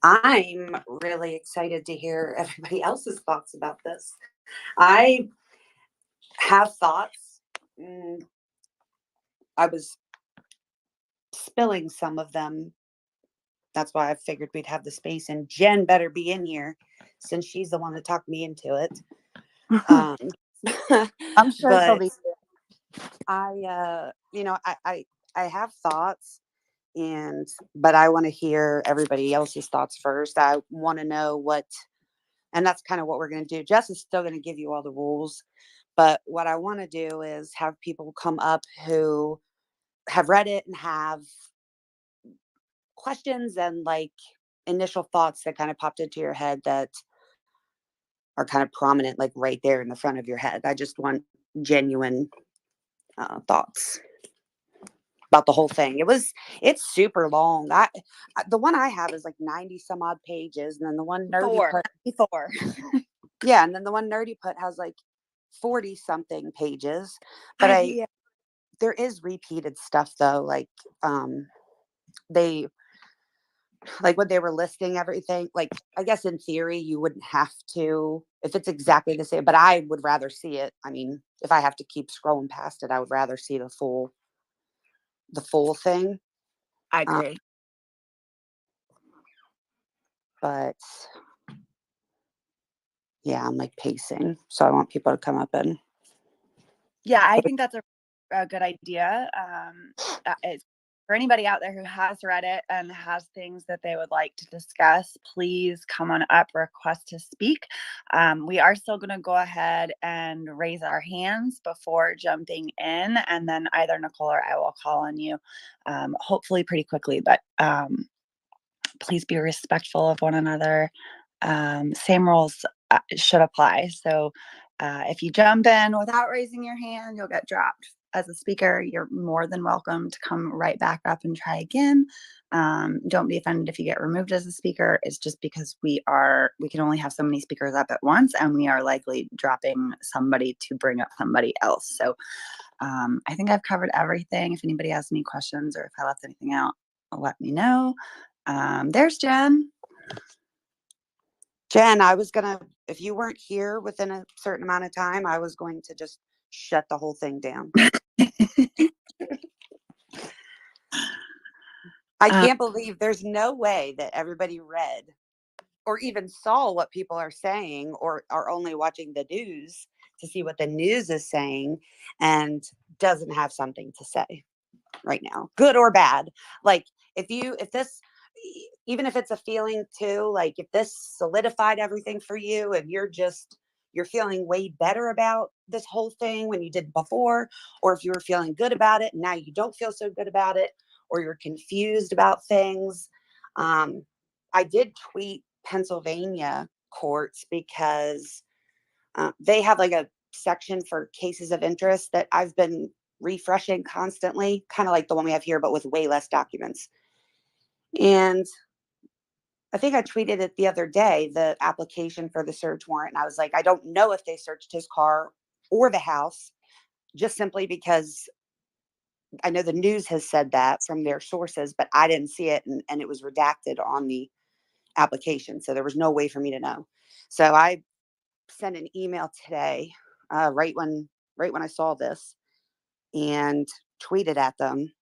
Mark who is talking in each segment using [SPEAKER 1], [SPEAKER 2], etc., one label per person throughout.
[SPEAKER 1] I'm really excited to hear everybody else's thoughts about this. I have thoughts. Mm, I was spilling some of them. That's why I figured we'd have the space, and Jen better be in here since she's the one that talked me into it. Um,
[SPEAKER 2] I'm sure she'll
[SPEAKER 1] but
[SPEAKER 2] be.
[SPEAKER 1] I have thoughts, but I want to hear everybody else's thoughts first. I want to know what, and that's kind of what we're going to do. Jess is still going to give you all the rules, but what I want to do is have people come up who have read it and have questions and like initial thoughts that kind of popped into your head that are kind of prominent, like right there in the front of your head. I just want genuine thoughts about the whole thing. It's super long. The one I have is like 90 some odd pages, and then the one nerdy
[SPEAKER 2] Four.
[SPEAKER 1] put,
[SPEAKER 2] Four.
[SPEAKER 1] yeah, and then the one nerdy put has like 40 something pages. But
[SPEAKER 2] Yeah.
[SPEAKER 1] there is repeated stuff though, they like when they were listing everything, like I guess in theory you wouldn't have to if it's exactly the same, but I would rather see it. I mean, if I have to keep scrolling past it, I would rather see the full thing.
[SPEAKER 2] I
[SPEAKER 1] Um,
[SPEAKER 2] agree.
[SPEAKER 1] but yeah, I'm like pacing, so I want people to come up and
[SPEAKER 2] Yeah, I think that's a good idea. It's for anybody out there who has read it and has things that they would like to discuss, please come on up, request to speak. We are still going to go ahead and raise our hands before jumping in, and then either Nicole or I will call on you, hopefully pretty quickly. But please be respectful of one another. Same rules should apply. So if you jump in without raising your hand, you'll get dropped. As a speaker, you're more than welcome to come right back up and try again. Don't be offended if you get removed as a speaker. It's just because we can only have so many speakers up at once, and we are likely dropping somebody to bring up somebody else. So I think I've covered everything. If anybody has any questions or if I left anything out, let me know. There's Jen.
[SPEAKER 1] Jen, if you weren't here within a certain amount of time, I was going to just shut the whole thing down. I can't believe there's no way that everybody read or even saw what people are saying or are only watching the news to see what the news is saying and doesn't have something to say right now, good or bad. Like if this, even if it's a feeling too, like if this solidified everything for you and you're feeling way better about this whole thing when you did before, or if you were feeling good about it and now you don't feel so good about it, or you're confused about things. I did tweet Pennsylvania courts because they have like a section for cases of interest that I've been refreshing constantly, kind of like the one we have here, but with way less documents. And I think I tweeted it the other day, the application for the search warrant. And I was like, I don't know if they searched his car or the house, just simply because I know the news has said that from their sources, but I didn't see it. And it was redacted on the application. So there was no way for me to know. So I sent an email today, right when I saw this, and tweeted at them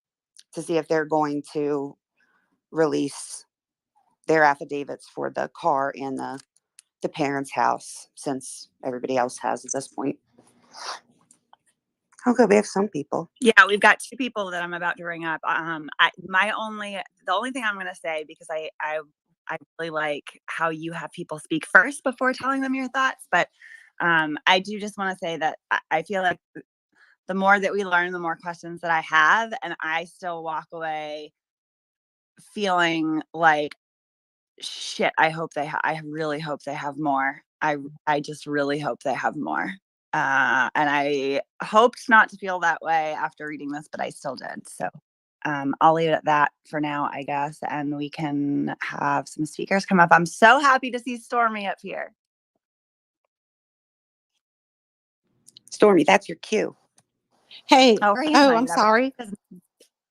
[SPEAKER 1] to see if they're going to release their affidavits for the car and the parents' house, since everybody else has at this point. Okay, we have some people.
[SPEAKER 2] Yeah, we've got two people that I'm about to bring up. The only thing I'm going to say, because I really like how you have people speak first before telling them your thoughts, but I do just want to say that I feel like the more that we learn, the more questions that I have, and I still walk away feeling like shit. I really hope they have more. I just really hope they have more. And I hoped not to feel that way after reading this, but I still did. So I'll leave it at that for now, I guess. And we can have some speakers come up. I'm so happy to see Stormy up here.
[SPEAKER 1] Stormy, that's your cue.
[SPEAKER 3] Hey,
[SPEAKER 2] Oh, her hand's
[SPEAKER 3] oh, I'm
[SPEAKER 2] lighted up.
[SPEAKER 3] sorry.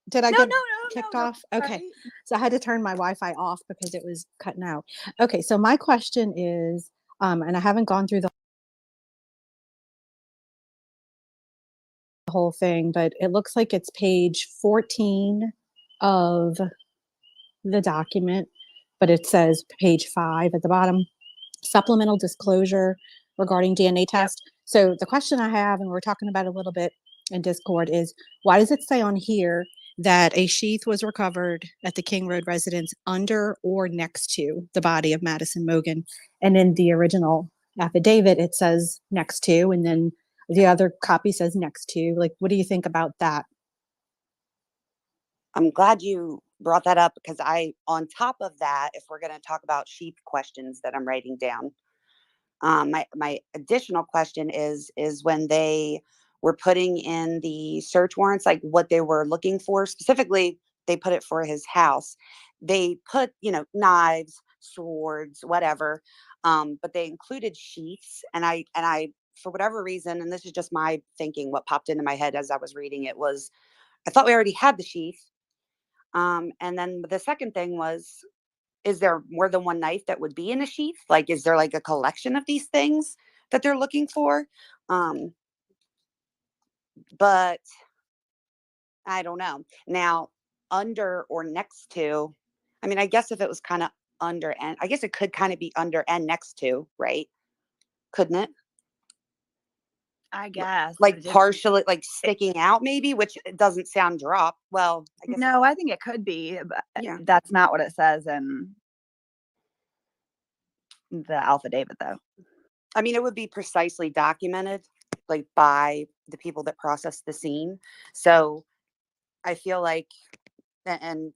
[SPEAKER 3] Did I
[SPEAKER 2] No,
[SPEAKER 3] get
[SPEAKER 2] no, no,
[SPEAKER 3] kicked
[SPEAKER 2] no.
[SPEAKER 3] off? Okay.
[SPEAKER 2] Right.
[SPEAKER 3] So I had to turn my Wi-Fi off because it was cutting out. Okay. So my question is, and I haven't gone through the whole thing, but it looks like it's page 14 of the document, but it says page 5 at the bottom, supplemental disclosure regarding DNA test. So the question I have, and we're talking about it a little bit in Discord, is why does it say on here that a sheath was recovered at the King Road residence under or next to the body of Madison Mogen? And in the original affidavit, it says next to, and then the other copy says next to. Like, what do you think about that?
[SPEAKER 1] I'm glad you brought that up because on top of that, if we're going to talk about sheep questions that I'm writing down, my additional question is when they were putting in the search warrants, like what they were looking for specifically, they put it for his house. They put, knives, swords, whatever, but they included sheaths, and I, for whatever reason, and this is just my thinking, what popped into my head as I was reading it was, I thought we already had the sheath. And then the second thing was, is there more than one knife that would be in a sheath? Like, is there like a collection of these things that they're looking for? But I don't know. Now, under or next to, I mean, I guess if it was kind of under, and I guess it could kind of be under and next to, right? Couldn't it?
[SPEAKER 2] I guess.
[SPEAKER 1] Like partially, like sticking out, maybe, which doesn't sound drop. Well, I guess.
[SPEAKER 2] No, I think it could be, but
[SPEAKER 1] Yeah.
[SPEAKER 2] that's not what it says in the affidavit, though.
[SPEAKER 1] I mean, it would be precisely documented, like by the people that processed the scene. So I feel like, and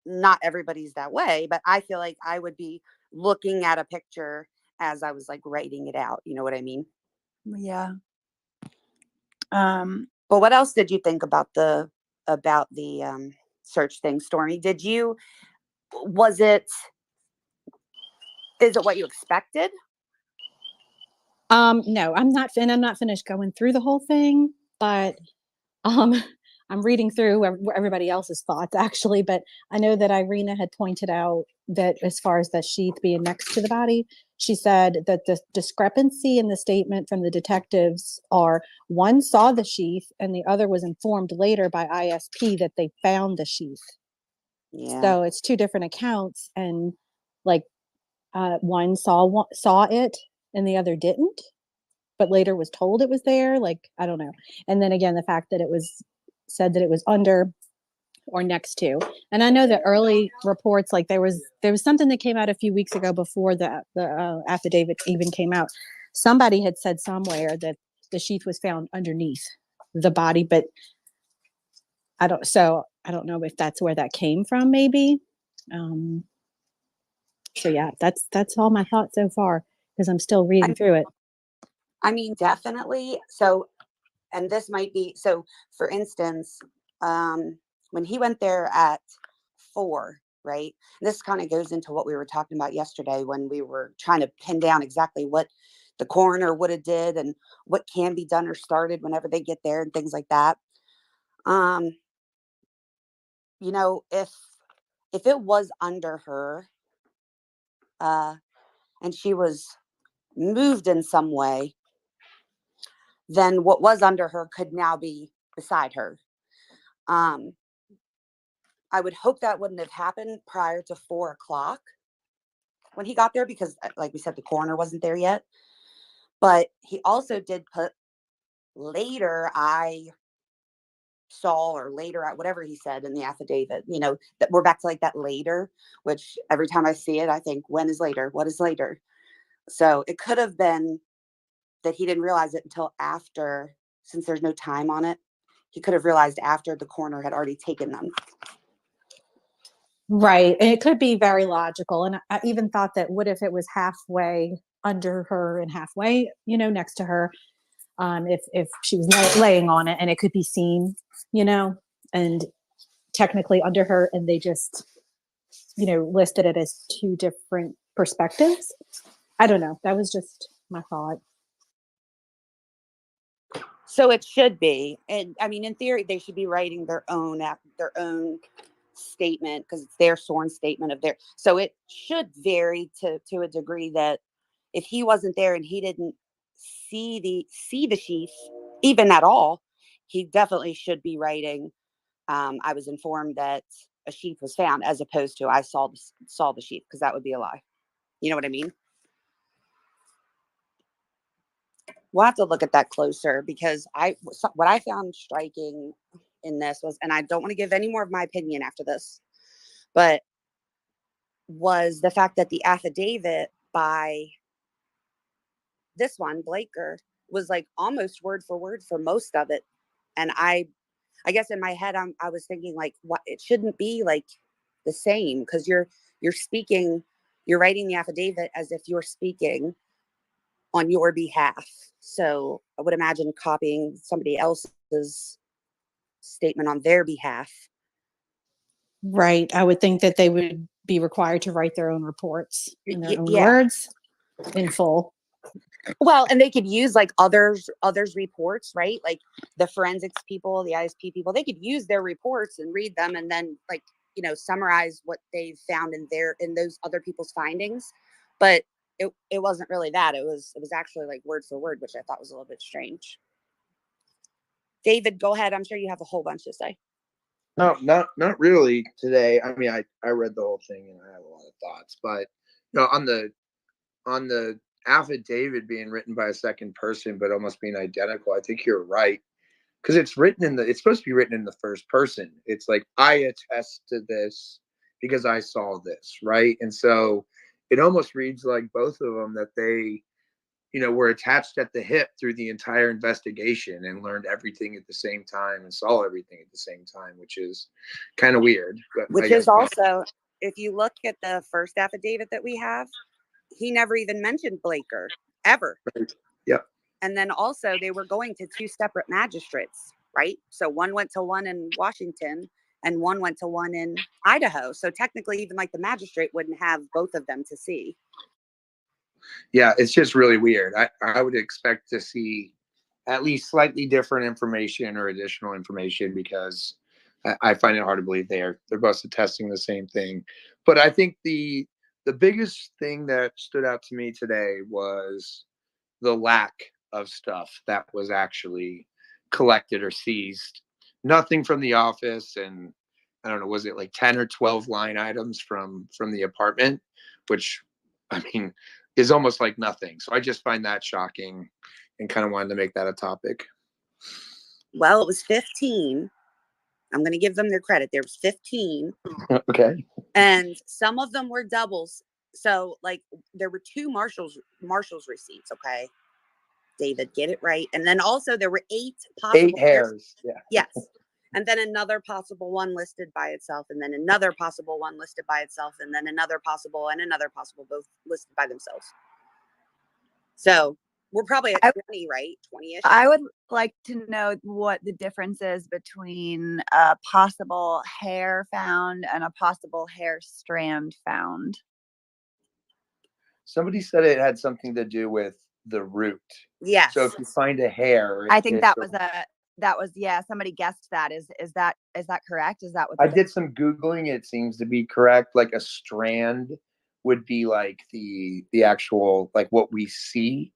[SPEAKER 1] not everybody's that way, but I feel like I would be looking at a picture as I was like writing it out. You know what I mean?
[SPEAKER 2] Yeah.
[SPEAKER 1] But what else did you think about the search thing, Stormy? Is it what you expected?
[SPEAKER 3] No, I'm not finished going through the whole thing, but um I'm reading through everybody else's thoughts actually, but I know that Irina had pointed out that as far as the sheath being next to the body, she said that the discrepancy in the statement from the detectives are one saw the sheath and the other was informed later by ISP that they found the sheath.
[SPEAKER 1] Yeah.
[SPEAKER 3] So it's two different accounts, and like one saw it and the other didn't, but later was told it was there. Like, I don't know. And then again, the fact that it was said that it was under or next to. And I know that early reports, like there was something that came out a few weeks ago before the affidavit even came out. Somebody had said somewhere that the sheath was found underneath the body, but I don't know if that's where that came from, maybe. So yeah, that's all my thoughts so far because I'm still reading through it.
[SPEAKER 1] I mean, definitely. So, and this might be, so for instance, when he went there at 4, right? This kind of goes into what we were talking about yesterday when we were trying to pin down exactly what the coroner would have did and what can be done or started whenever they get there and things like that. If it was under her, and she was moved in some way, then what was under her could now be beside her. I would hope that wouldn't have happened prior to 4 o'clock when he got there because, like we said, the coroner wasn't there yet. But he also did put later, I saw, or later, whatever he said in the affidavit, that we're back to like that later, which every time I see it, I think, when is later? What is later? So it could have been that he didn't realize it until after, since there's no time on it. He could have realized after the coroner had already taken them.
[SPEAKER 3] Right. And it could be very logical. And I even thought that what if it was halfway under her and halfway, next to her, if she was laying on it and it could be seen, and technically under her, and they just, listed it as two different perspectives. I don't know. That was just my thought.
[SPEAKER 1] So it should be, and I mean, in theory, they should be writing their own statement because it's their sworn statement of their. So it should vary to a degree that if he wasn't there and he didn't see the sheath even at all, he definitely should be writing. I was informed that a sheath was found, as opposed to I saw the sheath, because that would be a lie. You know what I mean? We'll have to look at that closer, because what I found striking in this was, and I don't want to give any more of my opinion after this, but was the fact that the affidavit by this one, Blaker, was like almost word for word for most of it. And I guess in my head, I was thinking like, what, it shouldn't be like the same, because you're speaking, you're writing the affidavit as if you're speaking on your behalf. So I would imagine copying somebody else's statement on their behalf.
[SPEAKER 3] Right. I would think that they would be required to write their own reports in their own
[SPEAKER 1] Yeah.
[SPEAKER 3] words in full.
[SPEAKER 1] Well, and they could use like others reports, right? Like the forensics people, the ISP people, they could use their reports and read them, and then like, summarize what they found in those other people's findings. But it wasn't really that. It was actually like word for word, which I thought was a little bit strange. David, go ahead. I'm sure you have a whole bunch to say.
[SPEAKER 4] No, not really today. I mean, I read the whole thing and I have a lot of thoughts, but on the affidavit being written by a second person but almost being identical, I think you're right, because it's supposed to be written in the first person. It's like, I attest to this because I saw this, right? And so it almost reads like both of them, that they were attached at the hip through the entire investigation and learned everything at the same time and saw everything at the same time, which is kind of weird. But
[SPEAKER 1] Which is also, if you look at the first affidavit that we have, he never even mentioned Blaker ever.
[SPEAKER 4] Right. Yep.
[SPEAKER 1] And then also they were going to two separate magistrates, right? So one went to one in Washington and one went to one in Idaho. So technically, even like the magistrate wouldn't have both of them to see.
[SPEAKER 4] Yeah, it's just really weird. I would expect to see at least slightly different information or additional information, because I find it hard to believe they're both attesting the same thing. But I think the biggest thing that stood out to me today was the lack of stuff that was actually collected or seized. Nothing from the office, and I don't know, was it like 10 or 12 line items from the apartment, which, I mean, is almost like nothing. So I just find that shocking and kind of wanted to make that a topic.
[SPEAKER 1] Well, it was 15. I'm going to give them their credit. There was 15.
[SPEAKER 4] Okay.
[SPEAKER 1] And some of them were doubles. So like there were two Marshall's receipts. Okay. David, get it right. And then also there were 8 possible
[SPEAKER 4] 8 hairs. Yeah.
[SPEAKER 1] Yes. And then another possible one listed by itself, and then another possible one listed by itself, and then another possible and another possible, both listed by themselves. So we're probably at 20, right? 20-ish.
[SPEAKER 2] I would like to know what the difference is between a possible hair found and a possible hair strand found.
[SPEAKER 4] Somebody said it had something to do with the root.
[SPEAKER 1] Yes.
[SPEAKER 4] So if you find a hair,
[SPEAKER 2] I think that was yeah, somebody guessed that. Is that correct? Is that what
[SPEAKER 4] I did some Googling? It seems to be correct. Like a strand would be like the actual, like what we see.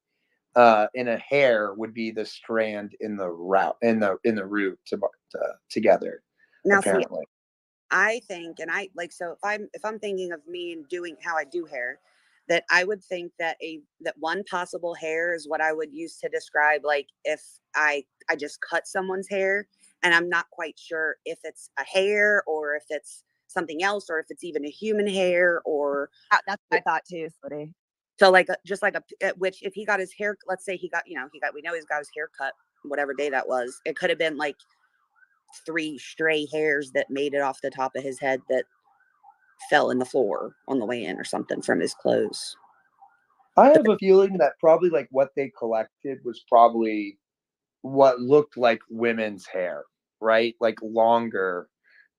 [SPEAKER 4] In a hair would be the strand in the root together.
[SPEAKER 1] Now,
[SPEAKER 4] apparently.
[SPEAKER 1] see, I think, and I like, so if I'm thinking of me and doing how I do hair, that I would think that that one possible hair is what I would use to describe, like, if I just cut someone's hair and I'm not quite sure if it's a hair or if it's something else, or if it's even a human hair, or
[SPEAKER 2] that's what I thought too, Sleuthie.
[SPEAKER 1] so like just like which, if he got his hair, let's say we know he's got his hair cut whatever day that was, it could have been like 3 stray hairs that made it off the top of his head that fell in the floor on the way in, or something from his clothes.
[SPEAKER 4] I have a feeling that probably like what they collected was probably what looked like women's hair, right? Like longer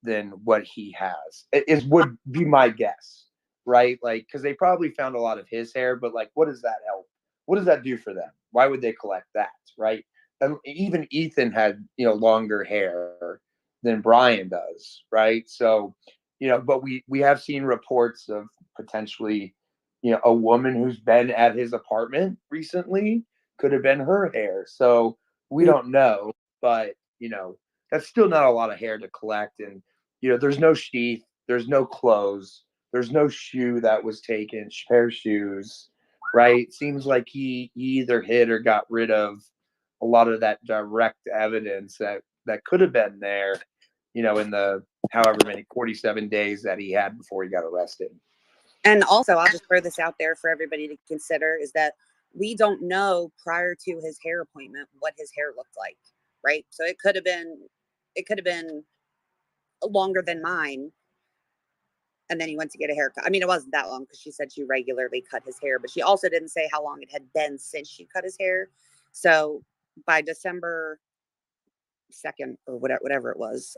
[SPEAKER 4] than what he has. It would be my guess, right? Like, because they probably found a lot of his hair, but like, what does that help? What does that do for them? Why would they collect that, right? even Ethan had, longer hair than Brian does, right? So, but we have seen reports of potentially, a woman who's been at his apartment recently could have been her hair. So we don't know, but that's still not a lot of hair to collect. And there's no sheath, there's no clothes, there's no shoe that was taken, pair of shoes, right? Seems like he either hid or got rid of a lot of that direct evidence that could have been there, in the however many 47 days that he had before he got arrested.
[SPEAKER 1] And also, I'll just throw this out there for everybody to consider, is that we don't know prior to his hair appointment what his hair looked like, right? So it could have been longer than mine, and then he went to get a haircut. I mean, it wasn't that long because she said she regularly cut his hair, but she also didn't say how long it had been since she cut his hair. So by December 2nd or whatever it was,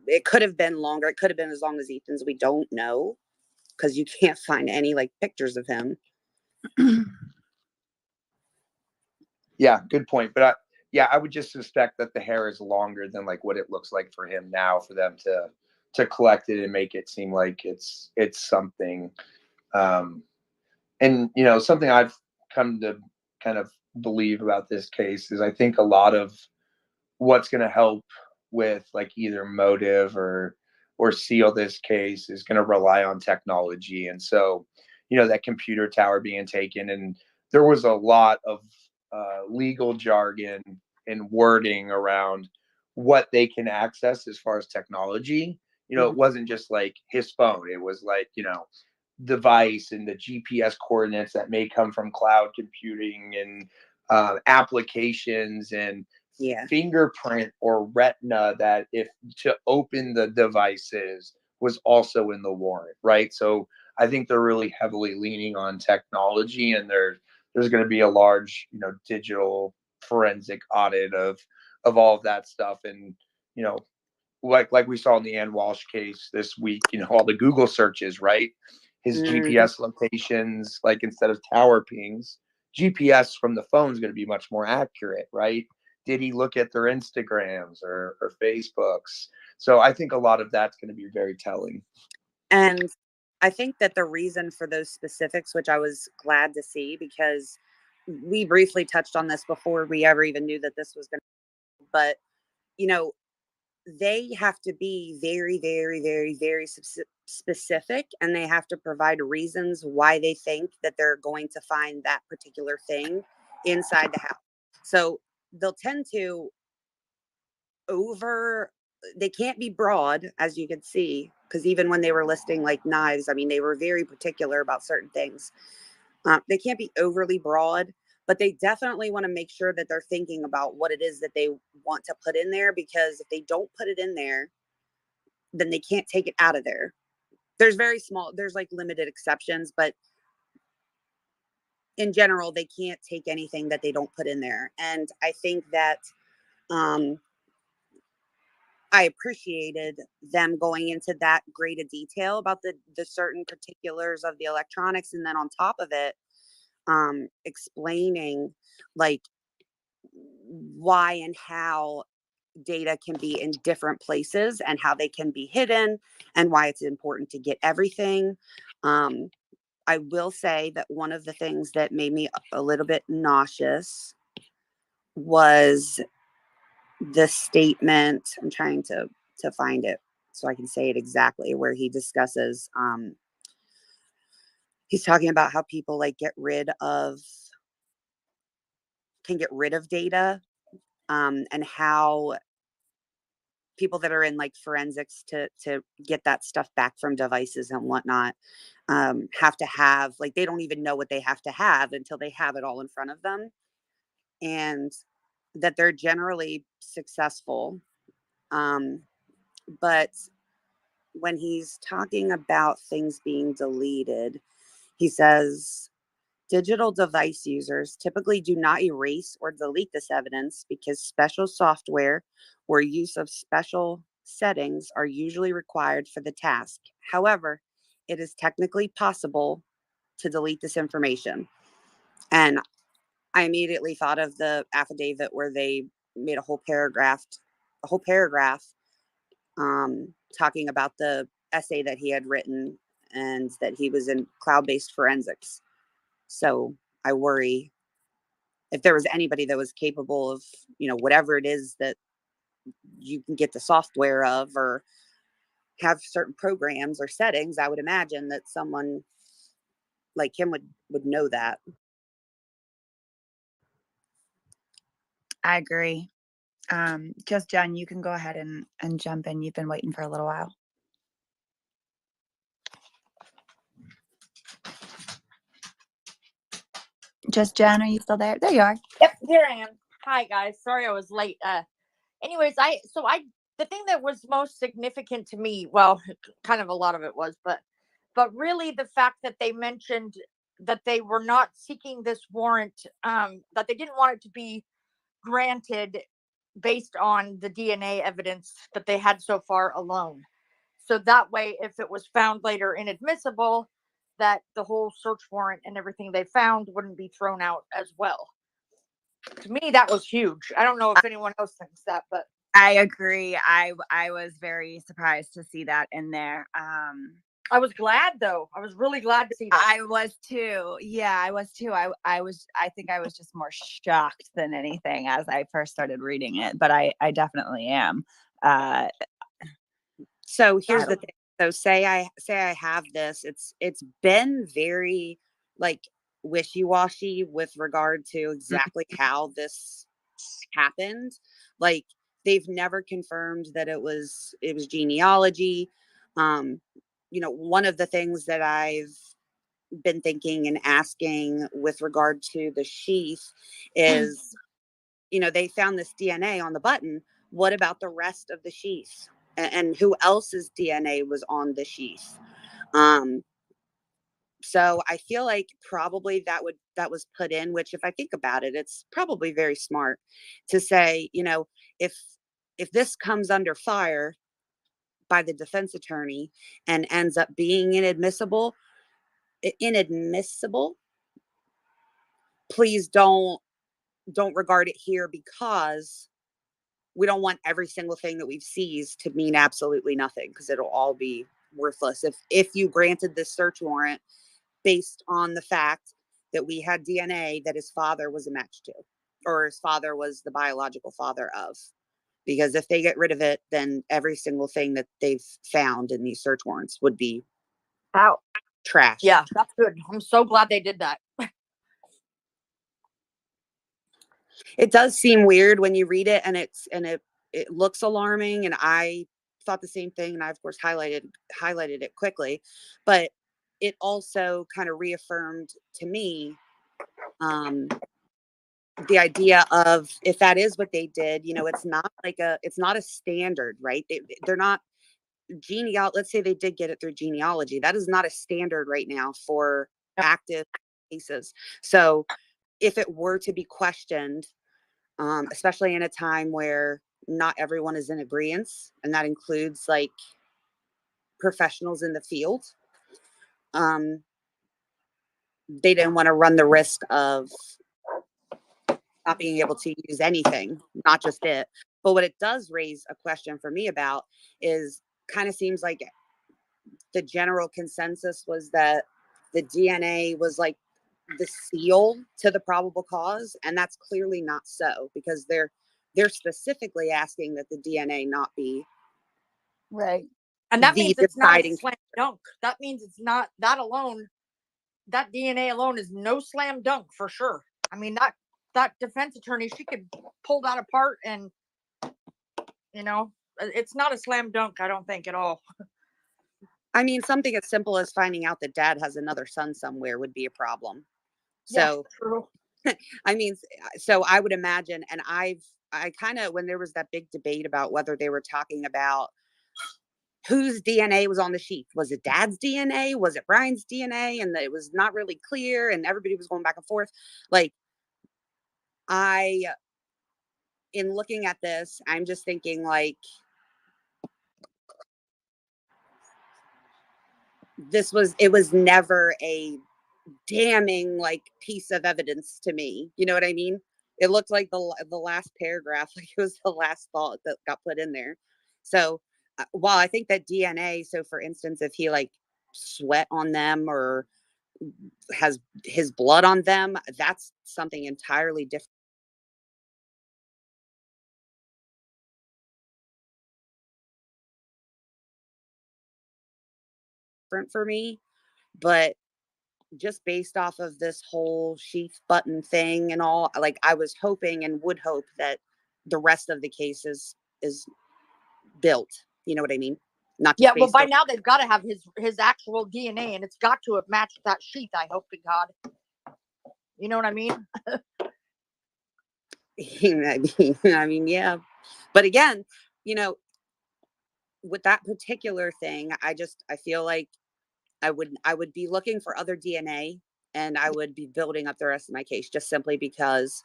[SPEAKER 1] it could have been longer. It could have been as long as Ethan's. We don't know because you can't find any like pictures of him.
[SPEAKER 4] Yeah, good point. But I would just suspect that the hair is longer than like what it looks like for him now, for them to collect it and make it seem like it's something. And something I've come to kind of believe about this case is I think a lot of what's going to help with like either motive or seal this case is going to rely on technology. And so that computer tower being taken, and there was a lot of legal jargon and wording around what they can access as far as technology. It wasn't just like his phone, it was like device and the GPS coordinates that may come from cloud computing and applications and fingerprint or retina that if to open the devices was also in the warrant, right? So I think they're really heavily leaning on technology, and there's going to be a large, digital forensic audit of all of that stuff. And like we saw in the Ann Walsh case this week, all the Google searches, right? His GPS locations, like instead of tower pings, GPS from the phone is going to be much more accurate, right? Did he look at their Instagrams or Facebooks? So I think a lot of that's going to be very telling.
[SPEAKER 1] And I think that the reason for those specifics, which I was glad to see, because we briefly touched on this before we ever even knew that this was going to, but they have to be very, very, very, very specific, and they have to provide reasons why they think that they're going to find that particular thing inside the house. So they'll tend to they can't be broad, as you can see, because even when they were listing like knives, I mean, they were very particular about certain things. They can't be overly broad, but they definitely want to make sure that they're thinking about what it is that they want to put in there, because if they don't put it in there, then they can't take it out of there. There's like limited exceptions, but in general, they can't take anything that they don't put in there. And I think that I appreciated them going into that great a detail about the certain particulars of the electronics. And then on top of it, explaining like why and how data can be in different places and how they can be hidden and why it's important to get everything. I will say that one of the things that made me a little bit nauseous was the statement. I'm trying to find it so I can say it exactly, where he discusses he's talking about how people like can get rid of data, and how people that are in like forensics to get that stuff back from devices and whatnot have to have, like, they don't even know what they have to have until they have it all in front of them, and that they're generally successful. But when he's talking about things being deleted, he says digital device users typically do not erase or delete this evidence because special software or use of special settings are usually required for the task. However, it is technically possible to delete this information. And I immediately thought of the affidavit where they made a whole paragraph talking about the essay that he had written and that he was in cloud-based forensics. So I worry if there was anybody that was capable of, whatever it is that you can get the software of or have certain programs or settings, I would imagine that someone like him would know that.
[SPEAKER 2] I agree. Just Jen, you can go ahead and jump in. You've been waiting for a little while. Just Jen, are you still there? There you are.
[SPEAKER 5] Yep, here I am. Hi guys. Sorry I was late. Anyways, the thing that was most significant to me, well, kind of a lot of it was, but really the fact that they mentioned that they were not seeking this warrant, that they didn't want it to be granted based on the DNA evidence that they had so far alone. So that way, if it was found later inadmissible, that the whole search warrant and everything they found wouldn't be thrown out as well. To me, that was huge. I don't know if anyone else thinks that, but
[SPEAKER 2] I agree. I was very surprised to see that in there.
[SPEAKER 5] I was glad though. I was really glad to see that.
[SPEAKER 2] I was too. Yeah, I was too. I think I was just more shocked than anything as I first started reading it, but I definitely am.
[SPEAKER 1] So here's the thing. So say I have this. It's been very like wishy-washy with regard to exactly how this happened. Like they've never confirmed that it was genealogy. One of the things that I've been thinking and asking with regard to the sheath is, they found this DNA on the button. What about the rest of the sheath? And who else's DNA was on the sheath? So I feel like probably that was put in, which if I think about it, it's probably very smart to say, if this comes under fire by the defense attorney and ends up being inadmissible, please don't regard it here, because we don't want every single thing that we've seized to mean absolutely nothing, because it'll all be worthless. If you granted this search warrant based on the fact that we had DNA that his father was a match to, or his father was the biological father of, because if they get rid of it, then every single thing that they've found in these search warrants would be
[SPEAKER 5] out.
[SPEAKER 1] Trash.
[SPEAKER 5] Yeah, that's good. I'm so glad they did that.
[SPEAKER 1] It does seem weird when you read it, and it looks alarming, and I thought the same thing, and I of course highlighted it quickly, but it also kind of reaffirmed to me the idea of, if that is what they did, it's not a standard, right? They're not let's say they did get it through genealogy. That is not a standard right now for active cases. So if it were to be questioned, especially in a time where not everyone is in agreement, and that includes like professionals in the field, they didn't want to run the risk of not being able to use anything, not just it. But what it does raise a question for me about is, kind of seems like the general consensus was that the DNA was like the seal to the probable cause, and that's clearly not so, because they're specifically asking that the DNA not be
[SPEAKER 5] right. And that means it's not a slam dunk. That means it's not that alone. That DNA alone is no slam dunk for sure. I mean, that defense attorney, she could pull that apart, and it's not a slam dunk, I don't think, at all.
[SPEAKER 1] I mean, something as simple as finding out that dad has another son somewhere would be a problem. So,
[SPEAKER 5] yeah, true.
[SPEAKER 1] I mean, so I would imagine, and I kind of, when there was that big debate about whether they were talking about whose DNA was on the sheath, was it dad's DNA? Was it Brian's DNA? And it was not really clear, and everybody was going back and forth. Like, in looking at this, I'm just thinking like, it was never a damning like piece of evidence to me. You know what I mean? It looked like the last paragraph, like it was the last thought that got put in there. So while I think that DNA, so for instance, if he like sweat on them or has his blood on them, that's something entirely different for me. But just based off of this whole sheath button thing and all, like I was hoping and would hope that the rest of the case is built. You know what I mean? Not
[SPEAKER 5] Yeah,
[SPEAKER 1] just
[SPEAKER 5] well,
[SPEAKER 1] based
[SPEAKER 5] by
[SPEAKER 1] on.
[SPEAKER 5] now they've got to have his actual DNA, and it's got to have matched that sheath. I hope to God. You know what I mean?
[SPEAKER 1] I mean, yeah. But again, you know, with that particular thing, I feel like I would be looking for other DNA, and I would be building up the rest of my case just simply because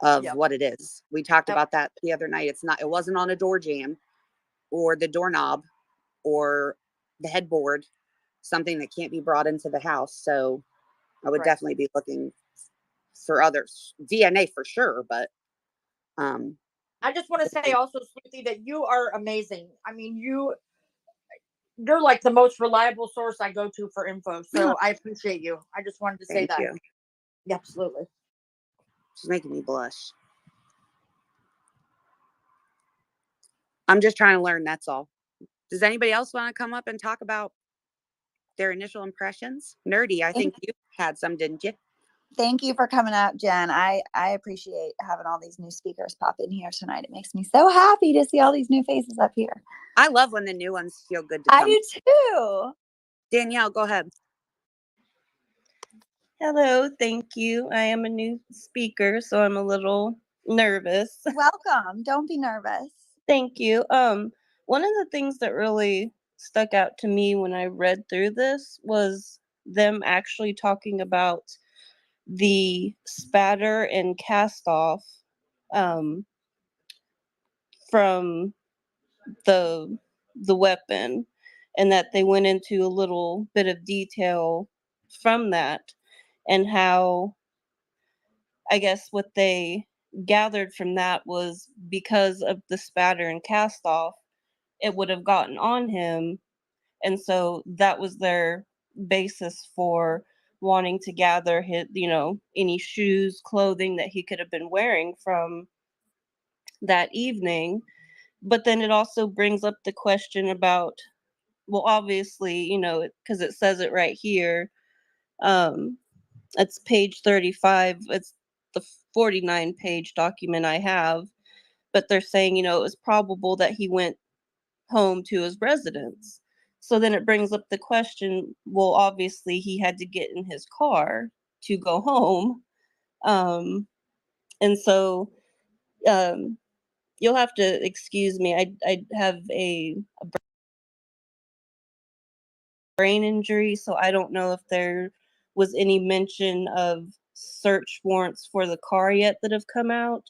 [SPEAKER 1] of
[SPEAKER 5] Yep.
[SPEAKER 1] what it is. We talked
[SPEAKER 5] Yep.
[SPEAKER 1] about that the other night. It wasn't on a door jamb or the doorknob or the headboard, something that can't be brought into the house. So I would
[SPEAKER 5] Right.
[SPEAKER 1] definitely be looking for others. DNA for sure, but
[SPEAKER 5] I just want to say also, Sleuthie, that you are amazing. I mean, you're like the most reliable source I go to for info. So I appreciate you. I just wanted to say
[SPEAKER 1] thank
[SPEAKER 5] that.
[SPEAKER 1] you.
[SPEAKER 5] Yeah, absolutely.
[SPEAKER 1] She's making me blush. I'm just trying to learn, that's all. Does anybody else want to come up and talk about their initial impressions? Nerdy, I think you had some, didn't you?
[SPEAKER 2] Thank you for coming up, Jen. I appreciate having all these new speakers pop in here tonight. It makes me so happy to see all these new faces up here.
[SPEAKER 1] I love when the new ones feel good to
[SPEAKER 2] I
[SPEAKER 1] come.
[SPEAKER 2] do too.
[SPEAKER 1] Danielle, go ahead.
[SPEAKER 6] Hello, thank you. I am a new speaker, so I'm a little nervous.
[SPEAKER 2] Welcome. Don't be nervous.
[SPEAKER 6] Thank you. One of the things that really stuck out to me when I read through this was them actually talking about the spatter and cast off from the weapon, and that they went into a little bit of detail from that, and how I guess what they gathered from that was because of the spatter and cast off, it would have gotten on him. And so that was their basis for wanting to gather his, any shoes, clothing that he could have been wearing from that evening. But then it also brings up the question about, well, obviously, because it says it right here. It's page 35. It's the 49-page document I have. But they're saying, it was probable that he went home to his residence. So then it brings up the question, well, obviously he had to get in his car to go home. And so you'll have to excuse me. I have a brain injury, so I don't know if there was any mention of search warrants for the car yet that have come out.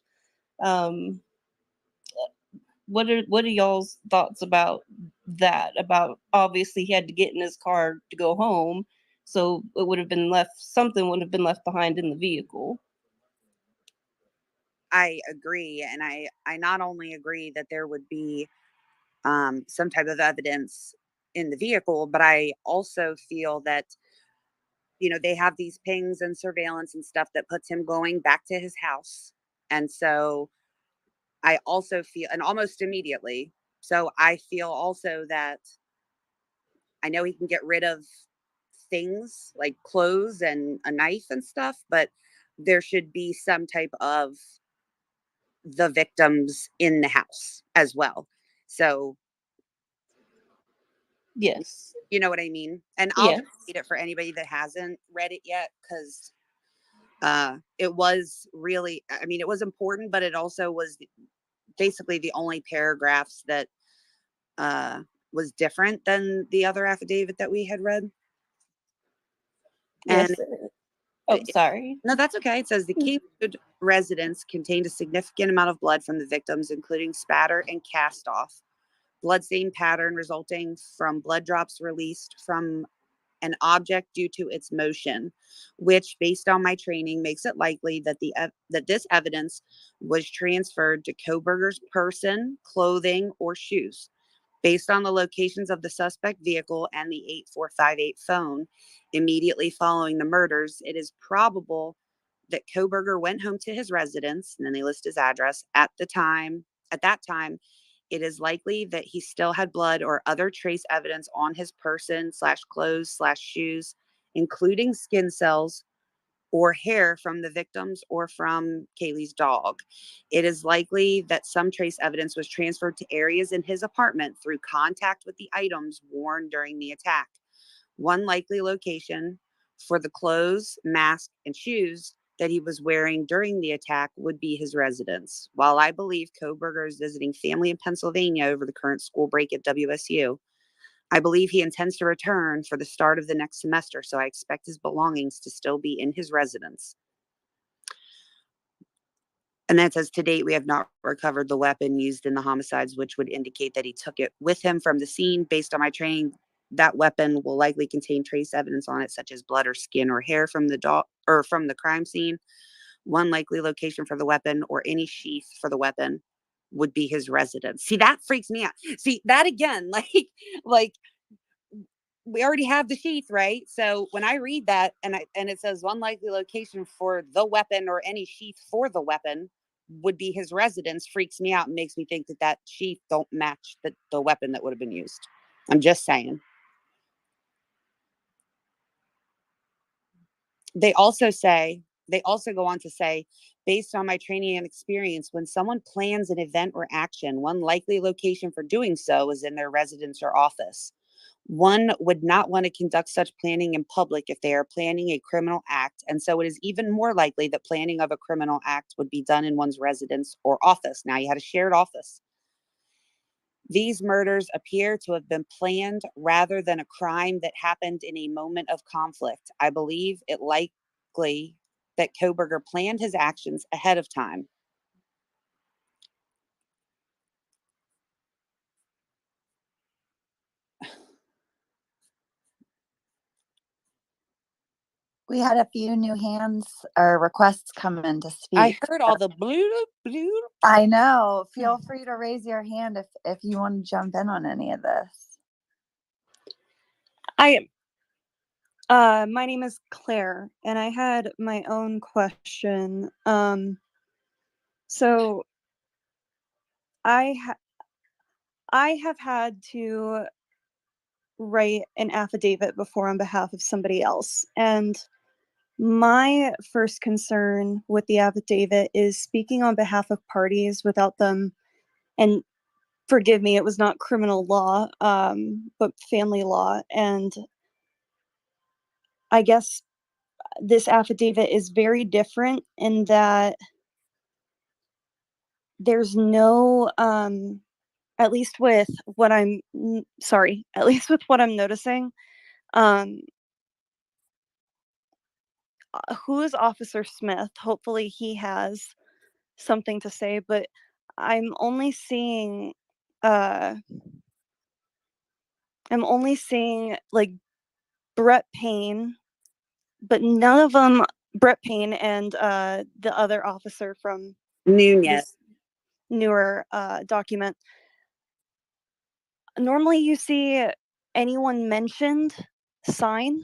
[SPEAKER 6] What are y'all's thoughts about that? About obviously he had to get in his car to go home, so it would have been something would have been left behind in the vehicle.
[SPEAKER 1] I agree. And I not only agree that there would be some type of evidence in the vehicle, but I also feel that, they have these pings and surveillance and stuff that puts him going back to his house. And so I also feel, and almost immediately, so I feel also that I know he can get rid of things like clothes and a knife and stuff, but there should be some type of the victims in the house as well. So,
[SPEAKER 6] Yes.
[SPEAKER 1] you know what I mean? And I'll
[SPEAKER 6] Yes.
[SPEAKER 1] just read it for anybody that hasn't read it yet, because it was really, I mean, it was important, but it also was basically the only paragraphs that was different than the other affidavit that we had read.
[SPEAKER 6] Yes.
[SPEAKER 1] And
[SPEAKER 6] Oh, sorry.
[SPEAKER 1] no, that's okay. It says the Kingwood residence contained a significant amount of blood from the victims, including spatter and cast off. Bloodstain pattern resulting from blood drops released from an object due to its motion, which, based on my training, makes it likely that that this evidence was transferred to Koberger's person, clothing, or shoes. Based on the locations of the suspect vehicle and the 8458 phone immediately following the murders, it is probable that Koberger went home to his residence, and then they list his address at the time. At that time, it is likely that he still had blood or other trace evidence on his person slash clothes slash shoes, including skin cells or hair from the victims or from Kaylee's dog. It is likely that some trace evidence was transferred to areas in his apartment through contact with the items worn during the attack. One likely location for the clothes, mask, and shoes that he was wearing during the attack would be his residence. While I believe Koberger is visiting family in Pennsylvania over the current school break at WSU, I believe he intends to return for the start of the next semester, so I expect his belongings to still be in his residence. And that says, to date, we have not recovered the weapon used in the homicides, which would indicate that he took it with him from the scene. Based on my training, that weapon will likely contain trace evidence on it, such as blood or skin or hair from the dog or from the crime scene. One likely location for the weapon or any sheath for the weapon would be his residence. See, that freaks me out. See, that again, like we already have the sheath, right? So when I read that and it says one likely location for the weapon or any sheath for the weapon would be his residence, freaks me out and makes me think that that sheath don't match the weapon that would have been used. I'm just saying. They also go on to say, based on my training and experience, when someone plans an event or action, one likely location for doing so is in their residence or office. One would not want to conduct such planning in public if they are planning a criminal act, and so it is even more likely that planning of a criminal act would be done in one's residence or office. Now, you had a shared office. These murders appear to have been planned rather than a crime that happened in a moment of conflict. I believe it likely that Koberger planned his actions ahead of time.
[SPEAKER 2] We had a few new hands or requests come in to speak.
[SPEAKER 1] I heard all the blue.
[SPEAKER 2] I know. Feel free to raise your hand if you want to jump in on any of this.
[SPEAKER 7] My name is Claire, and I had my own question. So I have had to write an affidavit before on behalf of somebody else, and my first concern with the affidavit is speaking on behalf of parties without them, and forgive me, it was not criminal law, but family law, and I guess this affidavit is very different in that there's no at least with what I'm noticing, who is Officer Smith? Hopefully he has something to say, but I'm only seeing like Brett Payne, but none of them, Brett Payne and the other officer from
[SPEAKER 1] Nunez.
[SPEAKER 7] this newer document. Normally you see anyone mentioned sign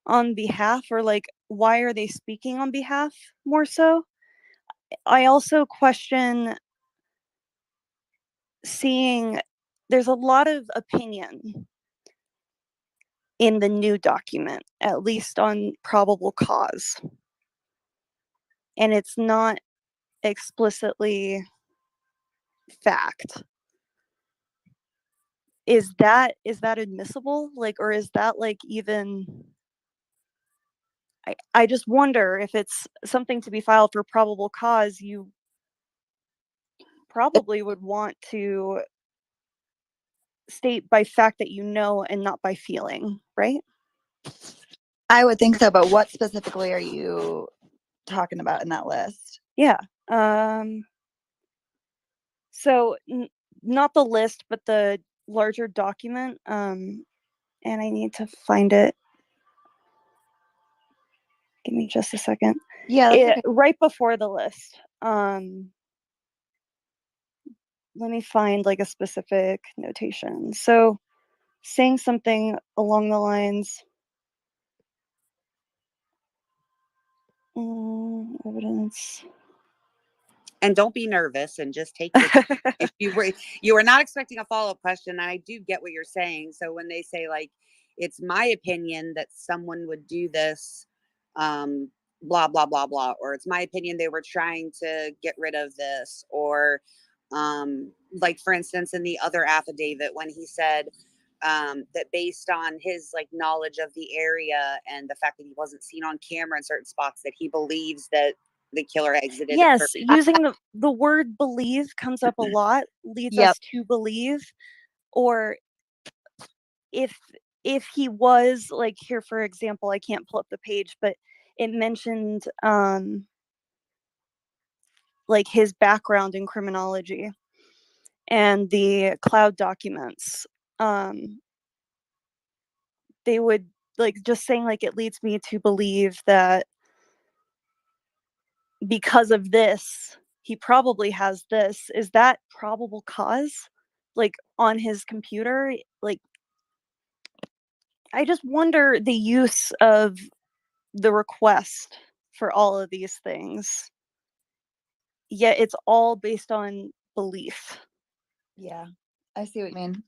[SPEAKER 7] on behalf, or like, why are they speaking on behalf more so? I also question seeing there's a lot of opinion in the new document, at least on probable cause. And it's not explicitly fact. Is that admissible? Like, or is that like even, I just wonder if it's something to be filed for probable cause, you probably would want to state by fact that you know and not by feeling, right?
[SPEAKER 2] I would think so, but what specifically are you talking about in that list?
[SPEAKER 7] Yeah. So not the list, but the larger document. and I need to find it. Give me just a second.
[SPEAKER 2] Yeah, that's okay.
[SPEAKER 7] Right before the list. Let me find like a specific notation. So saying something along the lines, evidence.
[SPEAKER 1] And don't be nervous and just take your time. If you were not expecting a follow-up question, and I do get what you're saying. So when they say like, it's my opinion that someone would do this, blah, blah, blah, blah, or it's my opinion they were trying to get rid of this, or like for instance, in the other affidavit, when he said that based on his like knowledge of the area and the fact that he wasn't seen on camera in certain spots, that he believes that the killer exited.
[SPEAKER 7] Yes, using the word believe comes up a lot, leads
[SPEAKER 2] Yep.
[SPEAKER 7] us to believe. Or if he was like, here for example, I can't pull up the page, but it mentioned like his background in criminology and the cloud documents. They would like just saying like, it leads me to believe that because of this, he probably has this. Is that probable cause? Like on his computer? Like, I just wonder the use of the request for all of these things. Yet it's all based on belief.
[SPEAKER 2] Yeah, I see what you mean.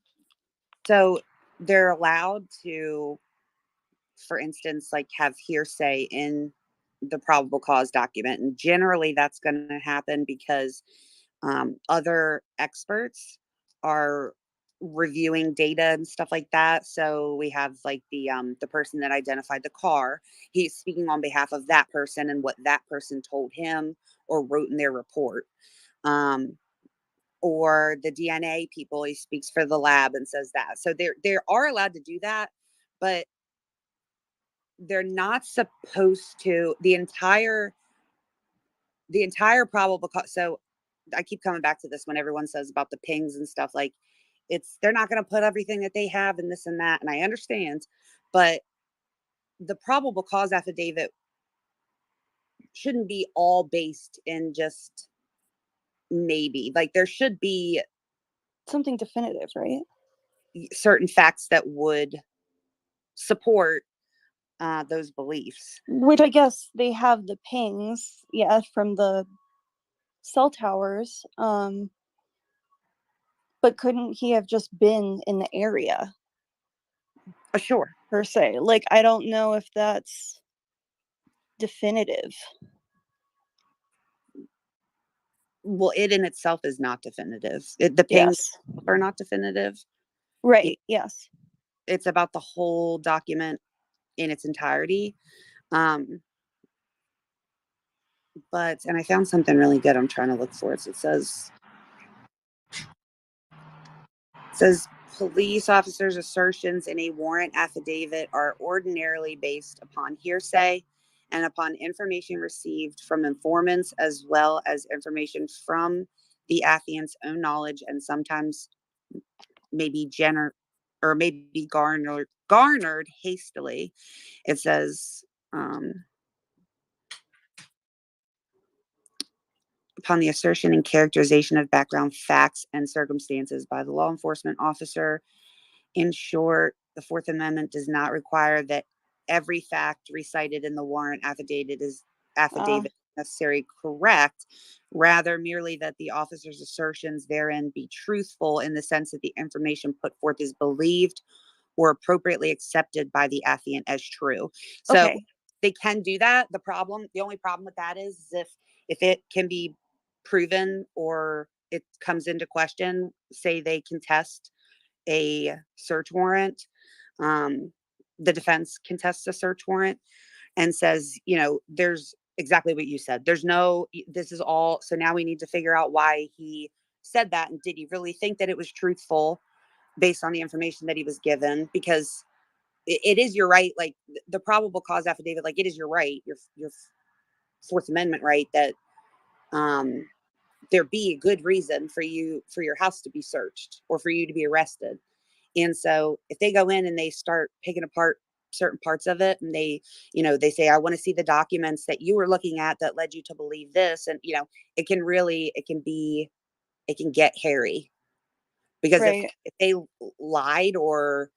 [SPEAKER 1] So they're allowed to, for instance, like have hearsay in the probable cause document. And generally that's going to happen because other experts are reviewing data and stuff like that. So we have like the person that identified the car, he's speaking on behalf of that person and what that person told him or wrote in their report. Or the DNA people, he speaks for the lab and says that. So they are allowed to do that, but they're not supposed to. The entire probable cause. So I keep coming back to this when everyone says about the pings and stuff, like they're not going to put everything that they have in this and that, and I understand, but the probable cause affidavit shouldn't be all based in just maybe. Like there should be
[SPEAKER 7] Something definitive, right?
[SPEAKER 1] certain facts that would support those beliefs.
[SPEAKER 7] Which I guess they have the pings, yeah, from the cell towers. But couldn't he have just been in the area
[SPEAKER 1] Sure.
[SPEAKER 7] per se? Like, I don't know if that's definitive.
[SPEAKER 1] Well, it in itself is not definitive. The pings
[SPEAKER 7] Yes.
[SPEAKER 1] are not definitive.
[SPEAKER 7] Right. Yes.
[SPEAKER 1] It's about the whole document in its entirety. And I found something really good. I'm trying to look for it. It says police officers' assertions in a warrant affidavit are ordinarily based upon hearsay and upon information received from informants, as well as information from the affiant's own knowledge, and sometimes maybe garnered hastily. It says upon the assertion and characterization of background facts and circumstances by the law enforcement officer. In short, the Fourth Amendment does not require that every fact recited in the warrant affidavit is necessary correct, rather merely that the officer's assertions therein be truthful in the sense that the information put forth is believed or appropriately accepted by the affiant as true. So
[SPEAKER 7] Okay.
[SPEAKER 1] they can do that. The only problem with that is if it can be proven or it comes into question, say they contest a search warrant, the defense contests a search warrant and says, there's exactly what you said. This is all. So now we need to figure out why he said that. And did he really think that it was truthful based on the information that he was given? Because it is your right, like the probable cause affidavit, like it is your right, your Fourth Amendment right, that there be a good reason for your house to be searched or for you to be arrested. And so if they go in and they start picking apart certain parts of it, and they, they say, I want to see the documents that you were looking at that led you to believe this. And, it can get hairy, because if
[SPEAKER 7] Right.
[SPEAKER 1] they lied or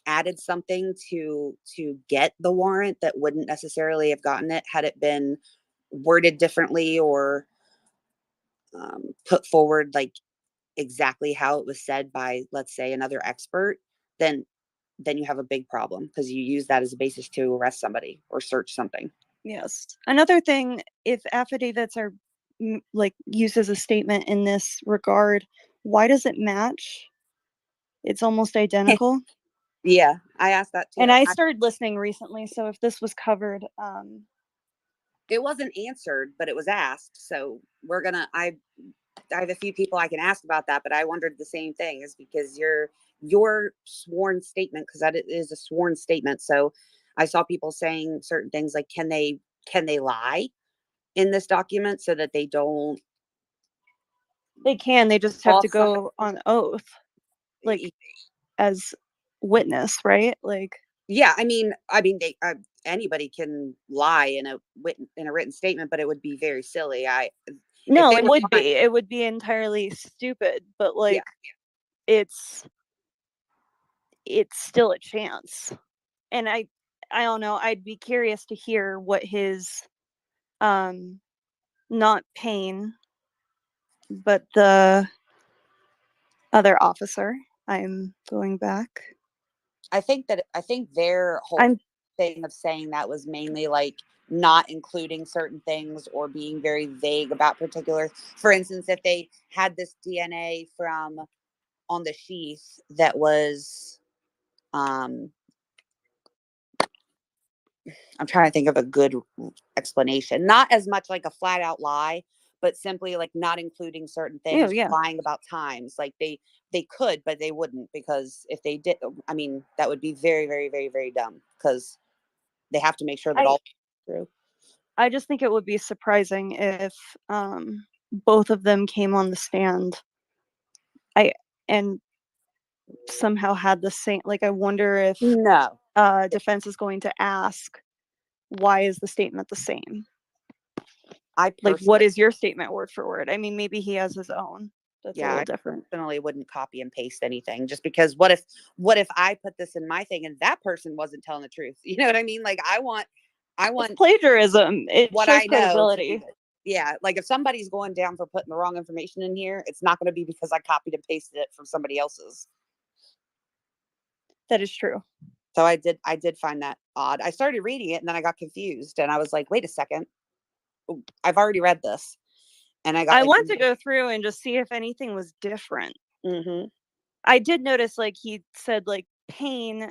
[SPEAKER 1] added something to get the warrant that wouldn't necessarily have gotten it had it been worded differently, or put forward like exactly how it was said by, let's say, another expert, then you have a big problem, because you use that as a basis to arrest somebody or search something.
[SPEAKER 7] Yes. Another thing, if affidavits are like used as a statement in this regard, why does it match? It's almost identical.
[SPEAKER 1] Yeah, I asked that too.
[SPEAKER 7] And I started listening recently, so if this was covered,
[SPEAKER 1] It wasn't answered, but it was asked. So I have a few people I can ask about that, but I wondered the same thing, is because your sworn statement, because that is a sworn statement. So I saw people saying certain things like, can they lie in this document so that they don't
[SPEAKER 7] they just have to
[SPEAKER 1] false somebody?
[SPEAKER 7] go on oath, like as witness, right? Like,
[SPEAKER 1] Yeah, they anybody can lie in a written statement, but it would be very silly. If
[SPEAKER 7] no,
[SPEAKER 1] they
[SPEAKER 7] it
[SPEAKER 1] were
[SPEAKER 7] would
[SPEAKER 1] lying,
[SPEAKER 7] be. It would be entirely stupid, but
[SPEAKER 1] yeah,
[SPEAKER 7] like it's still a chance. And I don't know, I'd be curious to hear what his not Payne, but the other officer. I'm going back.
[SPEAKER 1] I think their whole
[SPEAKER 7] I'm
[SPEAKER 1] thing of saying that was mainly like not including certain things or being very vague about particular. For instance, if they had this DNA from on the sheath that was, I'm trying to think of a good explanation. Not as much like a flat out lie, but simply like not including certain things,
[SPEAKER 7] yeah.
[SPEAKER 1] lying about times. Like they could, but they wouldn't, because if they did, that would be very, very, very, very dumb, because they have to make sure that
[SPEAKER 7] I
[SPEAKER 1] all true.
[SPEAKER 7] I just think it would be surprising if both of them came on the stand. And somehow had the same, like, I wonder if
[SPEAKER 1] No,
[SPEAKER 7] defense is going to ask, why is the statement the same? Like, what is your statement word for word? I mean, maybe he has his own. That's a little different.
[SPEAKER 1] I personally wouldn't copy and paste anything, just because what if I put this in my thing and that person wasn't telling the truth? You know what I mean? Like I want
[SPEAKER 7] It's plagiarism. It
[SPEAKER 1] what
[SPEAKER 7] shows
[SPEAKER 1] I know to
[SPEAKER 7] credibility.
[SPEAKER 1] be good. Yeah, like if somebody's going down for putting the wrong information in here, it's not going to be because I copied and pasted it from somebody else's.
[SPEAKER 7] That is true.
[SPEAKER 1] So I did find that odd. I started reading it and then I got confused, and I was like, wait a second, I've already read this. And I
[SPEAKER 7] want to go through and just see if anything was different.
[SPEAKER 1] Mm-hmm.
[SPEAKER 7] I did notice, like, he said, like, Payne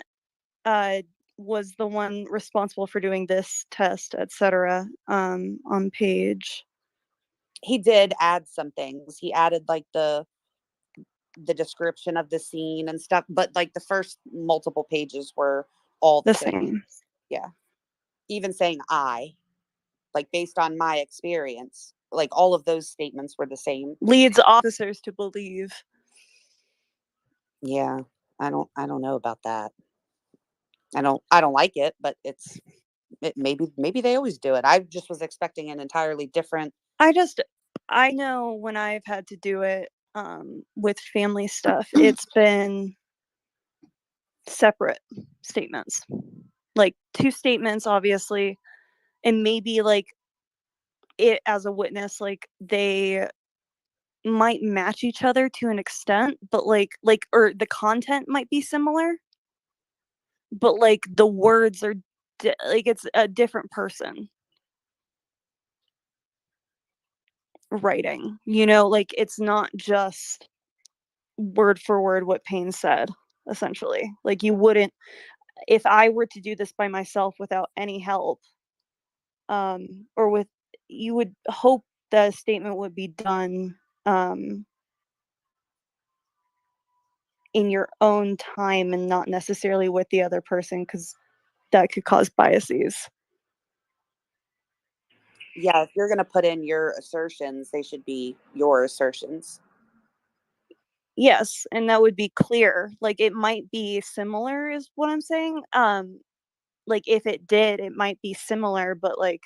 [SPEAKER 7] was the one responsible for doing this test, etc. On page.
[SPEAKER 1] He did add some things. He added like the description of the scene and stuff, but like the first multiple pages were all the same. Yeah. Even saying like based on my experience, like all of those statements were the same.
[SPEAKER 7] Leads officers to believe.
[SPEAKER 1] Yeah. I don't know about that. I don't like it, but maybe they always do it. I just was expecting an entirely different.
[SPEAKER 7] I know when I've had to do it with family stuff, it's been separate statements, like 2 statements, obviously, and maybe like it as a witness, like they might match each other to an extent, but like or the content might be similar, but like the words are like it's a different person writing, like it's not just word for word what Payne said, essentially. Like, you wouldn't, if I were to do this by myself without any help, or with, you would hope the statement would be done in your own time and not necessarily with the other person, because that could cause biases.
[SPEAKER 1] Yeah, if you're going to put in your assertions, they should be your assertions.
[SPEAKER 7] Yes, and that would be clear. Like, it might be similar is what I'm saying. Like, if it did, it might be similar, but like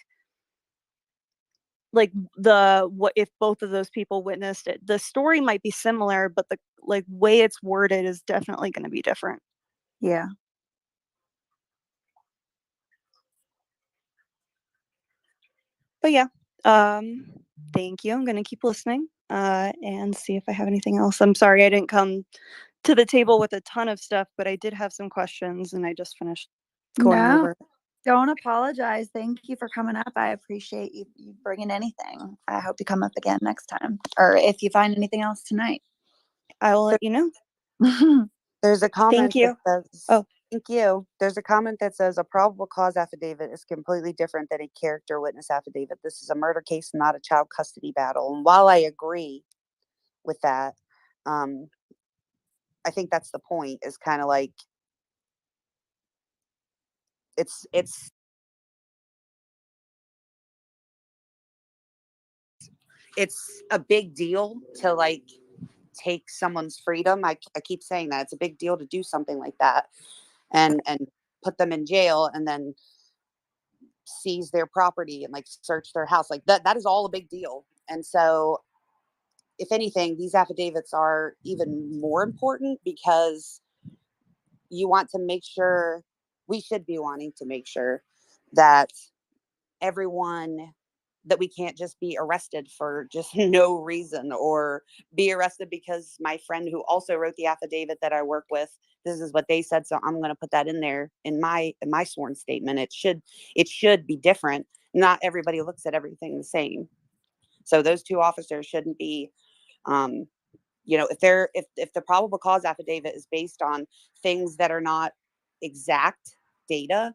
[SPEAKER 7] what if both of those people witnessed it? The story might be similar, but the like way it's worded is definitely going to be different. Yeah. But yeah, thank you. I'm going to keep listening and see if I have anything else. I'm sorry I didn't come to the table with a ton of stuff, but I did have some questions and I just finished going
[SPEAKER 2] No,
[SPEAKER 7] over.
[SPEAKER 2] don't apologize. Thank you for coming up. I appreciate you bringing anything. I hope you come up again next time, or if you find anything else tonight.
[SPEAKER 7] I will let you know.
[SPEAKER 1] There's a comment
[SPEAKER 7] Thank you.
[SPEAKER 1] that says,
[SPEAKER 7] Oh.
[SPEAKER 1] thank you. There's a comment that says a probable cause affidavit is completely different than a character witness affidavit. This is a murder case, not a child custody battle. And while I agree with that, I think that's the point, is kind of like, it's a big deal to like take someone's freedom. I keep saying that it's a big deal to do something like that and put them in jail and then seize their property and like search their house. Like that is all a big deal. And so if anything, these affidavits are even more important because you want to make sure, we should be wanting to make sure that everyone, that we can't just be arrested for just no reason, or be arrested because my friend who also wrote the affidavit that I work with, this is what they said, so I'm going to put that in there in my sworn statement. It should be different. Not everybody looks at everything the same. So those two officers shouldn't be, if the probable cause affidavit is based on things that are not exact data,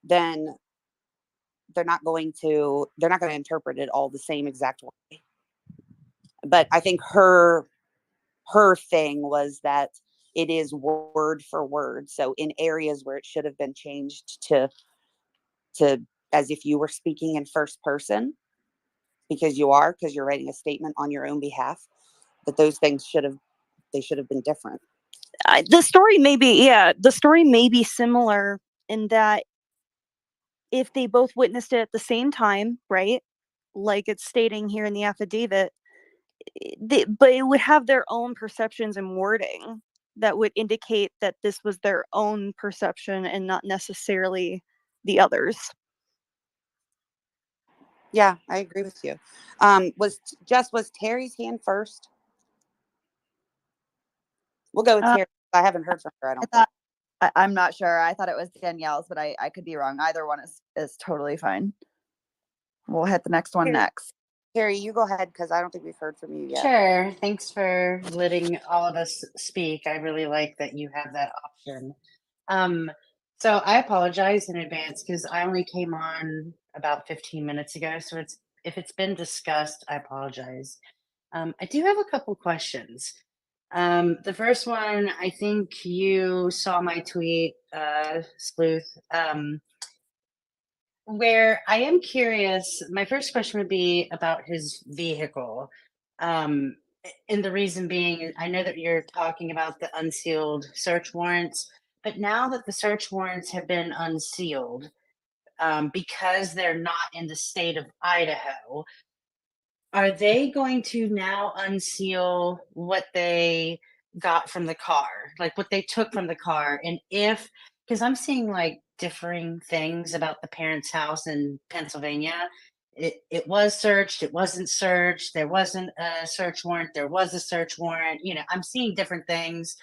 [SPEAKER 1] then they're not going to interpret it all the same exact way. But I think her thing was that it is word for word. So in areas where it should have been changed to as if you were speaking in first person, because you're writing a statement on your own behalf, that those things should have been different.
[SPEAKER 7] The story may be similar in that if they both witnessed it at the same time, right? Like it's stating here in the affidavit, but it would have their own perceptions and wording that would indicate that this was their own perception and not necessarily the others.
[SPEAKER 1] Yeah, I agree with you. Was Terry's hand first? We'll go with Terry. I haven't heard from her. I don't think.
[SPEAKER 2] I'm not sure. I thought it was Danielle's, but I could be wrong. Either one is totally fine. We'll hit the next one next.
[SPEAKER 1] Terry, you go ahead because I don't think we've heard from you yet.
[SPEAKER 8] Sure. Thanks for letting all of us speak. I really like that you have that option. So I apologize in advance because I only came on about 15 minutes ago. So if it's been discussed, I apologize. I do have a couple questions. The first one, I think you saw my tweet, Sleuth, where I am curious. My first question would be about his vehicle. And the reason being, I know that you're talking about the unsealed search warrants, but now that the search warrants have been unsealed, because they're not in the state of Idaho, are they going to now unseal what they got from the car, like what they took from the car? And because I'm seeing like differing things about the parents' house in Pennsylvania. It was searched, it wasn't searched, there wasn't a search warrant, there was a search warrant. I'm seeing different things.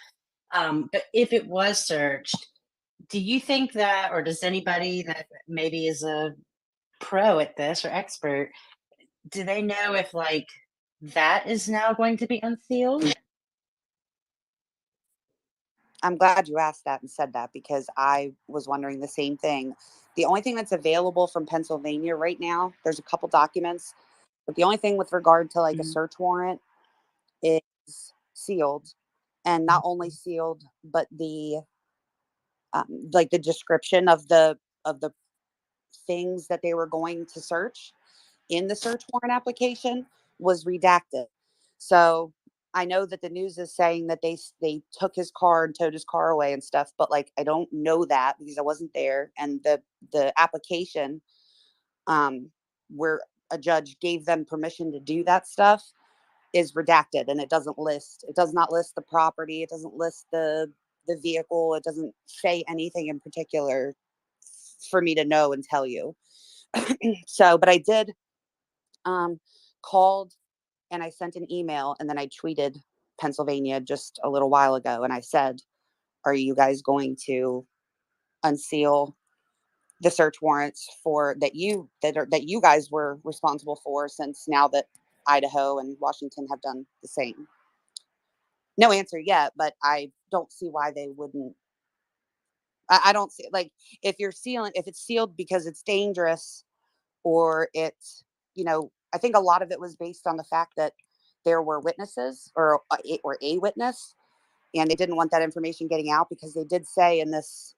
[SPEAKER 8] But if it was searched, do you think that, or does anybody that maybe is a pro at this or expert, do they know if like that is now going to be unsealed?
[SPEAKER 1] I'm glad you asked that and said that because I was wondering the same thing. The only thing that's available from Pennsylvania right now, there's a couple documents, but the only thing with regard to like a search warrant is sealed, and not only sealed, but the like the description of the things that they were going to search in the search warrant application was redacted. So I know that the news is saying that they took his car and towed his car away and stuff, but like I don't know that because I wasn't there. And the application, where a judge gave them permission to do that stuff, is redacted, and it does not list the property, it doesn't list the vehicle, it doesn't say anything in particular for me to know and tell you. So, but I did called and I sent an email and then I tweeted Pennsylvania just a little while ago and I said, are you guys going to unseal the search warrants for that you guys were responsible for, since now that Idaho and Washington have done the same? No answer yet, but I don't see why they wouldn't. I don't see, like, if it's sealed because it's dangerous, or it's, I think a lot of it was based on the fact that there were witnesses or a witness, and they didn't want that information getting out, because they did say in this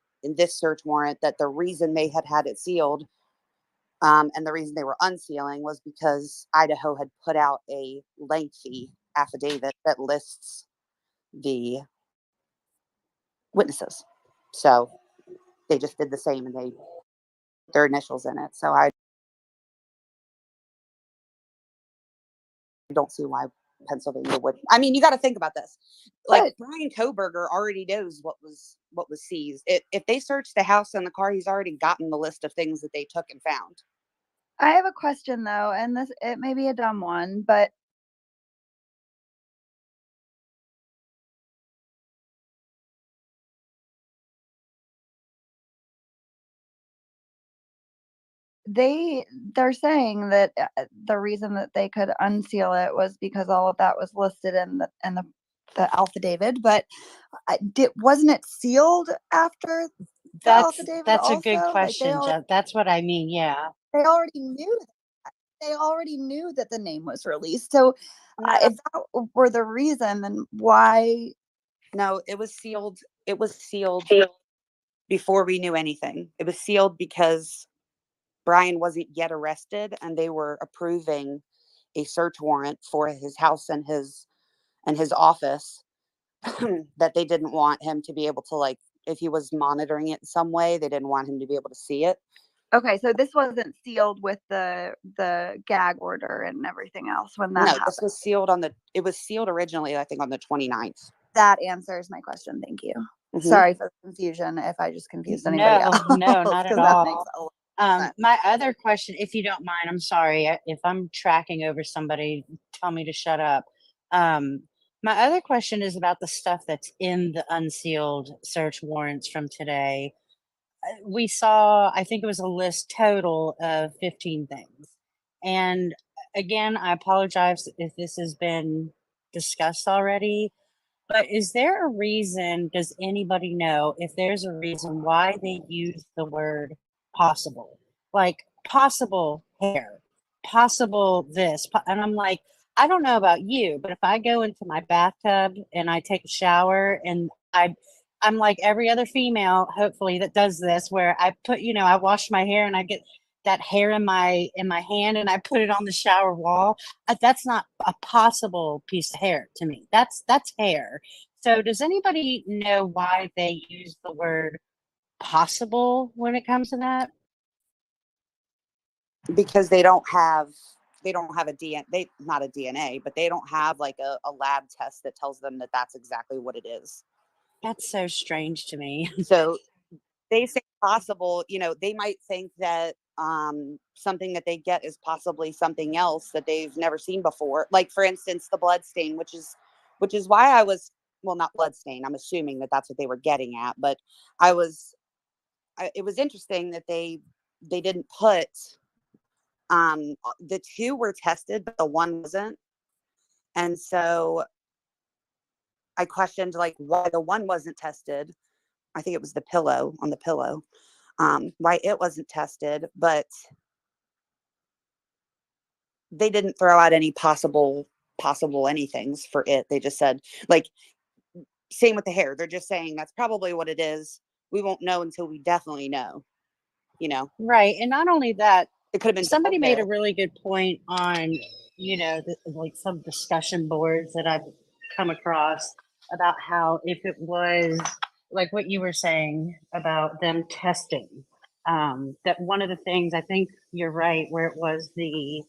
[SPEAKER 1] search warrant that the reason they had it sealed, and the reason they were unsealing, was because Idaho had put out a lengthy affidavit that lists the witnesses. So they just did the same, and they put their initials in it. So I don't see why Pennsylvania would. I mean, you got to think about this. Like, Brian Koberger already knows what was seized. If they search the house and the car, he's already gotten the list of things that they took and found.
[SPEAKER 2] I have a question though, and it may be a dumb one, but they're saying that the reason that they could unseal it was because all of that was listed in the affidavit, but wasn't it sealed after the affidavit?
[SPEAKER 8] That's
[SPEAKER 2] also?
[SPEAKER 8] a good question, Jeff. That's what I mean. Yeah,
[SPEAKER 2] they already knew that. They already knew that the name was released. So if that were the reason, then why?
[SPEAKER 1] No, it was sealed. It was sealed before we knew anything. It was sealed because Brian wasn't yet arrested, and they were approving a search warrant for his house and his office that they didn't want him to be able to, like, if he was monitoring it in some way, they didn't want him to be able to see it.
[SPEAKER 2] Okay, so this wasn't sealed with the gag order and everything else when that happened.
[SPEAKER 1] This was sealed it was sealed originally, I think, on the 29th.
[SPEAKER 2] That answers my question. Thank you. Mm-hmm. Sorry for the confusion if I just confused anybody else.
[SPEAKER 8] No, not at all. My other question, if you don't mind, I'm sorry if I'm tracking over somebody, tell me to shut up. My other question is about the stuff that's in the unsealed search warrants from today. We saw, I think it was a list total of 15 things. And again, I apologize if this has been discussed already, but is there a reason, does anybody know if there's a reason why they use the word possible? Like possible hair, possible this. And I'm like, I don't know about you, but if I go into my bathtub and I take a shower and I'm like every other female, hopefully, that does this, where I put, I wash my hair and I get that hair in my hand and I put it on the shower wall. That's not a possible piece of hair to me. That's hair. So does anybody know why they use the word possible when it comes to that?
[SPEAKER 1] Because they don't have a DNA, not a DNA, but they don't have like a lab test that tells them that that's exactly what it is.
[SPEAKER 8] That's so strange to me.
[SPEAKER 1] So they say possible, they might think that something that they get is possibly something else that they've never seen before. Like, for instance, the blood stain, which is why I was, well, not blood stain. I'm assuming that that's what they were getting at, but it was interesting that they didn't put, the two were tested, but the one wasn't. And so I questioned, like, why the one wasn't tested. I think it was the pillow, why it wasn't tested, but they didn't throw out any possible anythings for it. They just said, like, same with the hair. They're just saying that's probably what it is. We won't know until we definitely know,
[SPEAKER 8] Right. And not only that,
[SPEAKER 1] it could have been
[SPEAKER 8] somebody made a really good point on, like some discussion boards that I've come across about how if it was like what you were saying about them testing, that one of the things, I think you're right, where it was the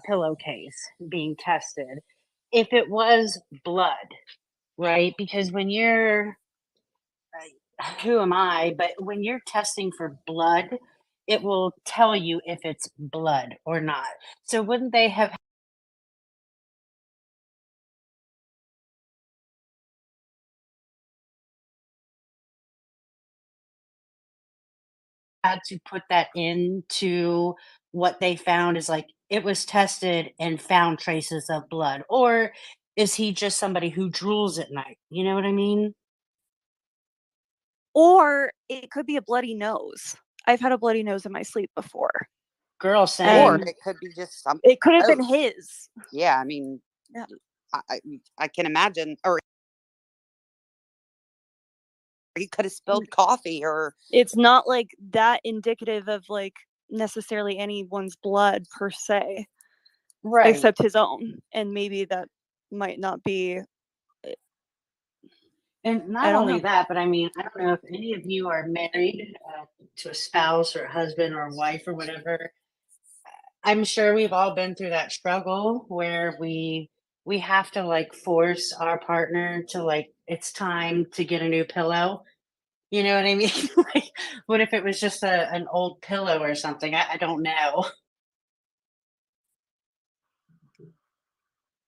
[SPEAKER 8] pillowcase being tested, if it was blood, right? Because when you're, who am I? But when you're testing for blood, it will tell you if it's blood or not. So wouldn't they have had to put that into what they found, is like it was tested and found traces of blood? Or is he just somebody who drools at night? You know what I mean?
[SPEAKER 7] Or it could be a bloody nose. I've had a bloody nose in my sleep before.
[SPEAKER 8] Girl,
[SPEAKER 1] Or
[SPEAKER 8] same.
[SPEAKER 1] it could be just something.
[SPEAKER 7] It could have been
[SPEAKER 1] else.
[SPEAKER 7] his.
[SPEAKER 1] Yeah, I mean,
[SPEAKER 7] Yeah.
[SPEAKER 1] I can imagine, or he could have spilled coffee, or
[SPEAKER 7] It's not like that indicative of like necessarily anyone's blood per se,
[SPEAKER 8] Right.
[SPEAKER 7] except his own. And maybe that might not be.
[SPEAKER 8] And
[SPEAKER 7] I
[SPEAKER 8] not
[SPEAKER 7] don't
[SPEAKER 8] only
[SPEAKER 7] know.
[SPEAKER 8] that, but I mean, I don't know if any of you are married to a spouse or a husband or a wife or whatever. I'm sure we've all been through that struggle where we have to like force our partner to like, it's time to get a new pillow. You know what I mean? Like, what if it was just an old pillow or something? I don't know.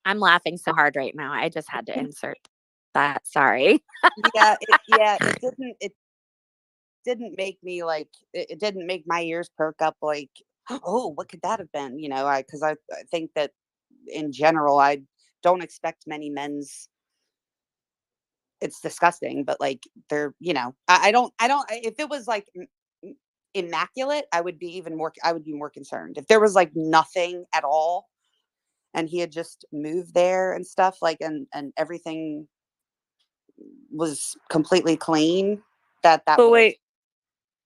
[SPEAKER 9] I'm laughing so hard right now. I just had to insert that. Sorry.
[SPEAKER 1] it didn't make me like, it didn't make my ears perk up like, oh, what could that have been? You know, because I think that in general, I don't expect many men's. It's disgusting, but like they're, if it was like immaculate, I would be more concerned. If there was like nothing at all and he had just moved there and stuff, like, and everything was completely clean, that
[SPEAKER 7] But
[SPEAKER 1] would.
[SPEAKER 7] wait,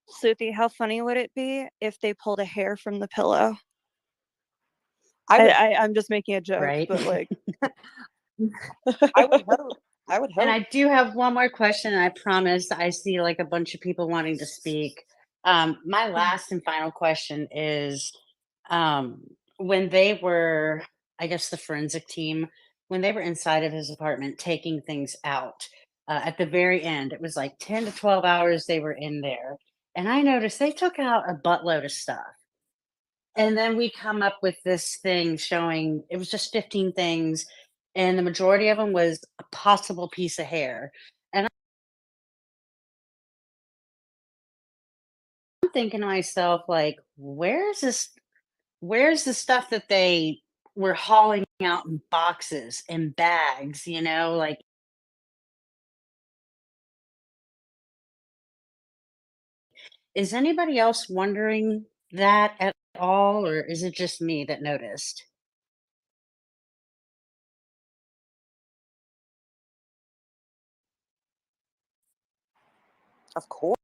[SPEAKER 7] Sleuthie, how funny would it be if they pulled a hair from the pillow? I'm just making a joke,
[SPEAKER 8] Right.
[SPEAKER 7] but like,
[SPEAKER 1] I would hope.
[SPEAKER 8] And I do have one more question, and I promise I see like a bunch of people wanting to speak. My last and final question is, when they were, I guess, the forensic team, when they were inside of his apartment taking things out, at the very end, it was like 10 to 12 hours they were in there. And I noticed they took out a buttload of stuff. And then we come up with this thing showing it was just 15 things, and the majority of them was a possible piece of hair. And I'm thinking to myself, like, where's the stuff that they were hauling out in boxes and bags, you know? Like, is anybody else wondering that at all, or is it just me that noticed?
[SPEAKER 1] Of course.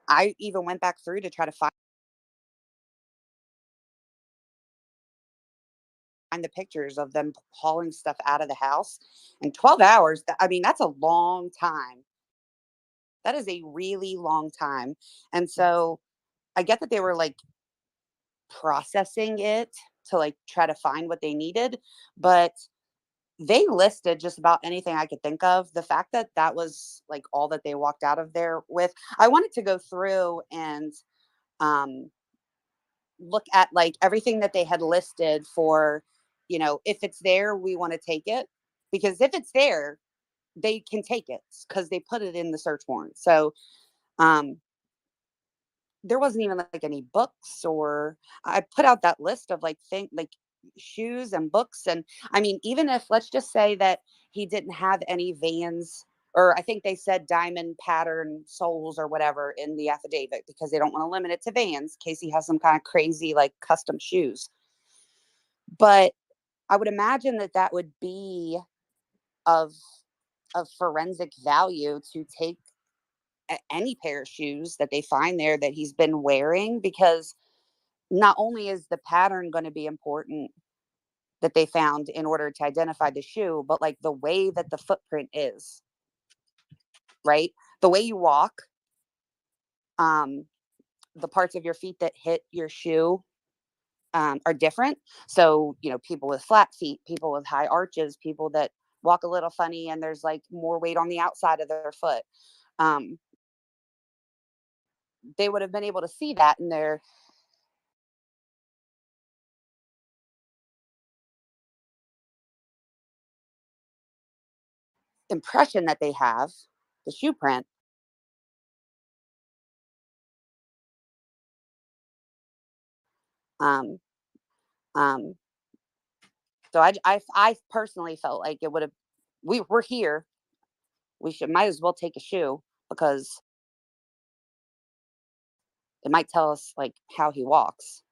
[SPEAKER 1] I even went back through to try to find the pictures of them hauling stuff out of the house in 12 hours. I mean, that's a long time. That is a really long time. And so I get that they were like processing it to like try to find what they needed, but they listed just about anything I could think of. The fact that that was like all that they walked out of there with, I wanted to go through and um, look at like everything that they had listed for, if it's there, we want to take it. Because if it's there, they can take it because they put it in the search warrant. So um, there wasn't even like any books, or I put out that list of like shoes and books. And I mean, even if, let's just say that he didn't have any Vans, or I think they said diamond pattern soles or whatever in the affidavit because they don't want to limit it to Vans in case he has some kind of crazy like custom shoes. But I would imagine that would be of of forensic value to take any pair of shoes that they find there that he's been wearing, because not only is the pattern going to be important that they found in order to identify the shoe, but like the way that the footprint is, right? The way you walk, um, the parts of your feet that hit your shoe are different. So, people with flat feet, people with high arches, people that walk a little funny and there's like more weight on the outside of their foot. Um, they would have been able to see that in their impression that they have, the shoe print. Um, um, so I personally felt like it would have, we're here. Might as well take a shoe because it might tell us like how he walks.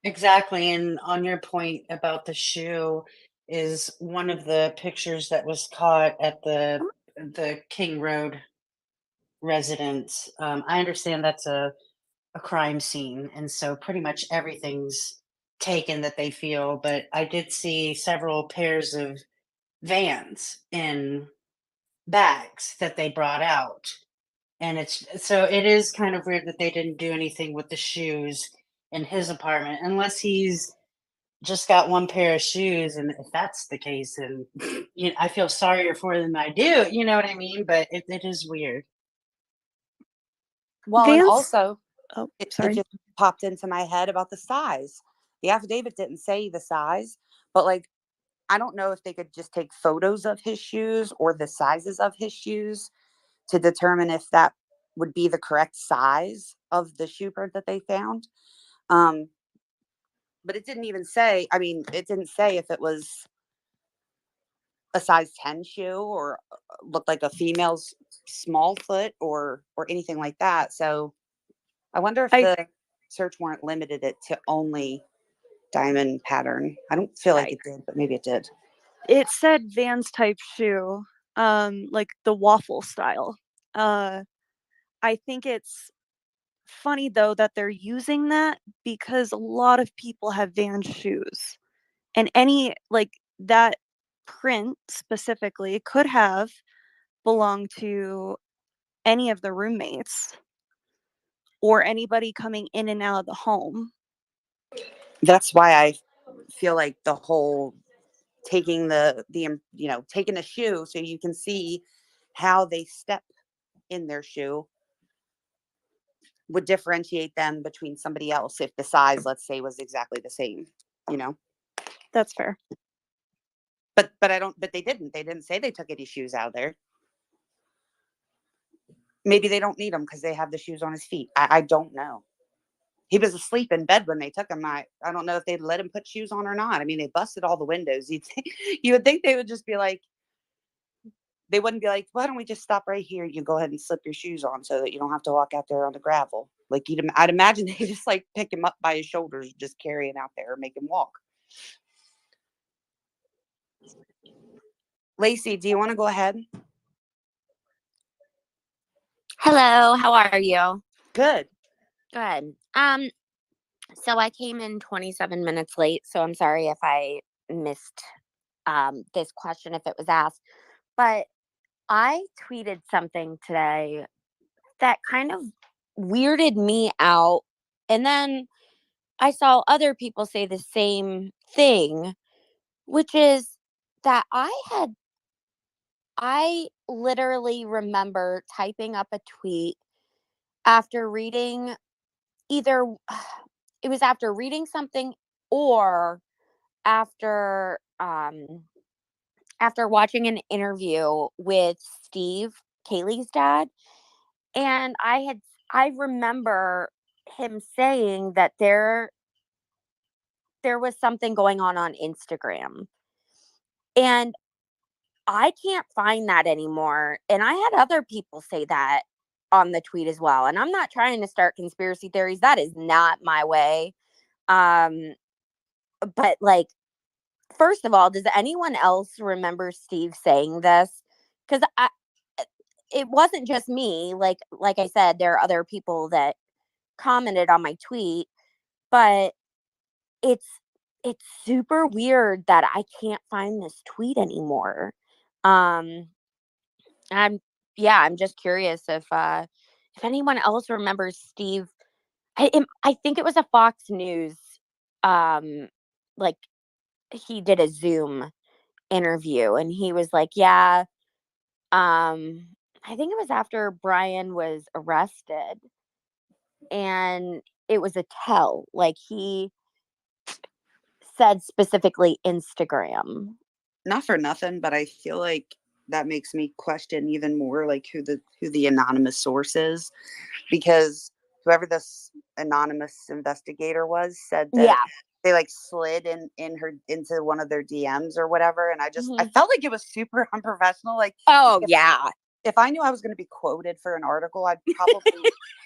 [SPEAKER 8] Exactly. And on your point about the shoe is one of the pictures that was caught at the King Road residence. I understand that's a crime scene, and so pretty much everything's taken that they feel. But I did see several pairs of Vans in bags that they brought out. And it is kind of weird that they didn't do anything with the shoes in his apartment, unless he's just got one pair of shoes. And if that's the case, then I feel sorrier for them. I do, you know what I mean? But it is weird.
[SPEAKER 1] Well, and
[SPEAKER 7] Vans.
[SPEAKER 1] also,
[SPEAKER 7] Oh,
[SPEAKER 1] it
[SPEAKER 7] sorry.
[SPEAKER 1] just popped into my head about the size. The affidavit didn't say the size, but like, I don't know if they could just take photos of his shoes or the sizes of his shoes to determine if that would be the correct size of the shoe print that they found. Um, but it didn't even say, I mean, it didn't say if it was a size 10 shoe or looked like a female's small foot or anything like that. So I wonder if
[SPEAKER 7] I
[SPEAKER 1] the search warrant limited it to only diamond pattern. I don't feel like
[SPEAKER 9] Right.
[SPEAKER 1] it did, but maybe it did.
[SPEAKER 7] It said Vans type shoe, like the waffle style. I think it's funny though that they're using that because a lot of people have Vans shoes, and any like that print specifically could have belonged to any of the roommates or anybody coming in and out of the home.
[SPEAKER 1] That's why I feel like the whole taking taking a shoe so you can see how they step in their shoe would differentiate them between somebody else if the size, let's say, was exactly the same, you know.
[SPEAKER 7] That's fair.
[SPEAKER 1] But they didn't say they took any shoes out of there. Maybe they don't need them because they have the shoes on his feet. I don't know. He was asleep in bed when they took him. I don't know if they'd let him put shoes on or not. I mean, they busted all the windows. You would think they would just be like, they wouldn't be like, why don't we just stop right here? You go ahead and slip your shoes on so that you don't have to walk out there on the gravel. Like I'd imagine they just like pick him up by his shoulders, just carry him out there, and make him walk. Lacey, do you want to go ahead?
[SPEAKER 9] Hello, how are you?
[SPEAKER 1] Good.
[SPEAKER 9] Good. So I came in 27 minutes late, so I'm sorry if I missed this question if it was asked. But I tweeted something today that kind of weirded me out. And then I saw other people say the same thing, which is that I literally remember typing up a tweet after reading either it was after reading something or after after watching an interview with Steve, Kaylee's dad, and I remember him saying that there was something going on Instagram. And I can't find that anymore. And I had other people say that on the tweet as well. And I'm not trying to start conspiracy theories. That is not my way. But like, first of all, does anyone else remember Steve saying this? because it wasn't just me. Like I said, there are other people that commented on my tweet, but it's super weird that I can't find this tweet anymore. I'm I'm just curious if anyone else remembers Steve. I think it was a Fox News, like he did a Zoom interview and he was like, yeah, I think it was after Brian was arrested and it was a tell. Like he said specifically Instagram.
[SPEAKER 1] Not for nothing, but I feel like that makes me question even more like who the anonymous source is, because whoever this anonymous investigator was said that
[SPEAKER 9] Yeah.
[SPEAKER 1] they like slid in her into one of their DMs or whatever, and I
[SPEAKER 9] Mhm.
[SPEAKER 1] felt like it was super unprofessional. Like,
[SPEAKER 9] Oh,
[SPEAKER 1] if,
[SPEAKER 9] yeah.
[SPEAKER 1] if I knew I was going to be quoted for an article, I'd probably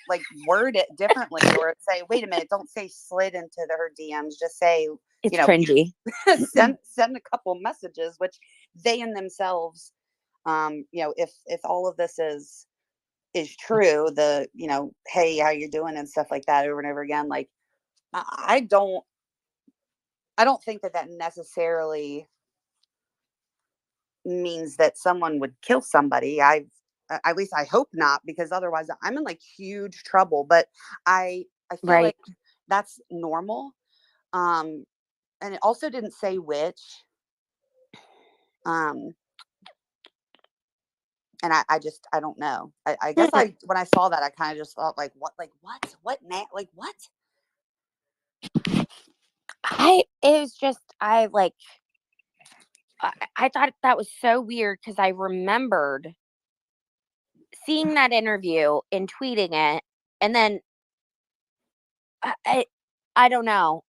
[SPEAKER 1] like word it differently, or say, "Wait a minute, don't say slid into her DMs. Just say,
[SPEAKER 9] It's cringy.
[SPEAKER 1] send a couple messages," which they in themselves, if all of this is true, the hey, how you doing and stuff like that over and over again, like I don't think that necessarily means that someone would kill somebody. At least I hope not, because otherwise I'm in like huge trouble. But I feel
[SPEAKER 9] Right.
[SPEAKER 1] like that's normal. And it also didn't say which. Um, and I don't know. I guess when I saw that, I kind of just thought like, what, like what?
[SPEAKER 9] It was just, I thought that was so weird because I remembered seeing that interview and tweeting it, and then I don't know.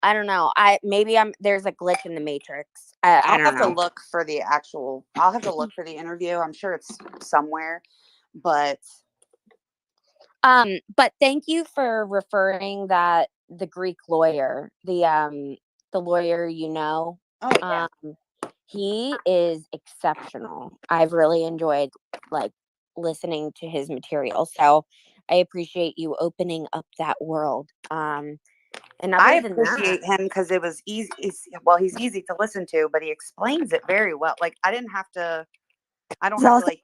[SPEAKER 9] Maybe there's a glitch in the matrix. I
[SPEAKER 1] I'll
[SPEAKER 9] don't
[SPEAKER 1] have to
[SPEAKER 9] know.
[SPEAKER 1] look for the actual. I'll have to look for the interview. I'm sure it's somewhere, but
[SPEAKER 9] But thank you for referring that the Greek lawyer, the lawyer,
[SPEAKER 1] oh yeah,
[SPEAKER 9] he is exceptional. I've really enjoyed like listening to his material. So I appreciate you opening up that world. And
[SPEAKER 1] I
[SPEAKER 9] other than that,
[SPEAKER 1] appreciate him because it was easy. Well, he's easy to listen to, but he explains it very well. Like I don't have to like.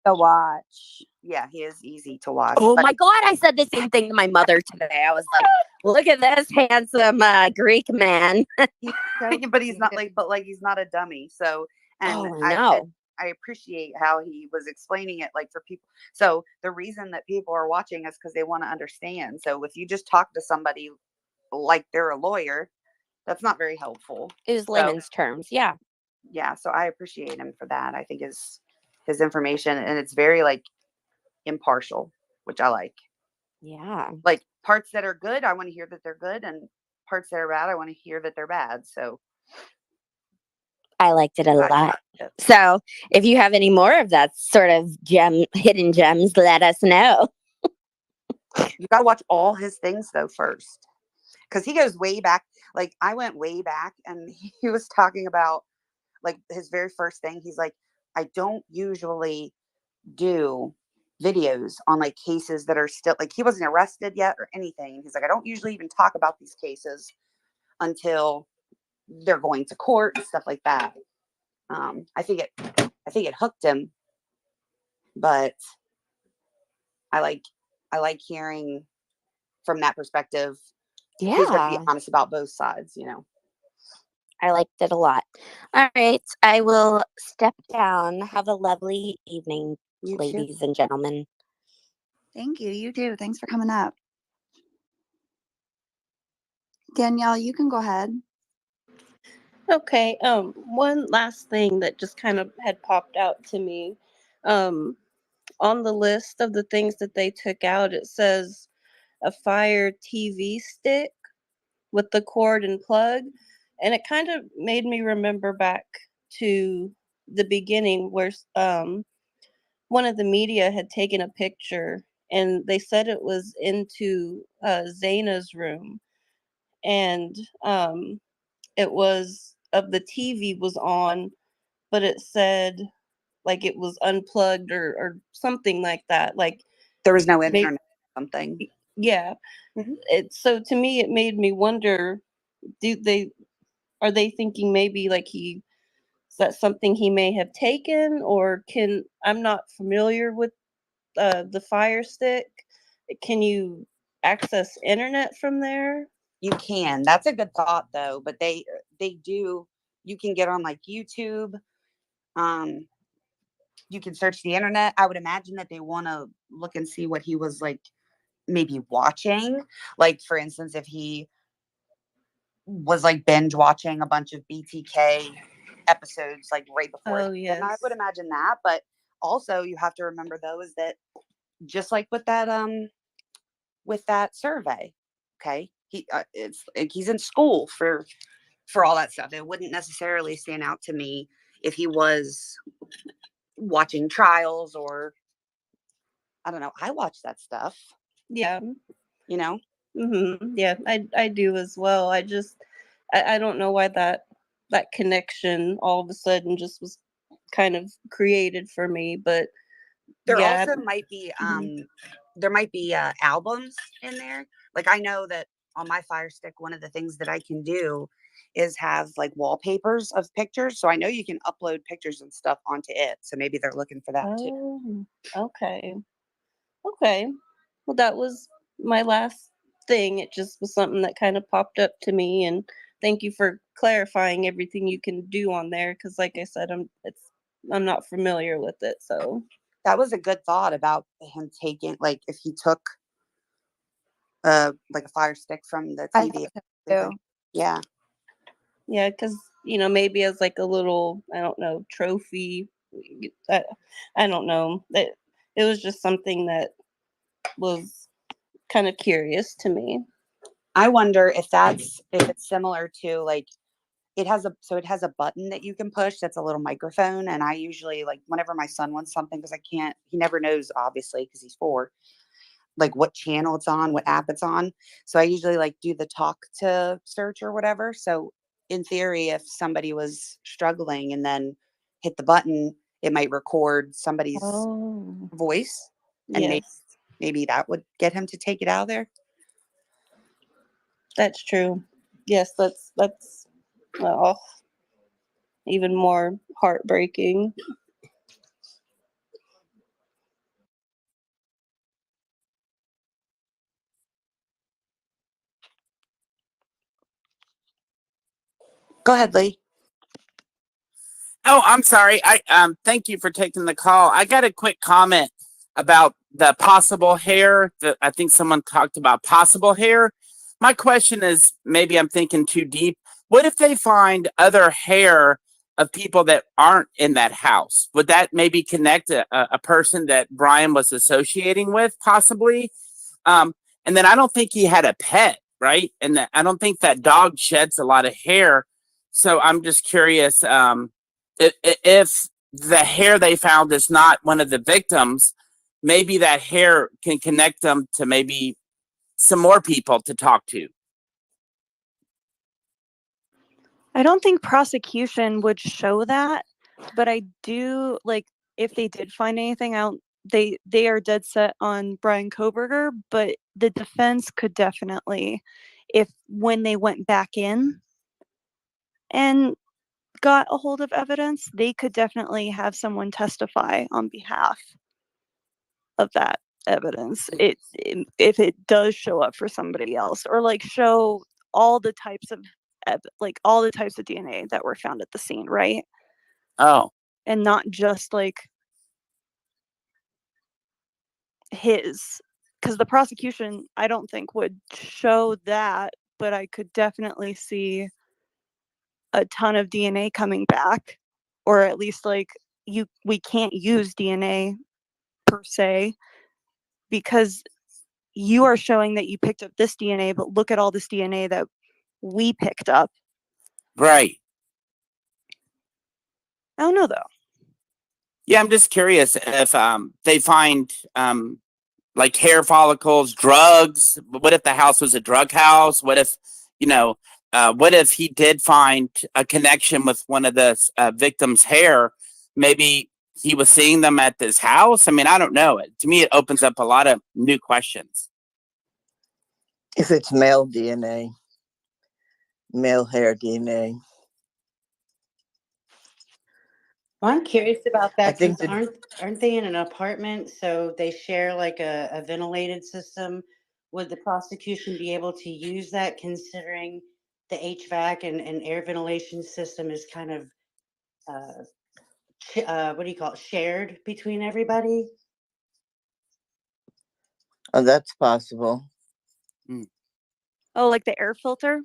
[SPEAKER 9] to watch.
[SPEAKER 1] Yeah, he is easy to watch.
[SPEAKER 9] Oh
[SPEAKER 1] But
[SPEAKER 9] my God, I said the same thing to my mother today. I was like, look at this handsome Greek man.
[SPEAKER 1] but he's not like, he's not a dummy. So, and
[SPEAKER 9] Oh, I know.
[SPEAKER 1] I appreciate how he was explaining it, like for people. So the reason that people are watching is because they want to understand. So if you just talk to somebody like they're a lawyer, that's not very helpful.
[SPEAKER 9] It was
[SPEAKER 1] So
[SPEAKER 9] layman's terms. Yeah.
[SPEAKER 1] yeah, so I appreciate him for that. I think his information, and it's very like impartial, which I like.
[SPEAKER 9] Yeah.
[SPEAKER 1] Like parts that are good, I want to hear that they're good, and parts that are bad, I want to hear that they're bad. So
[SPEAKER 9] I liked it a
[SPEAKER 1] I-
[SPEAKER 9] lot. So if you have any more of that sort of hidden gems, let us know.
[SPEAKER 1] you gotta watch all his things though first, because he goes way back. Like I went way back, and he was talking about like his very first thing. He's like, I don't usually do videos on like cases that are still like he wasn't arrested yet or anything. He's like, I don't usually even talk about these cases until they're going to court and stuff like that. I think it hooked him, but I like hearing from that perspective. Who's going to be
[SPEAKER 9] Yeah.
[SPEAKER 1] honest about both sides,
[SPEAKER 9] I liked it a lot. All right. I will step down. Have a lovely evening,
[SPEAKER 1] You too.
[SPEAKER 9] ladies and gentlemen.
[SPEAKER 2] Thank you. You too. Thanks for coming up. Danielle, you can go ahead.
[SPEAKER 6] Okay. One last thing that just kind of had popped out to me. On the list of the things that they took out, it says a Fire TV stick with the cord and plug, and it kind of made me remember back to the beginning where one of the media had taken a picture, and they said it was into Zaina's room, and it was the TV was on, but it said like it was unplugged or something like that. Like
[SPEAKER 1] There was no
[SPEAKER 6] they,
[SPEAKER 1] internet or something.
[SPEAKER 6] yeah.
[SPEAKER 1] Mhm.
[SPEAKER 6] So to me, it made me wonder: are they thinking maybe like is that something he may have taken, or I'm not familiar with the Fire Stick. Can you access internet from there?
[SPEAKER 1] You can. That's a good thought though, but they do, you can get on like YouTube. Um you can search the internet. I would imagine that they want to look and see what he was like maybe watching. Like for instance, if he was like binge watching a bunch of BTK episodes like right before
[SPEAKER 6] Oh,
[SPEAKER 1] it happened, I would
[SPEAKER 6] yes.
[SPEAKER 1] imagine that. But also you have to remember though is that just like with that survey, okay, it's like he's in school for all that stuff. It wouldn't necessarily stand out to me if he was watching trials or I don't know. I watch that stuff,
[SPEAKER 6] Yeah.
[SPEAKER 1] you know.
[SPEAKER 6] Yeah, I do as well. I don't know why that connection all of a sudden just was kind of created for me, but
[SPEAKER 1] There
[SPEAKER 6] yeah.
[SPEAKER 1] also might be
[SPEAKER 6] Mhm.
[SPEAKER 1] albums in there. Like I know that on my Fire Stick, one of the things that I can do is have like wallpapers of pictures. So I know you can upload pictures and stuff onto it. So maybe they're looking for that too.
[SPEAKER 6] Oh, okay. Okay. Well, that was my last thing. It just was something that kind of popped up to me, and thank you for clarifying everything you can do on there, because like I said, I'm not familiar with it. So
[SPEAKER 1] That was a good thought about him taking like if he took like a Fire Stick from the
[SPEAKER 2] I
[SPEAKER 1] TV.
[SPEAKER 2] thought so too.
[SPEAKER 1] Yeah.
[SPEAKER 6] yeah, because maybe as like a little, I don't know, trophy. I, I don't know. It was just something that was kind of curious to me.
[SPEAKER 1] I wonder if it's similar to like it has a button that you can push that's a little microphone. And I usually like whenever my son wants something, because he never knows obviously because he's 4, like what channel it's on, what app it's on. So I usually like do the talk to search or whatever. So in theory, if somebody was struggling and then hit the button, it might record somebody's
[SPEAKER 6] Oh,
[SPEAKER 1] voice, and
[SPEAKER 6] yes,
[SPEAKER 1] maybe that would get him to take it out of there.
[SPEAKER 6] that's true. Yes, that's oh, even more heartbreaking.
[SPEAKER 1] Go ahead, Lee.
[SPEAKER 10] Oh, I'm sorry. I thank you for taking the call. I got a quick comment about the possible hair. I think someone talked about possible hair. My question is, maybe I'm thinking too deep. What if they find other hair of people that aren't in that house? Would that maybe connect a person that Brian was associating with, possibly? Um, and then I don't think he had a pet, right? And I don't think that dog sheds a lot of hair. So I'm just curious. If the hair they found is not one of the victims, maybe that hair can connect them to maybe some more people to talk to.
[SPEAKER 7] I don't think prosecution would show that, but I do like if they did find anything out, they are dead set on Brian Koberger, but the defense could definitely, if when they went back in and got a hold of evidence, they could definitely have someone testify on behalf of that evidence. If it does show up for somebody else, or like show all the types of all the types of DNA that were found at the scene, right?
[SPEAKER 10] Oh,
[SPEAKER 7] And not just like his, because the prosecution I don't think would show that, but I could definitely see a ton of DNA coming back, or at least like we can't use DNA per se because you are showing that you picked up this DNA, but look at all this DNA that we picked up.
[SPEAKER 10] right.
[SPEAKER 7] I don't know though.
[SPEAKER 10] Yeah, I'm just curious if they find like hair follicles, drugs. What if the house was a drug house? What if, what if he did find a connection with one of the victim's hair? Maybe he was seeing them at this house? I mean, I don't know. To me, it opens up a lot of new questions.
[SPEAKER 11] If it's male DNA, male hair DNA.
[SPEAKER 8] Well, I'm curious about
[SPEAKER 11] I
[SPEAKER 8] that
[SPEAKER 11] think
[SPEAKER 8] because
[SPEAKER 11] that
[SPEAKER 8] aren't they in an apartment? So they share like a ventilated system. Would the prosecution be able to use that considering the HVAC and air ventilation system is kind of what do you call it, shared between everybody?
[SPEAKER 11] that's possible.
[SPEAKER 7] Oh, like the air filter?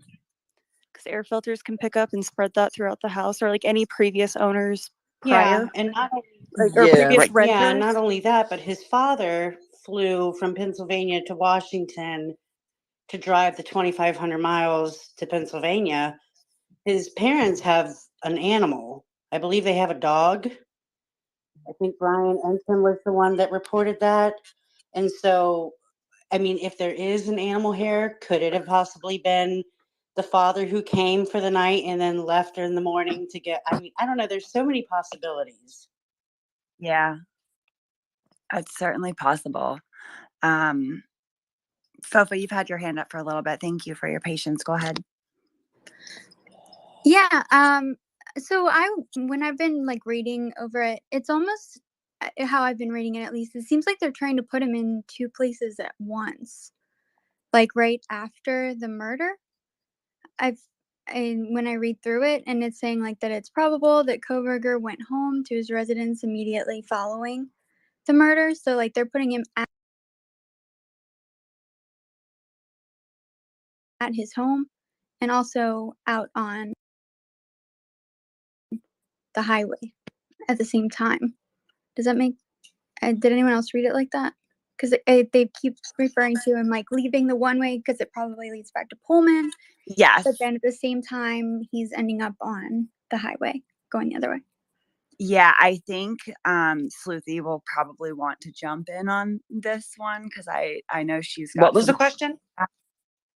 [SPEAKER 7] Because air filters can pick up and spread that throughout the house, or like any previous owners prior,
[SPEAKER 8] And not
[SPEAKER 7] like, or
[SPEAKER 11] Yeah.
[SPEAKER 7] previous
[SPEAKER 10] Right.
[SPEAKER 7] renters.
[SPEAKER 8] not only that, but his father flew from Pennsylvania to Washington to drive the 2,500 miles to Pennsylvania. His parents have an animal. I believe they have a dog. I think Brian Entin was the one that reported that. And so, I mean, if there is an animal here, could it have possibly been the father who came for the night and then left in the morning to get? I mean, I don't know. There's so many possibilities.
[SPEAKER 2] Yeah, it's certainly possible. Fofa, you've had your hand up for a little bit. Thank you for your patience. Go ahead.
[SPEAKER 12] Yeah. So when I've been like reading over it, it's almost how I've been reading it, at least. It seems like they're trying to put him in two places at once, like right after the murder. When I read through it, and it's saying like that it's probable that Koberger went home to his residence immediately following the murder. So like they're putting him at his home and also out on the highway at the same time. Does that make did anyone else read it like that? Because they keep referring to him like leaving the one way because it probably leads back to Pullman.
[SPEAKER 2] Yes.
[SPEAKER 12] But then at the same time, he's ending up on the highway going the other way.
[SPEAKER 2] Yeah, I think Sleuthie will probably want to jump in on this one because I know she's got.
[SPEAKER 1] What was the question?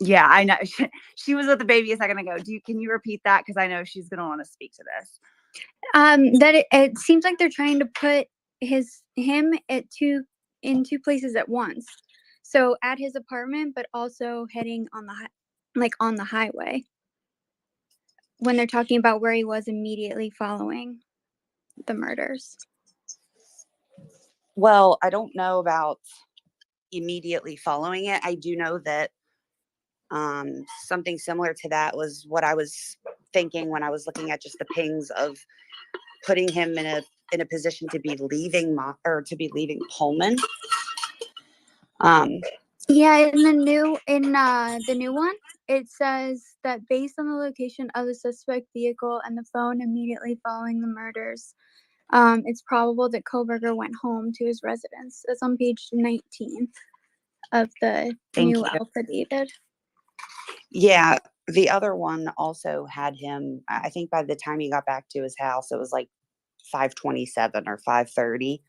[SPEAKER 2] Yeah, I know. She was with the baby a second ago. Can you repeat that? Because I know she's going to want to speak to this.
[SPEAKER 12] That it seems like they're trying to put him in two places at once. So at his apartment, but also heading on on the highway. When they're talking about where he was immediately following the murders.
[SPEAKER 1] Well, I don't know about immediately following it. I do know that something similar to that was what I was thinking when I was looking at just the pings of putting him in a position to be leaving Pullman.
[SPEAKER 12] Yeah, in the new one, it says that based on the location of the suspect vehicle and the phone immediately following the murders, it's probable that Koberger went home to his residence. That's on page 19 of the new affidavit.
[SPEAKER 1] Yeah, the other one also had him. I think by the time he got back to his house, it was like 5:27 or 5:30.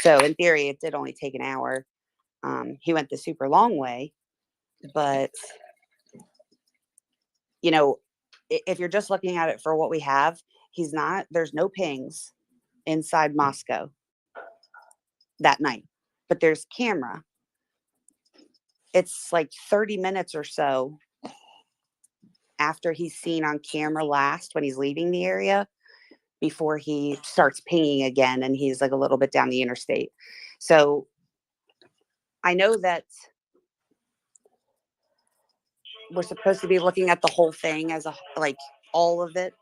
[SPEAKER 1] So in theory, it did only take an hour. He went the super long way, but you know, if you're just looking at it for what we have, there's no pings inside Moscow that night, but there's camera. It's like 30 minutes or so after he's seen on camera last when he's leaving the area before he starts pinging again and he's like a little bit down the interstate. So I know that we're supposed to be looking at the whole thing as all of it.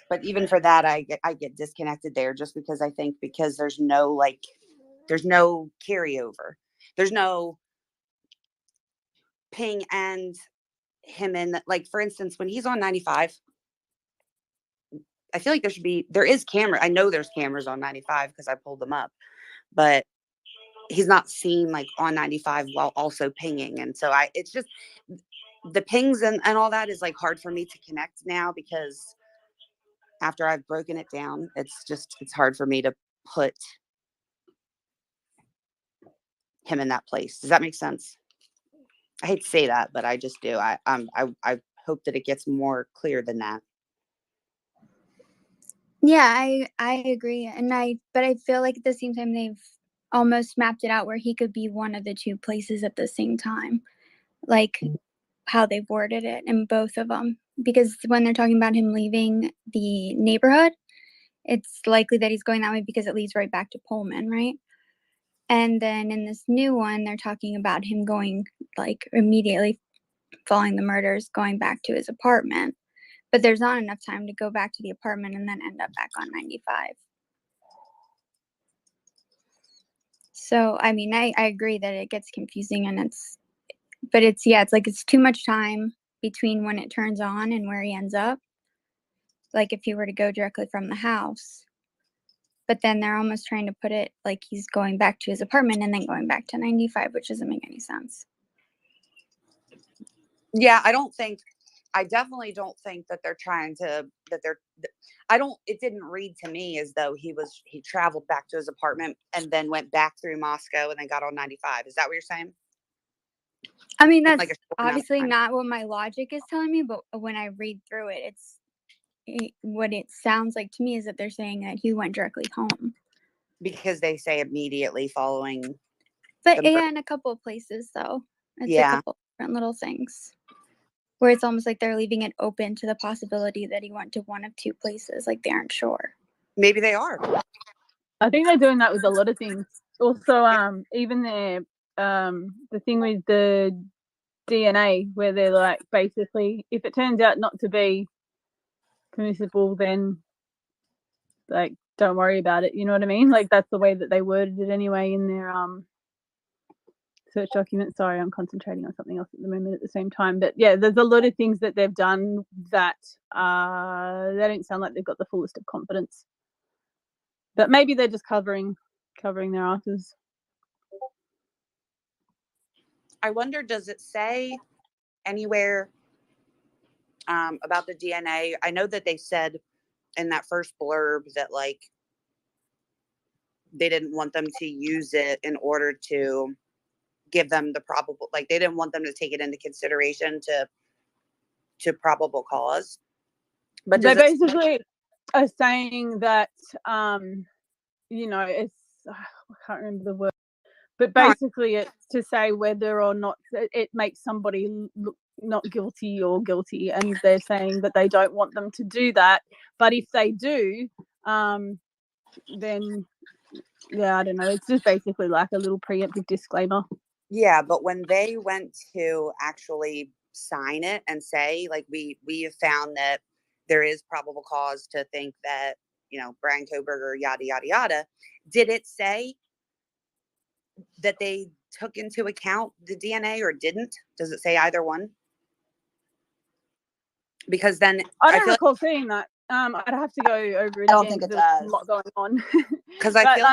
[SPEAKER 1] But even for that, I get disconnected there just because I think because there's no carryover. There's no ping and him in, like, for instance, when he's on 95, I feel like there is camera. I know there's cameras on 95 because I pulled them up, but he's not seen like on 95 while also pinging. And so it's just the pings and all that is like hard for me to connect now because after I've broken it down, it's hard for me to put him in that place. Does that make sense? I hate to say that, but I just do. I hope that it gets more clear than that.
[SPEAKER 12] Yeah, I agree, and but I feel like at the same time they've almost mapped it out where he could be one of the two places at the same time, like how they've worded it in both of them. Because when they're talking about him leaving the neighborhood, it's likely that he's going that way because it leads right back to Pullman, right? And then in this new one, they're talking about him going like immediately following the murders, going back to his apartment. But there's not enough time to go back to the apartment and then end up back on 95. So, I mean, I agree that it gets confusing and it's like it's too much time between when it turns on and where he ends up. Like if he were to go directly from the house. But then they're almost trying to put it like he's going back to his apartment and then going back to 95, which doesn't make any sense.
[SPEAKER 1] Yeah, I definitely don't think that they're trying to, it didn't read to me as though he traveled back to his apartment and then went back through Moscow and then got on 95. Is that what you're saying?
[SPEAKER 12] I mean, that's
[SPEAKER 1] Like a short amount of
[SPEAKER 12] obviously
[SPEAKER 1] time.
[SPEAKER 12] not what my logic is telling me, but when I read through it, what it sounds like to me is that they're saying that he went directly home.
[SPEAKER 1] Because they say immediately following.
[SPEAKER 12] But yeah, in a couple of places though. It's a couple different little things. Where it's almost like they're leaving it open to the possibility that he went to one of two places, like they aren't sure.
[SPEAKER 1] Maybe they are.
[SPEAKER 13] I think they're doing that with a lot of things. Also, even the thing with the DNA, where they're like, basically, if it turns out not to be permissible, then like don't worry about it. You know what I mean? Like that's the way that they worded it anyway in their search document. Sorry, I'm concentrating on something else at the moment at the same time. But yeah, there's a lot of things that they've done that they don't sound like they've got the fullest of confidence. But maybe they're just covering their asses.
[SPEAKER 1] I wonder, does it say anywhere about the DNA? I know that they said in that first blurb that like they didn't want them to use it in order to give them the probable, like they didn't want them to take it into consideration to probable cause. But
[SPEAKER 13] they basically are saying that it's I can't remember the word, but basically it's to say whether or not it makes somebody look not guilty or guilty, and they're saying that they don't want them to do that, but if they do, then yeah, I don't know, it's just basically like a little preemptive disclaimer.
[SPEAKER 1] Yeah, but when they went to actually sign it and say like we have found that there is probable cause to think that Brian Koberger yada yada yada, did it say that they took into account the DNA or didn't? Does it say either one? Because then
[SPEAKER 13] I don't recall seeing that. I'd have to go over it.
[SPEAKER 1] I don't
[SPEAKER 13] again,
[SPEAKER 1] think it
[SPEAKER 13] there's
[SPEAKER 1] does.
[SPEAKER 13] a lot going on.
[SPEAKER 1] Because I feel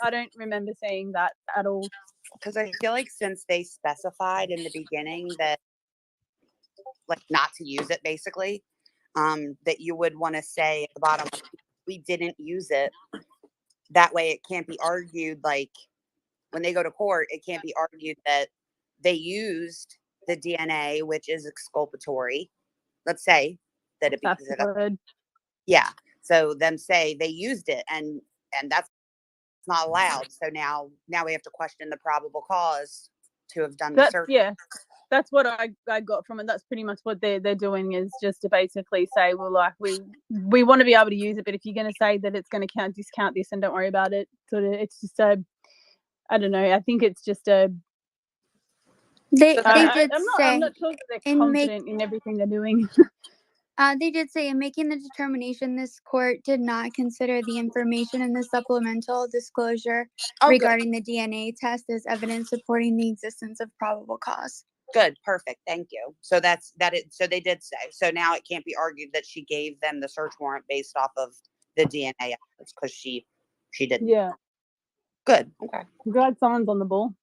[SPEAKER 13] I don't remember seeing that at all.
[SPEAKER 1] Because I feel like since they specified in the beginning that like not to use it, basically, that you would want to say at the bottom, we didn't use it. That way it can't be argued, like when they go to court, it can't be argued that they used the DNA, which is exculpatory. Let's say that it
[SPEAKER 13] That's the word.
[SPEAKER 1] Yeah. So them say they used it and that's not allowed. So now we have to question the probable cause to have done the search.
[SPEAKER 13] Yeah. That's what I got from it. That's pretty much what they're doing, is just to basically say, well, like we want to be able to use it, but if you're going to say that it's going to discount this, and don't worry about it. Sort of, it's just I don't know. I think it's just
[SPEAKER 12] they did say
[SPEAKER 13] I'm not sure that they're confident in everything they're doing.
[SPEAKER 12] They did say in making the determination, this court did not consider the information in the supplemental disclosure regarding the DNA test as evidence supporting the existence of probable cause.
[SPEAKER 1] Good. Perfect. Thank you. So so they did say, so now it can't be argued that she gave them the search warrant based off of the DNA evidence because she didn't.
[SPEAKER 13] Yeah.
[SPEAKER 1] Good. Okay.
[SPEAKER 13] I'm glad someone's on the ball.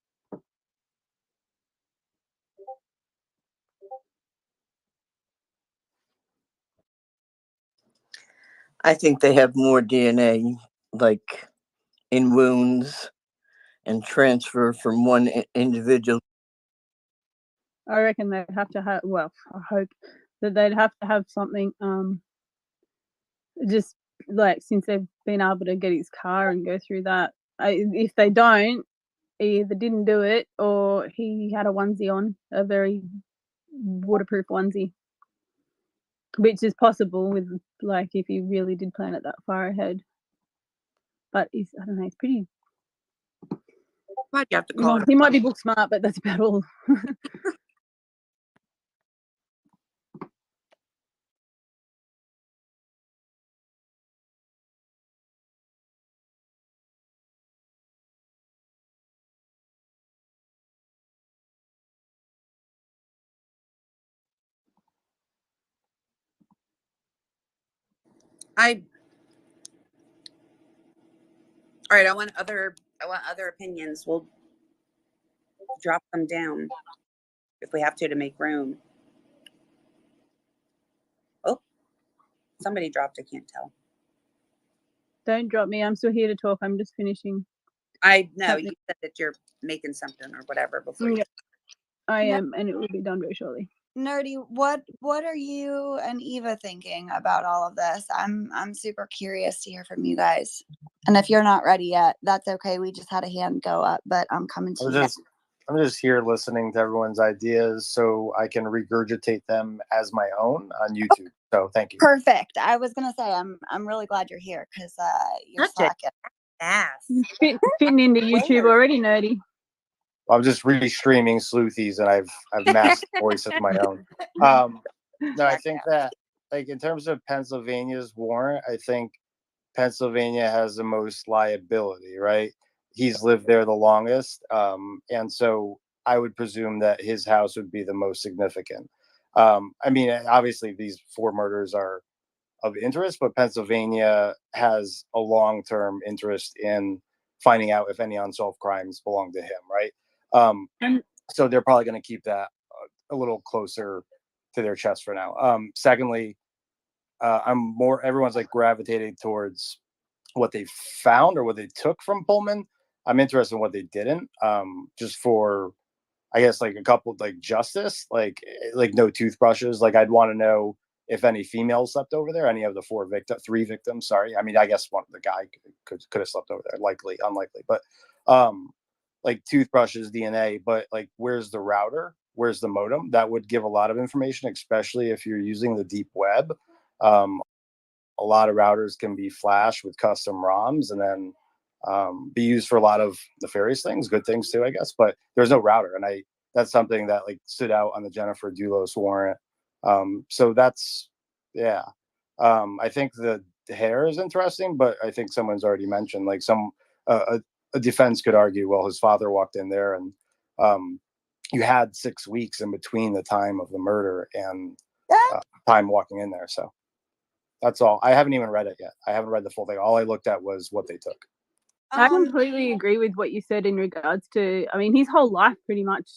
[SPEAKER 11] I think they have more DNA, like in wounds, and transfer from one individual.
[SPEAKER 13] I reckon they'd have to have. Well, I hope that they'd have to have something. Just like since they've been able to get his car and go through that. If they don't, he either didn't do it or he had a onesie on, a very waterproof onesie, which is possible with like if he really did plan it that far ahead. But I don't know, he's pretty.
[SPEAKER 1] Why'd you have to call
[SPEAKER 13] Well, he might be book smart, but that's about all.
[SPEAKER 1] All right, I want other opinions. We'll drop them down if we have to make room. Oh, somebody dropped. I can't tell.
[SPEAKER 13] Don't drop me. I'm still here to talk. I'm just finishing.
[SPEAKER 1] I know you said that you're making something or whatever before.
[SPEAKER 13] Yeah, I am, and it will be done very shortly.
[SPEAKER 2] Nerdy, what are you and Eva thinking about all of this? I'm super curious to hear from you guys. And if you're not ready yet, that's okay. We just had a hand go up, but I'm coming to you.
[SPEAKER 14] I'm just here listening to everyone's ideas so I can regurgitate them as my own on YouTube. So thank you.
[SPEAKER 2] Perfect. I was gonna say I'm really glad you're here because you're slacking.
[SPEAKER 1] Ass.
[SPEAKER 13] Fitting into YouTube already, Nerdy.
[SPEAKER 14] I'm just restreaming Sleuthies, and I've masked voice of my own. No, I think that like in terms of Pennsylvania's warrant, I think Pennsylvania has the most liability, right? He's lived there the longest, and so I would presume that his house would be the most significant. I mean, obviously these 4 murders are of interest, but Pennsylvania has a long-term interest in finding out if any unsolved crimes belong to him, right? So they're probably going to keep that a little closer to their chest for now. Secondly, everyone's like gravitating towards what they found or what they took from Pullman. I'm interested in what they didn't, just for, I guess, like a couple, like justice, like no toothbrushes. Like I'd want to know if any females slept over there, any of the 3 victims. Sorry, I mean, I guess one of the guy could have slept over there. Likely, unlikely, but like toothbrushes, DNA. But like, where's the router? Where's the modem? That would give a lot of information, especially if you're using the deep web. A lot of routers can be flashed with custom ROMs and then be used for a lot of nefarious things, good things too, I guess. But there's no router, and that's something that like stood out on the Jennifer Dulos warrant. So that's I think the hair is interesting, but I think someone's already mentioned like a defense could argue, well, his father walked in there, and you had 6 weeks in between the time of the murder and time walking in there, so. That's all. I haven't even read it yet. I haven't read the full thing. All I looked at was what they took.
[SPEAKER 13] I completely agree with what you said in regards to, I mean, his whole life pretty much,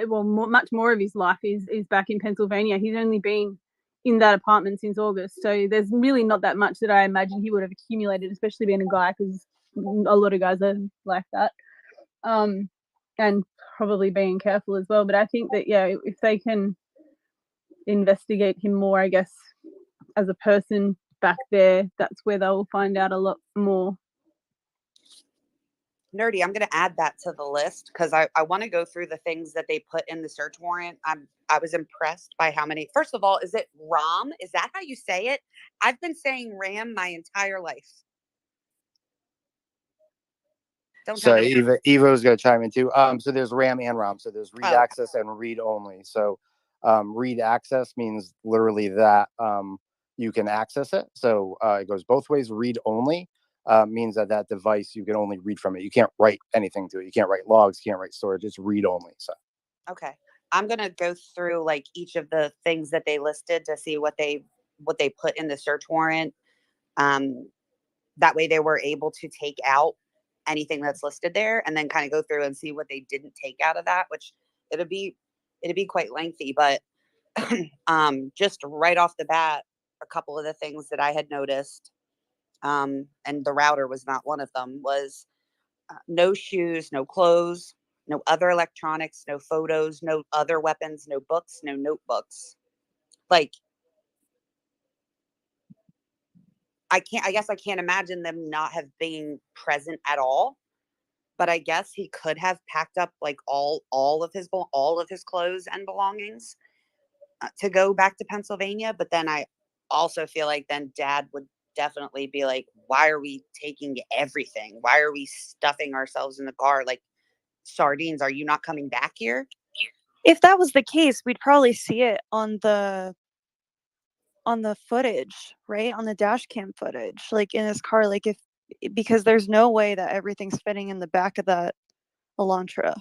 [SPEAKER 13] well, much more of his life is back in Pennsylvania. He's only been in that apartment since August. So there's really not that much that I imagine he would have accumulated, especially being a guy, because a lot of guys are like that. And probably being careful as well. But I think that, yeah, if they can investigate him more, I guess, as a person back there, that's where they'll find out a lot more.
[SPEAKER 1] Nerdy, I'm going to add that to the list because I want to go through the things that they put in the search warrant. I was impressed by how many. First of all, is it ROM? Is that how you say it? I've been saying RAM my entire life.
[SPEAKER 14] Sorry, Evo's going to chime in too. So there's RAM and ROM. So there's read access and read only. So read access means literally that you can access it. So it goes both ways. Read only means that device, you can only read from it. You can't write anything to it. You can't write logs, you can't write storage. It's read only. So
[SPEAKER 1] okay, I'm going to go through like each of the things that they listed to see what they put in the search warrant. That way they were able to take out anything that's listed there and then kind of go through and see what they didn't take out of that, which it'd be quite lengthy, but just right off the bat, a couple of the things that I had noticed, and the router was not one of them, was no shoes, no clothes, no other electronics, no photos, no other weapons, no books, no notebooks. Like, I guess I can't imagine them not have been present at all. But I guess he could have packed up like all of his clothes and belongings to go back to Pennsylvania. But then I also feel like then Dad would definitely be like, why are we taking everything? Why are we stuffing ourselves in the car like sardines? Are you not coming back here?
[SPEAKER 7] If that was the case, we'd probably see it on the footage, right? On the dash cam footage, like in his car, like because there's no way that everything's fitting in the back of that Elantra.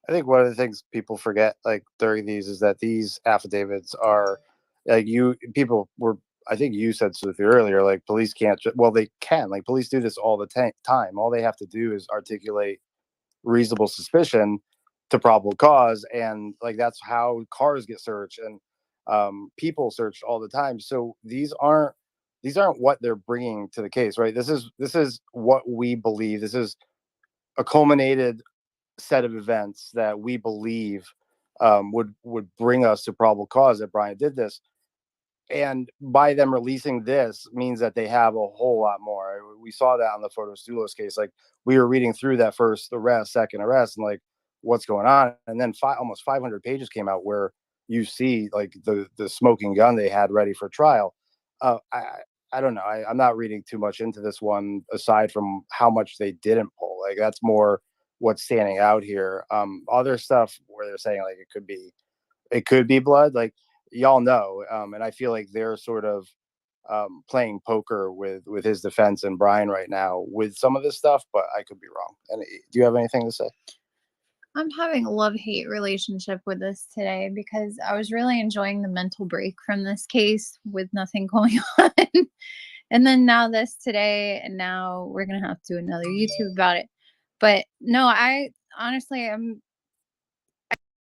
[SPEAKER 14] I think one of the things people forget, like during these, is that these affidavits are like people were. I think you said Sleuthie earlier, like police can't. Well, they can. Like police do this all the time. All they have to do is articulate reasonable suspicion to probable cause, and like that's how cars get searched and people searched all the time. So these aren't what they're bringing to the case, right? This is what we believe. This is a culminated set of events that we believe would bring us to probable cause that Brian did this. And by them releasing this means that they have a whole lot more. We saw that on the Photostulos case. Like we were reading through that first arrest, second arrest, and like what's going on. And then almost 500 pages came out where you see like the smoking gun they had ready for trial. I don't know. I'm not reading too much into this one aside from how much they didn't pull. Like that's more what's standing out here. Other stuff where they're saying like it could be blood. Like y'all know, and I feel like they're sort of playing poker with his defense and Brian right now with some of this stuff, but I could be wrong. And do you have anything to say?
[SPEAKER 15] I'm having a love-hate relationship with this today because I was really enjoying the mental break from this case with nothing going on. And then now this today, and now we're going to have to do another YouTube about it. But no, I honestly,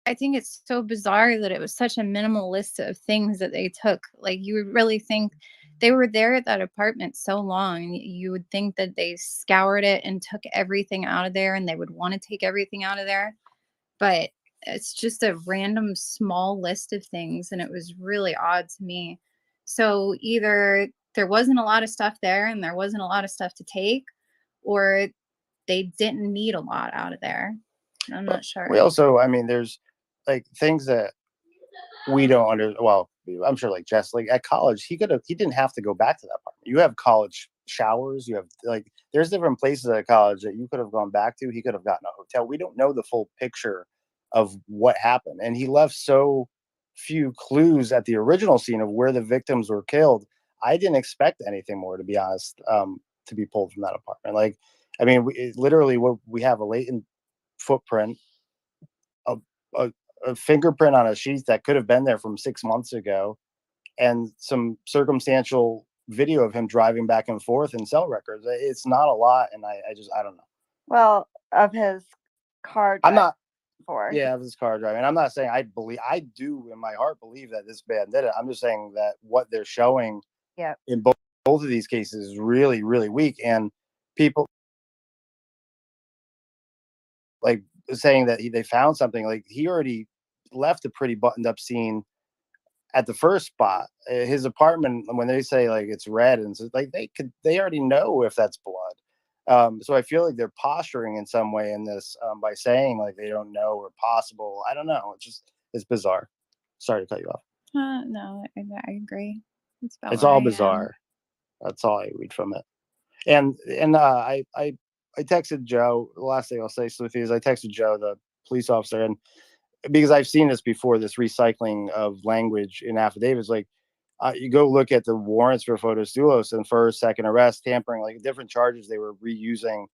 [SPEAKER 15] I think it's so bizarre that it was such a minimal list of things that they took. Like you would really think they were there at that apartment so long. You would think that they scoured it and took everything out of there, and they would want to take everything out of there. But it's just a random small list of things, and it was really odd to me. So either there wasn't a lot of stuff there and there wasn't a lot of stuff to take, or they didn't need a lot out of there. I'm not sure.
[SPEAKER 14] We also, I mean, there's like things that we don't well, I'm sure like Jess, like at college, he didn't have to go back to that apartment. You have college showers, you have like, there's different places at college that you could have gone back to. He could have gotten a hotel. We don't know the full picture of what happened. And he left so few clues at the original scene of where the victims were killed. I didn't expect anything more, to be honest, to be pulled from that apartment. Like, I mean, literally what we have a latent footprint, a, a fingerprint on a sheet that could have been there from 6 months ago, and some circumstantial video of him driving back and forth in cell records. It's not a lot, and I don't know.
[SPEAKER 2] Well, of his car.
[SPEAKER 14] I'm not.
[SPEAKER 2] For
[SPEAKER 14] Yeah, of his car driving. I'm not saying I do in my heart believe that this man did it. I'm just saying that what they're showing in both of these cases is really, really weak, and people like saying that they found something. Like he already left a pretty buttoned up scene at the first spot. His apartment, when they say like it's red, and so, like they already know if that's blood. So I feel like they're posturing in some way in this by saying like they don't know or possible. I don't know. It's bizarre. Sorry to cut you off.
[SPEAKER 15] No, I agree.
[SPEAKER 14] It's all bizarre. That's all I read from it. And I texted Joe. The last thing I'll say, Sleuthie, is I texted Joe, the police officer, and because I've seen this before, this recycling of language in affidavits. Like you go look at the warrants for Photostulos and first, second arrest, tampering, like different charges. They were reusing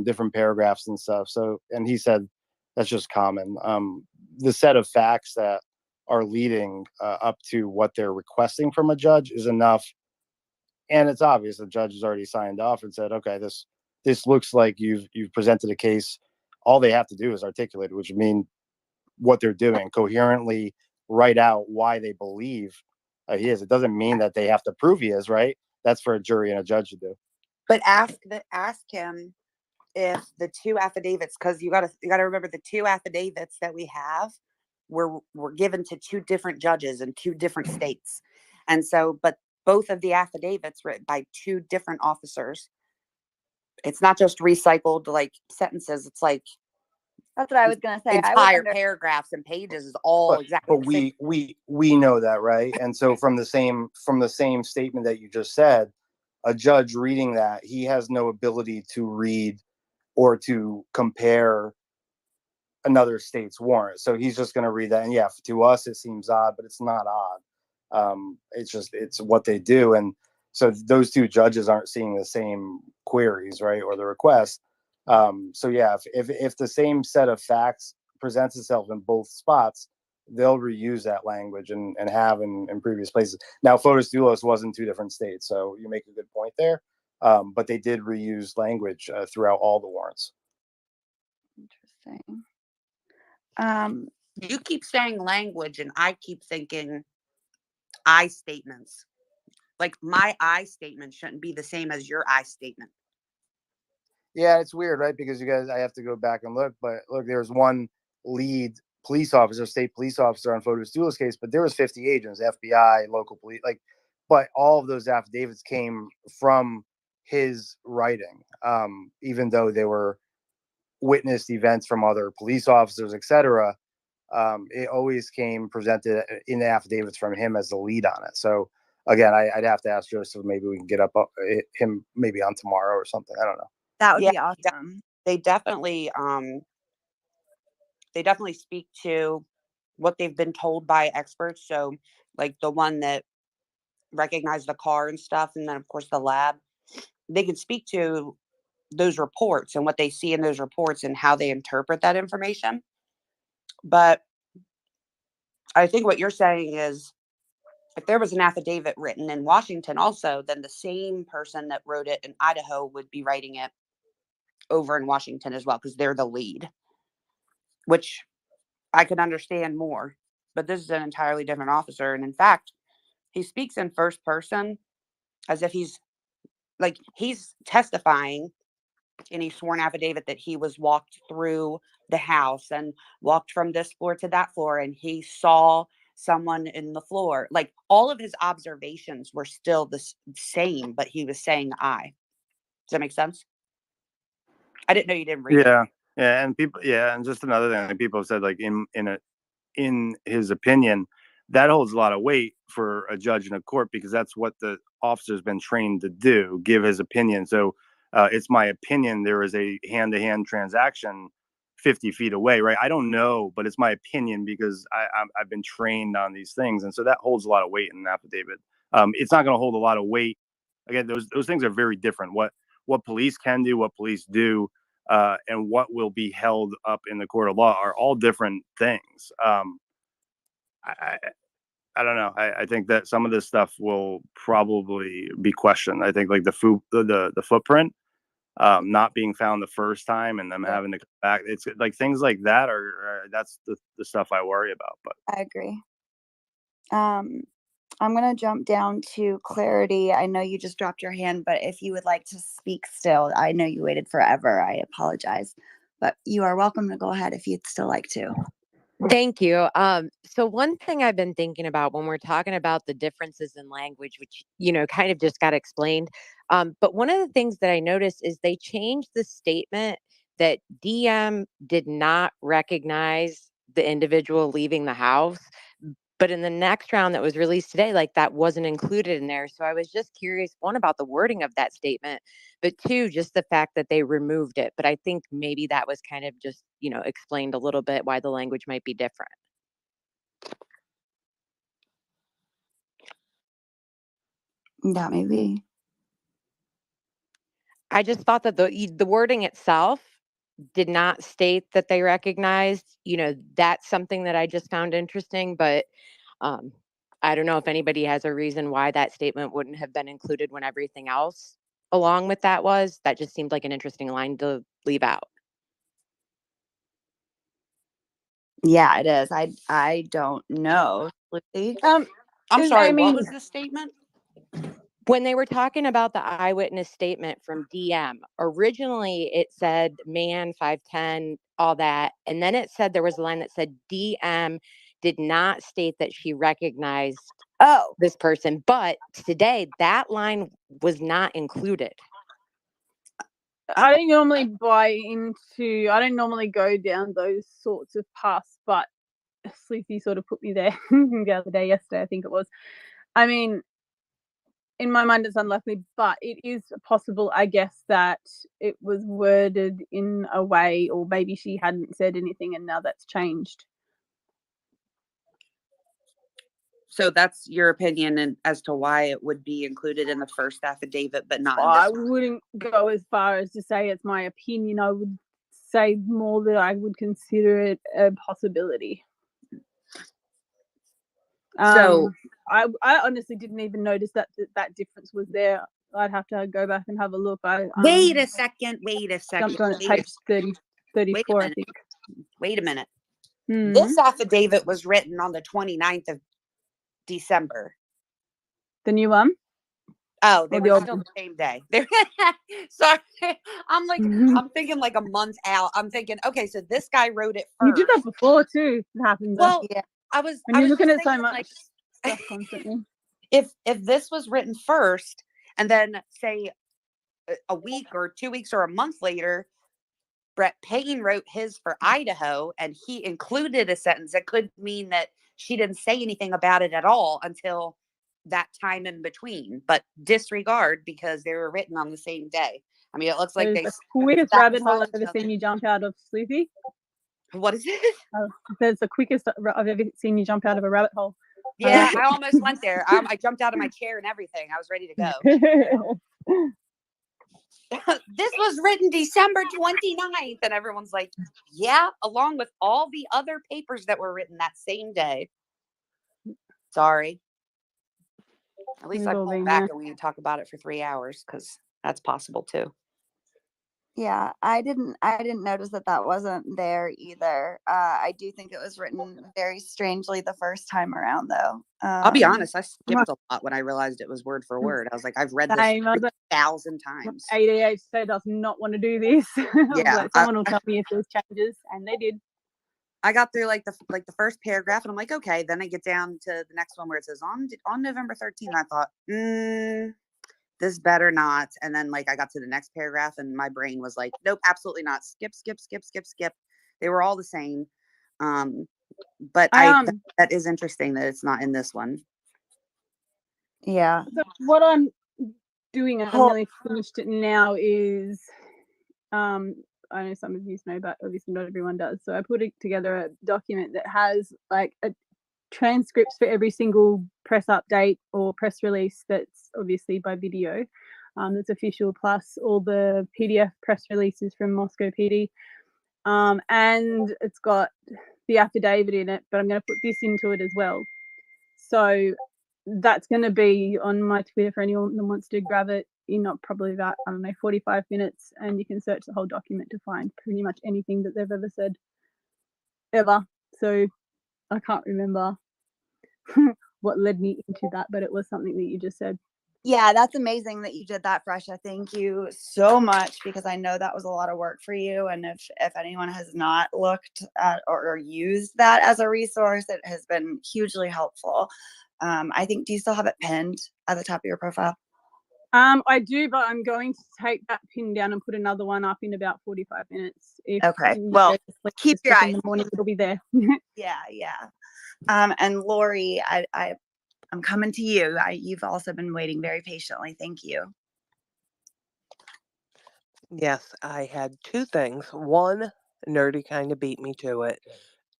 [SPEAKER 14] different paragraphs and stuff. So, and he said that's just common. The set of facts that are leading up to what they're requesting from a judge is enough. And it's obvious the judge has already signed off and said, okay, this looks like you've presented a case. All they have to do is articulate, which mean what they're doing, coherently write out why they believe he is. It doesn't mean that they have to prove he is, right? That's for a jury and a judge to do.
[SPEAKER 1] But ask him if the two affidavits, because you gotta remember the two affidavits that we have were given to two different judges in two different states. And so, but both of the affidavits written by two different officers. It's not just recycled like sentences. It's like
[SPEAKER 2] That's what I was gonna say. I would
[SPEAKER 1] entire
[SPEAKER 2] under
[SPEAKER 1] paragraphs and pages is all exactly
[SPEAKER 14] But
[SPEAKER 1] the same.
[SPEAKER 14] we know that, right? And so from the same statement that you just said, a judge reading that, he has no ability to read or to compare another state's warrant. So he's just going to read that. And yeah, to us, it seems odd, but it's not odd. It's what they do. And so those two judges aren't seeing the same queries, right? Or the request. So yeah, if the same set of facts presents itself in both spots, they'll reuse that language and have in previous places. Now, Fotis Dulos was in two different states. So you make a good point there. But they did reuse language throughout all the warrants.
[SPEAKER 2] Interesting.
[SPEAKER 1] You keep saying language, and I keep thinking I statements. Like my I statement shouldn't be the same as your I statement.
[SPEAKER 14] Yeah, it's weird, right? Because you guys, I have to go back and look, but look, there's one lead police officer, state police officer on Fotis Dulos case, but there was 50 agents, FBI, local police, like, but all of those affidavits came from his writing, even though they were witnessed events from other police officers, etc. It always came presented in the affidavits from him as the lead on it. So again, I'd have to ask Joseph. Maybe we can get him maybe on tomorrow or something. I don't know.
[SPEAKER 2] That would
[SPEAKER 1] Yeah,
[SPEAKER 2] be awesome.
[SPEAKER 1] they definitely speak to what they've been told by experts. So like the one that recognized the car and stuff, and then of course the lab, they can speak to those reports and what they see in those reports and how they interpret that information. But I think what you're saying is if there was an affidavit written in Washington also, then the same person that wrote it in Idaho would be writing it over in Washington as well, because they're the lead, which I could understand more. But this is an entirely different officer. And in fact, he speaks in first person as if he's testifying in a sworn affidavit that he was walked through the house and walked from this floor to that floor, and he saw someone in the floor. Like all of his observations were still the same, but he was saying I. Does that make sense? I didn't know you didn't read it.
[SPEAKER 14] Yeah, and people, and just another thing, like people have said, like in his opinion, that holds a lot of weight for a judge in a court because that's what the officer's been trained to do, give his opinion. So it's my opinion there is a hand-to-hand transaction 50 feet away, right? I don't know, but it's my opinion because I've been trained on these things, and so that holds a lot of weight in an affidavit. It's not going to hold a lot of weight. Again, those things are very different. What police can do, what police do, and what will be held up in the court of law are all different things. I don't know. I think that some of this stuff will probably be questioned. I think like the footprint not being found the first time and them having to come back. It's like things like that that's the stuff I worry about. But
[SPEAKER 2] I agree. I'm going to jump down to Clarity. I know you just dropped your hand, but if you would like to speak still, I know you waited forever. I apologize, but you are welcome to go ahead if you'd still like to.
[SPEAKER 16] Thank you. So one thing I've been thinking about when we're talking about the differences in language, which, kind of just got explained. But one of the things that I noticed is they changed the statement that DM did not recognize the individual leaving the house. But in the next round that was released today, like that wasn't included in there. So I was just curious, one, about the wording of that statement, but two, just the fact that they removed it. But I think maybe that was kind of just, explained a little bit why the language might be different.
[SPEAKER 2] That may be.
[SPEAKER 16] I just thought that the wording itself did not state that they recognized, that's something that I just found interesting, but I don't know if anybody has a reason why that statement wouldn't have been included when everything else along with that was. That just seemed like an interesting line to leave out.
[SPEAKER 2] Yeah, it is. I don't know.
[SPEAKER 1] I'm sorry, what was the statement?
[SPEAKER 16] When they were talking about the eyewitness statement from DM, originally it said man, 5'10", all that. And then it said there was a line that said DM did not state that she recognized
[SPEAKER 2] Oh,
[SPEAKER 16] this person. But today, that line was not included.
[SPEAKER 13] I don't normally I don't normally go down those sorts of paths, but Sleuthie sort of put me there yesterday, I think it was. I mean, in my mind, it's unlikely, but it is possible, I guess, that it was worded in a way, or maybe she hadn't said anything and now that's changed.
[SPEAKER 1] So that's your opinion as to why it would be included in the first affidavit, but not in
[SPEAKER 13] I
[SPEAKER 1] this one.
[SPEAKER 13] wouldn't go as far as to say it's my opinion. I would say more that I would consider it a possibility.
[SPEAKER 1] So
[SPEAKER 13] I honestly didn't even notice that difference was there. I'd have to go back and have a look.
[SPEAKER 1] wait a second.
[SPEAKER 13] Jumped on page 34, I think.
[SPEAKER 1] Wait a minute.
[SPEAKER 13] Hmm.
[SPEAKER 1] This affidavit was written on the 29th of December.
[SPEAKER 13] The new one?
[SPEAKER 1] Oh, they
[SPEAKER 13] Or
[SPEAKER 1] were
[SPEAKER 13] the old
[SPEAKER 1] still
[SPEAKER 13] one?
[SPEAKER 1] the same day. Sorry. I'm thinking like a month out. I'm thinking, okay, so this guy wrote it
[SPEAKER 13] You
[SPEAKER 1] first.
[SPEAKER 13] did that before too. It happened.
[SPEAKER 1] Well,
[SPEAKER 2] yeah.
[SPEAKER 13] When you're looking at so much stuff constantly.
[SPEAKER 1] If this was written first, and then say a week or 2 weeks or a month later, Brett Payne wrote his for Idaho, and he included a sentence, it could mean that she didn't say anything about it at all until that time in between. But disregard, because they were written on the same day. I mean, it looks like
[SPEAKER 13] There's
[SPEAKER 1] they
[SPEAKER 13] the quickest
[SPEAKER 1] sat
[SPEAKER 13] rabbit hole
[SPEAKER 1] beside
[SPEAKER 13] I've
[SPEAKER 1] each
[SPEAKER 13] ever seen
[SPEAKER 1] other.
[SPEAKER 13] you jump out of, Sleuthie.
[SPEAKER 1] What is it?
[SPEAKER 13] That's the quickest I've ever seen you jump out of a rabbit hole.
[SPEAKER 1] Yeah, I almost went there. I jumped out of my chair and everything. I was ready to go. This was written December 29th. And everyone's like, yeah, along with all the other papers that were written that same day. Sorry. At least I pulled back and we can talk about it for 3 hours, because that's possible too.
[SPEAKER 2] Yeah, I didn't notice that wasn't there either. I do think it was written very strangely the first time around, though.
[SPEAKER 1] I'll be honest, I skipped a lot when I realized it was word for word. I was like, I've read this 1,000 times.
[SPEAKER 13] ADHD does not want to do this.
[SPEAKER 1] Yeah,
[SPEAKER 13] like, someone will tell me if there's changes, and they did.
[SPEAKER 1] I got through like the first paragraph, and I'm like, okay. Then I get down to the next one where it says on November 13th. I thought, this better not. And then like I got to the next paragraph, and my brain was like, nope, absolutely not. Skip. They were all the same. But that is interesting that it's not in this one.
[SPEAKER 2] Yeah.
[SPEAKER 13] So what I'm doing, and I'm nearly finished it now, is I know some of you know, but obviously not everyone does. So I put together a document that has like transcripts for every single press update or press release that's obviously by video, that's official, plus all the PDF press releases from Moscow PD. And it's got the affidavit in it, but I'm going to put this into it as well. So that's going to be on my Twitter for anyone that wants to grab it in probably about, 45 minutes, and you can search the whole document to find pretty much anything that they've ever said, ever. So I can't remember what led me into that, but it was something that you just said.
[SPEAKER 2] Yeah, that's amazing that you did that, Fresha. Thank you so much, because I know that was a lot of work for you. And if anyone has not looked at or used that as a resource, it has been hugely helpful. I think, do you still have it pinned at the top of your profile?
[SPEAKER 13] I do, but I'm going to take that pin down and put another one up in about 45 minutes.
[SPEAKER 2] Okay. Well, keep your eyes
[SPEAKER 13] in the morning. It'll be there.
[SPEAKER 2] Yeah. And Lori, I'm coming to you. You've also been waiting very patiently. Thank you.
[SPEAKER 17] Yes, I had two things. One, Nerdy kind of beat me to it.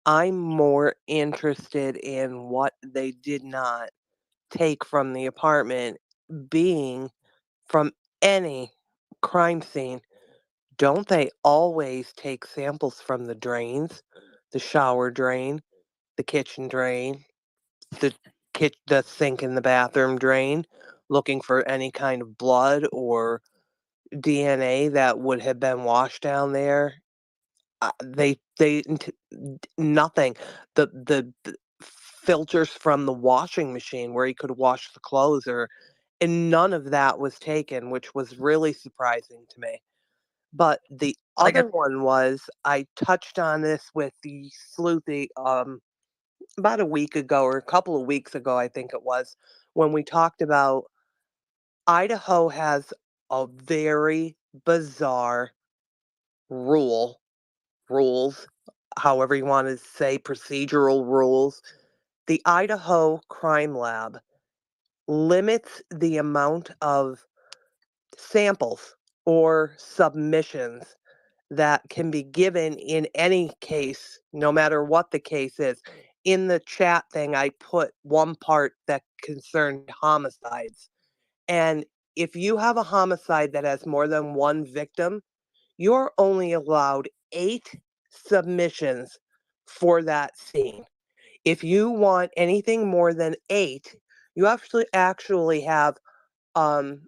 [SPEAKER 17] I'm more interested in what they did not take from the apartment being from any crime scene. Don't they always take samples from the drains, the shower drain, the kitchen drain, the sink in the bathroom drain, looking for any kind of blood or DNA that would have been washed down there? Nothing. The filters from the washing machine where he could wash the clothes, and none of that was taken, which was really surprising to me. But the other one was, I touched on this with the Sleuthie about a week ago or a couple of weeks ago, I think it was, when we talked about Idaho has a very bizarre rules, however you want to say, procedural rules. The Idaho Crime Lab limits the amount of samples or submissions that can be given in any case, no matter what the case is. In the chat thing, I put one part that concerned homicides. And if you have a homicide that has more than one victim, you're only allowed 8 submissions for that scene. If you want anything more than 8, you actually have um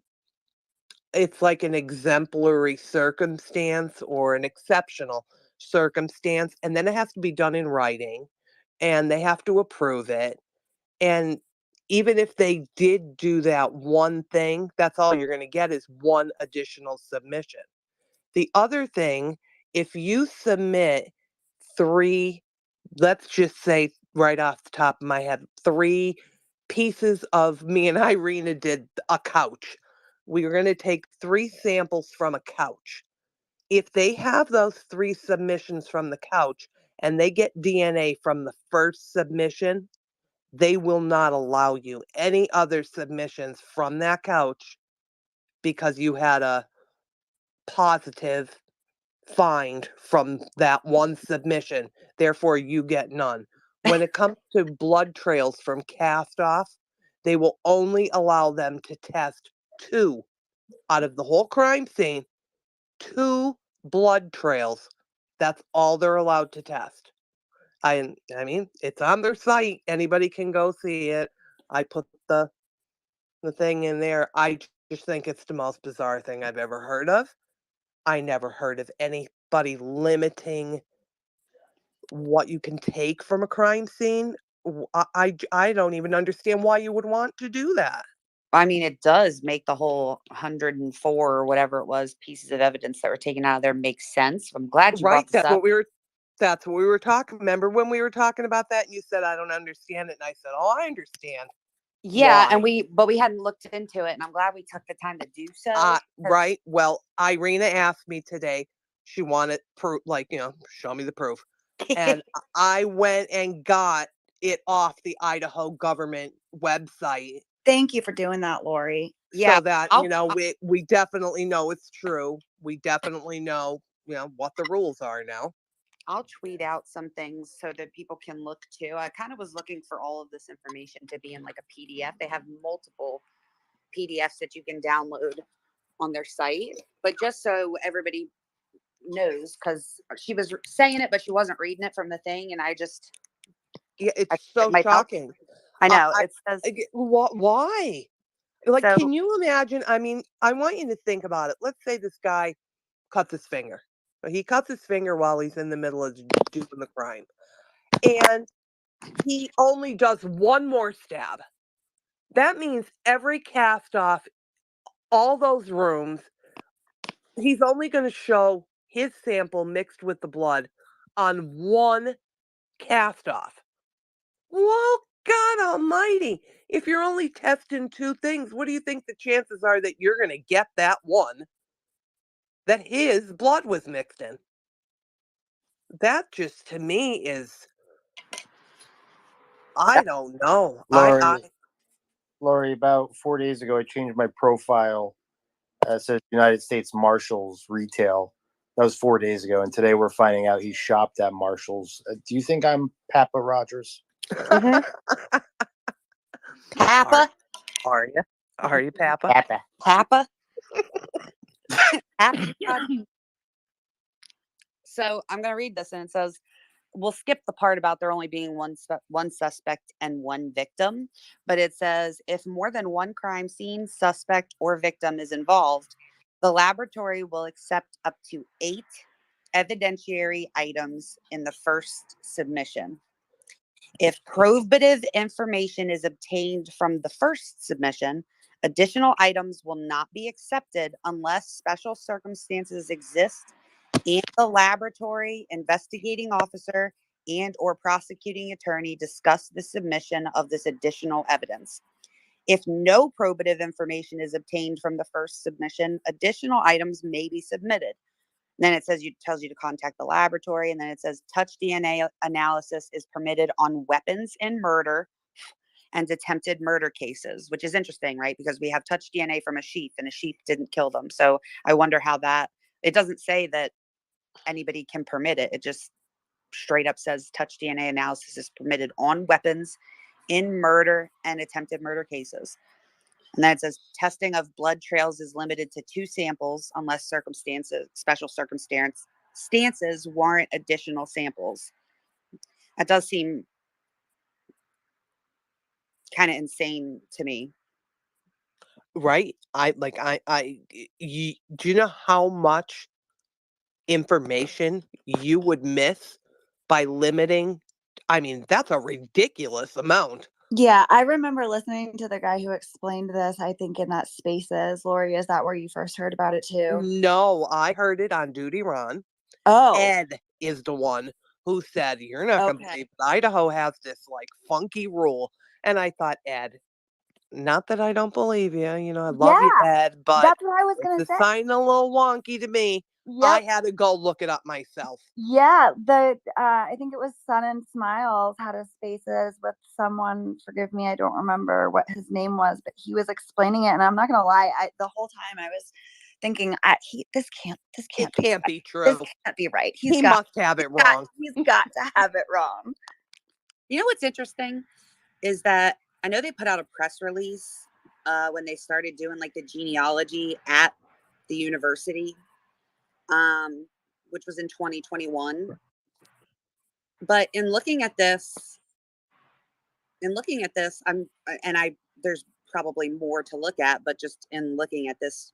[SPEAKER 17] it's like an exemplary circumstance or an exceptional circumstance, and then it has to be done in writing, and they have to approve it. And even if they did do that one thing, that's all you're going to get is one additional submission. The other thing, if you submit 3, let's just say right off the top of my head, 3 pieces of me and Irina did a couch. We were going to take 3 samples from a couch. If they have those 3 submissions from the couch and they get DNA from the first submission, they will not allow you any other submissions from that couch because you had a positive find from that one submission. Therefore, you get none. When it comes to blood trails from cast off, they will only allow them to test 2 out of the whole crime scene, 2 blood trails. That's all they're allowed to test. I mean, it's on their site. Anybody can go see it. I put the thing in there. I just think it's the most bizarre thing I've ever heard of. I never heard of anybody limiting what you can take from a crime scene. I don't even understand why you would want to do that.
[SPEAKER 1] I mean, it does make the whole 104 or whatever it was pieces of evidence that were taken out of there make sense. I'm glad you
[SPEAKER 17] Right?
[SPEAKER 1] brought this up.
[SPEAKER 17] That's what we were talking. Remember when we were talking about that and you said I don't understand it and I said, "Oh, I understand."
[SPEAKER 1] Yeah,
[SPEAKER 17] Why?
[SPEAKER 1] and but we hadn't looked into it, and I'm glad we took the time to do so. 'Cause
[SPEAKER 17] Right. Well, Irina asked me today. She wanted proof, like, show me the proof. And I went and got it off the Idaho government website
[SPEAKER 2] Thank you for doing that, Lori.
[SPEAKER 1] Yeah,
[SPEAKER 17] so that,
[SPEAKER 1] I'll
[SPEAKER 17] we definitely know it's true. We definitely know, what the rules are now.
[SPEAKER 1] I'll tweet out some things so that people can look too. I kind of was looking for all of this information to be in like a PDF. They have multiple PDFs that you can download on their site, but just so everybody knows, because she was saying it, but she wasn't reading it from the thing, and
[SPEAKER 17] Yeah,
[SPEAKER 1] I
[SPEAKER 17] it's
[SPEAKER 1] it
[SPEAKER 17] so
[SPEAKER 1] might help.
[SPEAKER 17] shocking.
[SPEAKER 1] I
[SPEAKER 17] I,
[SPEAKER 1] know
[SPEAKER 17] I,
[SPEAKER 1] it says
[SPEAKER 17] why? Like,
[SPEAKER 1] so.
[SPEAKER 17] can you imagine? I mean, I want you to think about it. Let's say this guy cuts his finger. He cuts his finger while he's in the middle of doing the crime. And he only does one more stab. That means every cast off, all those rooms, he's only going to show his sample mixed with the blood on one cast off. Well, God almighty. If you're only testing 2 things, what do you think the chances are that you're going to get that one that his blood was mixed in? That just to me is, I don't know.
[SPEAKER 14] Lori, about 4 days ago, I changed my profile. It says United States Marshals Retail. That was 4 days ago, and today we're finding out he shopped at Marshalls. Do you think I'm Papa Rogers?
[SPEAKER 1] Papa,
[SPEAKER 17] Are you? Are you, Papa?
[SPEAKER 11] Papa.
[SPEAKER 1] Papa. Papa. So I'm going to read this, and it says, we'll skip the part about there only being one suspect and one victim, but it says if more than one crime scene, suspect, or victim is involved, the laboratory will accept up to 8 evidentiary items in the first submission. If probative information is obtained from the first submission, additional items will not be accepted unless special circumstances exist and the laboratory investigating officer and or prosecuting attorney discuss the submission of this additional evidence. If no probative information is obtained from the first submission, additional items may be submitted. Then it tells you to contact the laboratory, and then it says touch DNA analysis is permitted on weapons in murder and attempted murder cases, which is interesting, right? Because we have touch DNA from a sheep, and a sheep didn't kill them. So I wonder how that. It doesn't say that anybody can permit it. It just straight up says touch DNA analysis is permitted on weapons in murder and attempted murder cases. And then it says testing of blood trails is limited to 2 samples unless special circumstances warrant additional samples. That does seem kind of insane to me.
[SPEAKER 17] Right? Do you know how much information you would miss by limiting? I mean, that's a ridiculous amount.
[SPEAKER 2] Yeah, I remember listening to the guy who explained this, I think in that Spaces. Lori, is that where you first heard about it too?
[SPEAKER 17] No, I heard it on Duty Run.
[SPEAKER 2] Oh.
[SPEAKER 17] Ed is the one who said, you're not going to believe it. Idaho has this like funky rule. And I thought, Ed, not that I don't believe you, I love you, Ed, but
[SPEAKER 2] that's what I was gonna
[SPEAKER 17] it's
[SPEAKER 2] say.
[SPEAKER 17] sounding a little wonky to me. I had to go look it up myself.
[SPEAKER 2] Yeah, I think it was Sun and Smiles had a Spaces with someone. Forgive me, I don't remember what his name was, but he was explaining it, and I'm not gonna lie, the whole time I was thinking, this can't
[SPEAKER 17] be true.
[SPEAKER 2] This can't be right.
[SPEAKER 17] He must have it wrong.
[SPEAKER 2] He's got to have it wrong.
[SPEAKER 1] You know what's interesting is that I know they put out a press release when they started doing like the genealogy at the university, which was in 2021. But in looking at this, there's probably more to look at, but just in looking at this,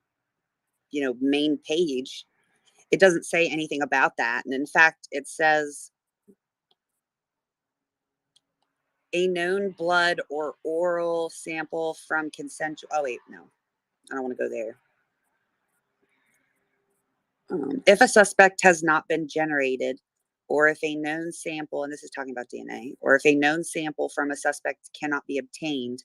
[SPEAKER 1] main page, it doesn't say anything about that. And in fact, it says a known blood or oral sample from consensual. Oh, wait, no, I don't want to go there. If a suspect has not been generated, or if a known sample, and this is talking about DNA, or if a known sample from a suspect cannot be obtained,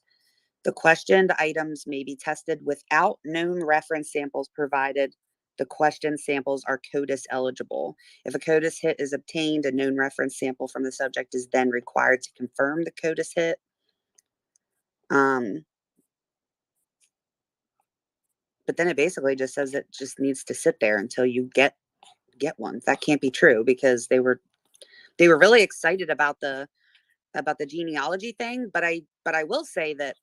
[SPEAKER 1] the questioned items may be tested without known reference samples provided the questioned samples are CODIS eligible. If a CODIS hit is obtained, a known reference sample from the subject is then required to confirm the CODIS hit. But then it basically just says it just needs to sit there until you get one. That can't be true, because they were really excited about the genealogy thing. But I will say that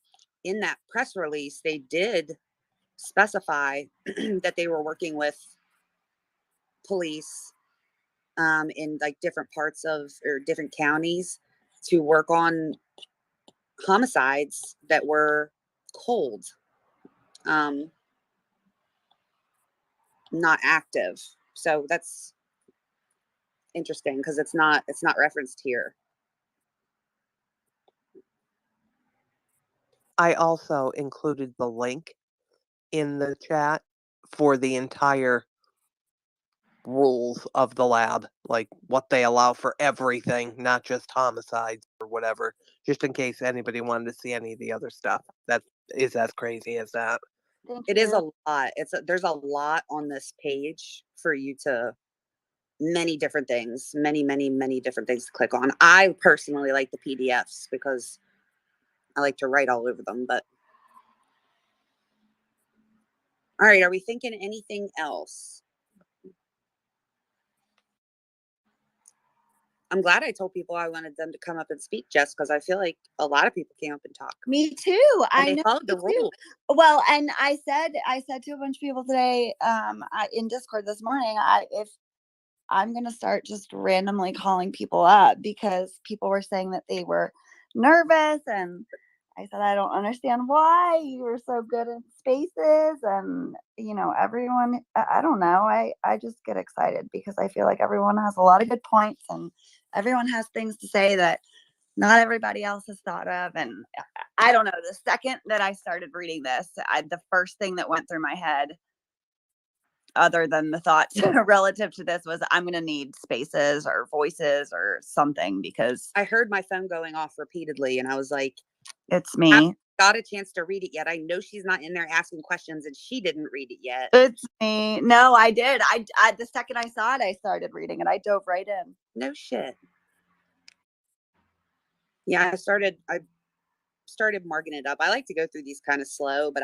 [SPEAKER 1] in that press release, they did specify that they were working with police in like different parts of or different counties to work on homicides that were cold, not active. So that's interesting because it's not referenced here.
[SPEAKER 17] I also included the link in the chat for the entire rules of the lab, like what they allow for everything, not just homicides or whatever, just in case anybody wanted to see any of the other stuff. That is as crazy as that.
[SPEAKER 1] It is a lot. There's a lot on this page for you to many different things, many different things to click on. I personally like the PDFs because I like to write all over them. But all right, are we thinking anything else? I'm glad I told people I wanted them to come up and speak, Jess, because I feel like a lot of people came up and talked.
[SPEAKER 2] Me too.
[SPEAKER 1] I know the rule.
[SPEAKER 2] Well, and I said to a bunch of people today, in Discord this morning, if I'm gonna start just randomly calling people up because people were saying that they were nervous, and I said I don't understand why you were so good at Spaces, and everyone. I don't know. I just get excited because I feel like everyone has a lot of good points and everyone has things to say that not everybody else has thought of. And I don't know. The second that I started reading this, the first thing that went through my head other than the thoughts relative to this was I'm going to need spaces or voices or something because
[SPEAKER 1] I heard my phone going off repeatedly and I was like,
[SPEAKER 2] it's
[SPEAKER 1] I
[SPEAKER 2] me.
[SPEAKER 1] haven't got a chance to read it yet. I know she's not in there asking questions and she didn't read it yet.
[SPEAKER 2] It's me. No, I did. I the second I saw it, I started reading and I dove right in.
[SPEAKER 1] No shit. Yeah, I started marking it up. I like to go through these kind of slow, but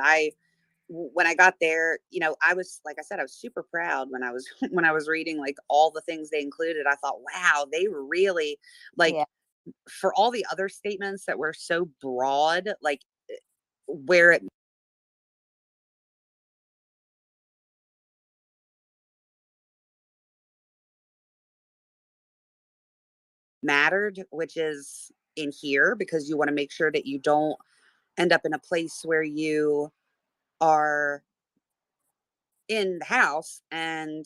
[SPEAKER 1] when I got there, you know, I was, like I said, I was super proud when I was when I was reading like all the things they included. I thought, wow, they were really like,
[SPEAKER 2] Yeah.
[SPEAKER 1] for all the other statements that were so broad, like where it mattered, which is in here, because you want to make sure that you don't end up in a place where you are in the house and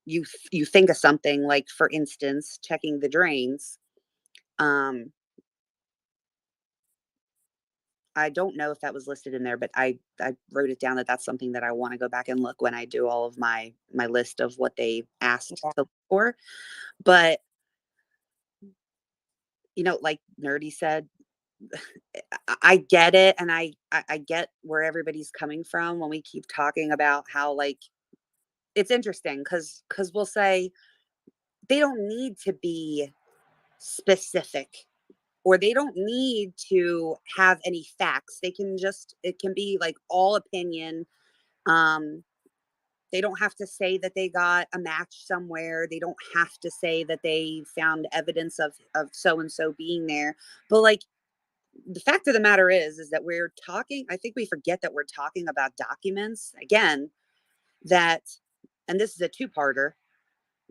[SPEAKER 1] you think of something, like for instance checking the drains. I don't know if that was listed in there, but I wrote it down that that's something that I want to go back and look when I do all of my list of what they asked
[SPEAKER 2] Yeah.
[SPEAKER 1] to look for. But you know, like Nerdy said, I get it, and I get where everybody's coming from when we keep talking about how, like, it's interesting because we'll say they don't need to be specific, or they don't need to have any facts. They can just, it can be like all opinion. Um, they don't have to say that they got a match somewhere. They don't have to say that they found evidence of so and so being there. But like, the fact of the matter is that we're talking, I think we forget that we're talking about documents again, that, and this is a two-parter.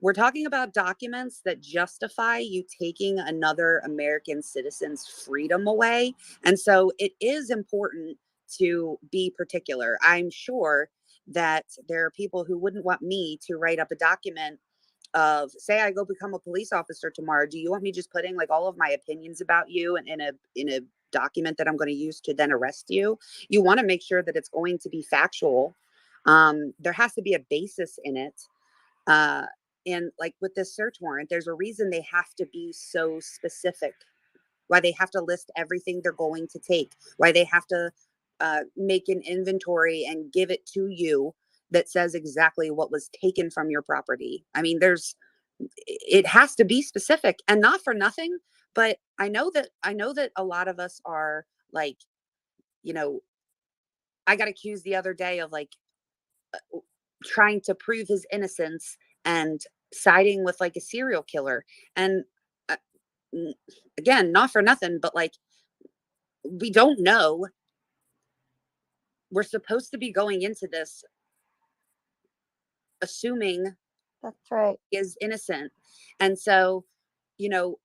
[SPEAKER 1] We're talking about documents that justify you taking another American citizen's freedom away. And so it is important to be particular. I'm sure that there are people who wouldn't want me to write up a document of, say I go become a police officer tomorrow. Do you want me just putting like all of my opinions about you in a document that I'm going to use to then arrest you? You want to make sure that it's going to be factual. There has to be a basis in it. Uh, and like with this search warrant, there's a reason they have to be so specific, why they have to list everything they're going to take, why they have to make an inventory and give it to you that says exactly what was taken from your property. I mean, it has to be specific, and not for nothing, but I know that a lot of us are like, you know, I got accused the other day of like trying to prove his innocence and siding with like a serial killer. And uh, again, not for nothing, but like, we don't know. We're supposed to be going into this assuming
[SPEAKER 2] That's right.
[SPEAKER 1] he is innocent. And so, you know,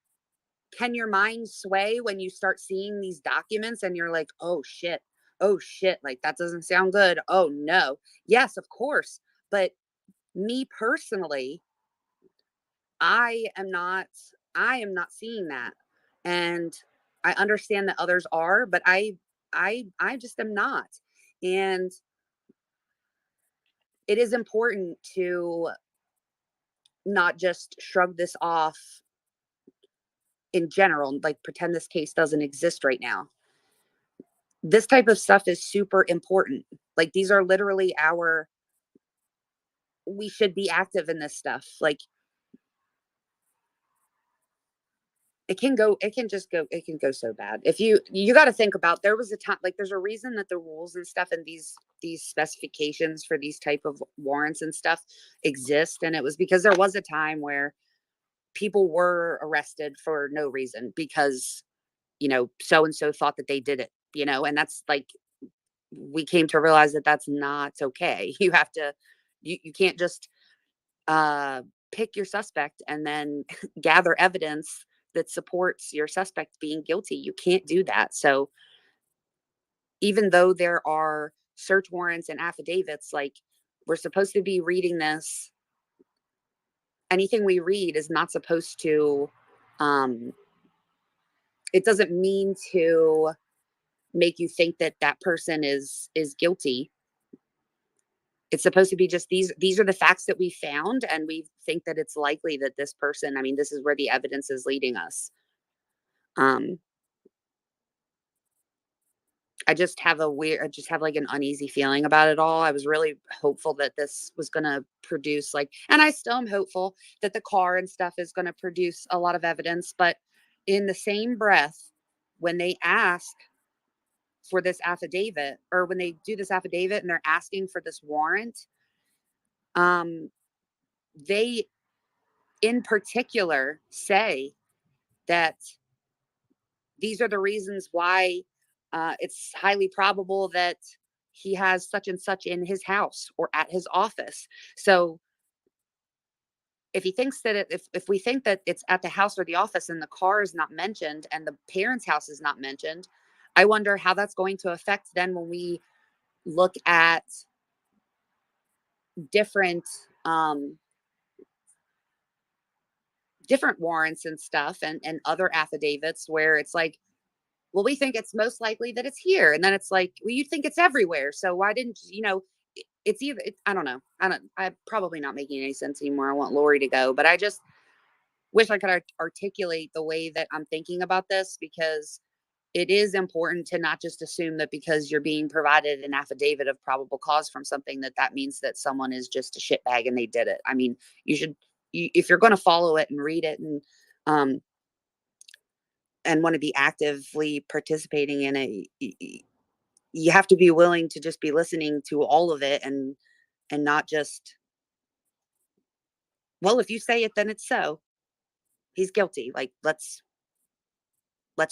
[SPEAKER 1] can your mind sway when you start seeing these documents and you're like, oh shit, like that doesn't sound good. Oh no. Yes, of course. But me personally, I am not seeing that. And I understand that others are, but I just am not. And it is important to not just shrug this off in general, like pretend this case doesn't exist right now. This type of stuff is super important. Like, these are literally we should be active in this stuff. Like, it can go so bad. If you got to think about, there was a time, like there's a reason that the rules and stuff and these specifications for these type of warrants and stuff exist. And it was because there was a time where people were arrested for no reason because, you know, so and so thought that they did it, you know. And that's like, we came to realize that that's not okay. You have to, you can't just pick your suspect and then gather evidence that supports your suspect being guilty. You can't do that. So even though there are search warrants and affidavits, like, we're supposed to be reading this. Anything we read is not supposed to, um, it doesn't mean to make you think that that person is guilty. It's supposed to be just these are the facts that we found, and we think that it's likely that this person, I mean, this is where the evidence is leading us. Um, I just have I just have like an uneasy feeling about it all. I was really hopeful that this was going to produce like, and I still am hopeful that the car and stuff is going to produce a lot of evidence. But in the same breath, when they ask for this affidavit, or when they do this affidavit and they're asking for this warrant, they in particular say that these are the reasons why it's highly probable that he has such and such in his house or at his office. So if he thinks that if we think that it's at the house or the office and the car is not mentioned and the parents' house is not mentioned, I wonder how that's going to affect then when we look at different different warrants and stuff and other affidavits where it's like, well, we think it's most likely that it's here. And then it's like, well, you think it's everywhere. So why didn't, it's either, I don't know. I'm probably not making any sense anymore. I want Lori to go, but I just wish I could articulate the way that I'm thinking about this, because it is important to not just assume that because you're being provided an affidavit of probable cause from something that means that someone is just a shitbag and they did it. I mean, if you're going to follow it and read it and want to be actively participating in it, you have to be willing to just be listening to all of it and not just, well, if you say it, then it's so. He's guilty. Like, let's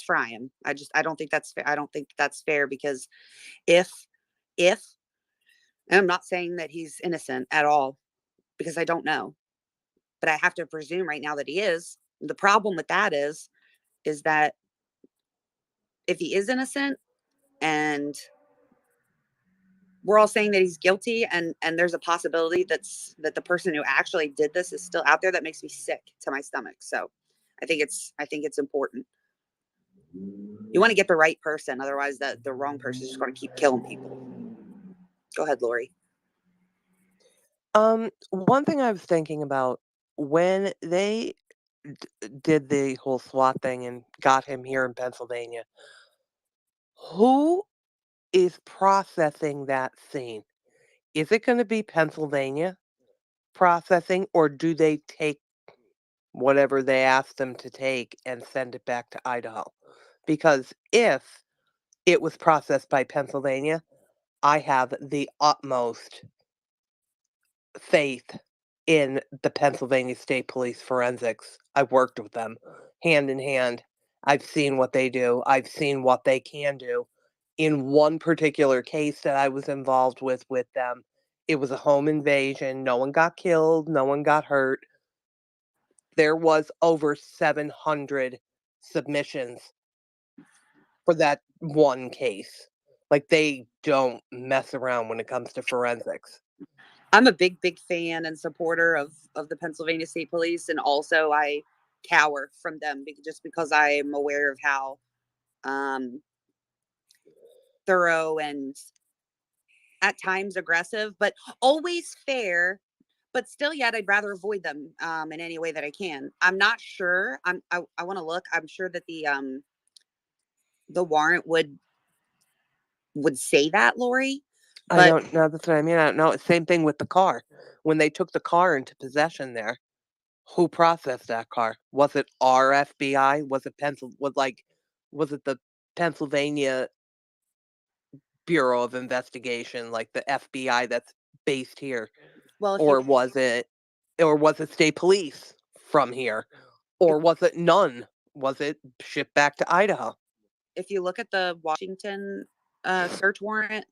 [SPEAKER 1] fry him. I don't think that's fair. I don't think that's fair, because if and I'm not saying that he's innocent at all, because I don't know, but I have to presume right now that he is. The problem with that is that if he is innocent and we're all saying that he's guilty, and there's a possibility that the person who actually did this is still out there, that makes me sick to my stomach. So I think it's important. You want to get the right person, otherwise the wrong person is just going to keep killing people. Go ahead, Lori.
[SPEAKER 17] One thing I was thinking about when they did the whole SWAT thing and got him here in Pennsylvania, who is processing that scene? Is it going to be Pennsylvania processing, or do they take whatever they asked them to take and send it back to Idaho? Because if it was processed by Pennsylvania, I have the utmost faith in the Pennsylvania State Police forensics. I've worked with them hand in hand. I've seen what they do. I've seen what they can do. In one particular case that I was involved with them, it was a home invasion. No one got killed. No one got hurt. There was over 700 submissions for that one case. Like, they don't mess around when it comes to forensics.
[SPEAKER 1] I'm a big fan and supporter of the Pennsylvania State Police, and also I cower from them just because I am aware of how thorough and at times aggressive, but always fair. But still, yet I'd rather avoid them in any way that I can. I'm not sure. I want to look. I'm sure that the warrant would say that, Lori.
[SPEAKER 17] I
[SPEAKER 1] But
[SPEAKER 17] don't know. That's what I mean. I don't know. Same thing with the car. When they took the car into possession there, who processed that car? Was it our FBI? Was it was it the Pennsylvania Bureau of Investigation, like the FBI that's based here?
[SPEAKER 1] well,
[SPEAKER 17] Or was it state police from here? Or was it none? Was it shipped back to Idaho?
[SPEAKER 1] if you look at the Washington search warrant,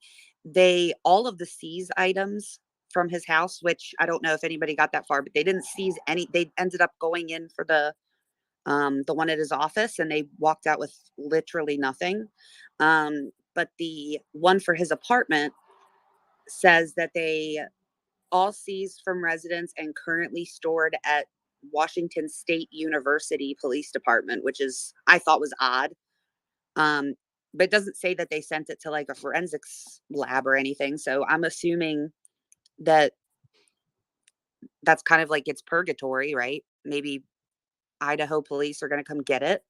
[SPEAKER 1] all of the seize items from his house, which I don't know if anybody got that far, but they didn't seize any. They ended up going in for the one at his office, and they walked out with literally nothing. But the one for his apartment says that they all seized from residents and currently stored at Washington State University Police Department, which I thought was odd. But it doesn't say that they sent it to like a forensics lab or anything. So I'm assuming that that's kind of like it's purgatory, right? Maybe Idaho police are going to come get it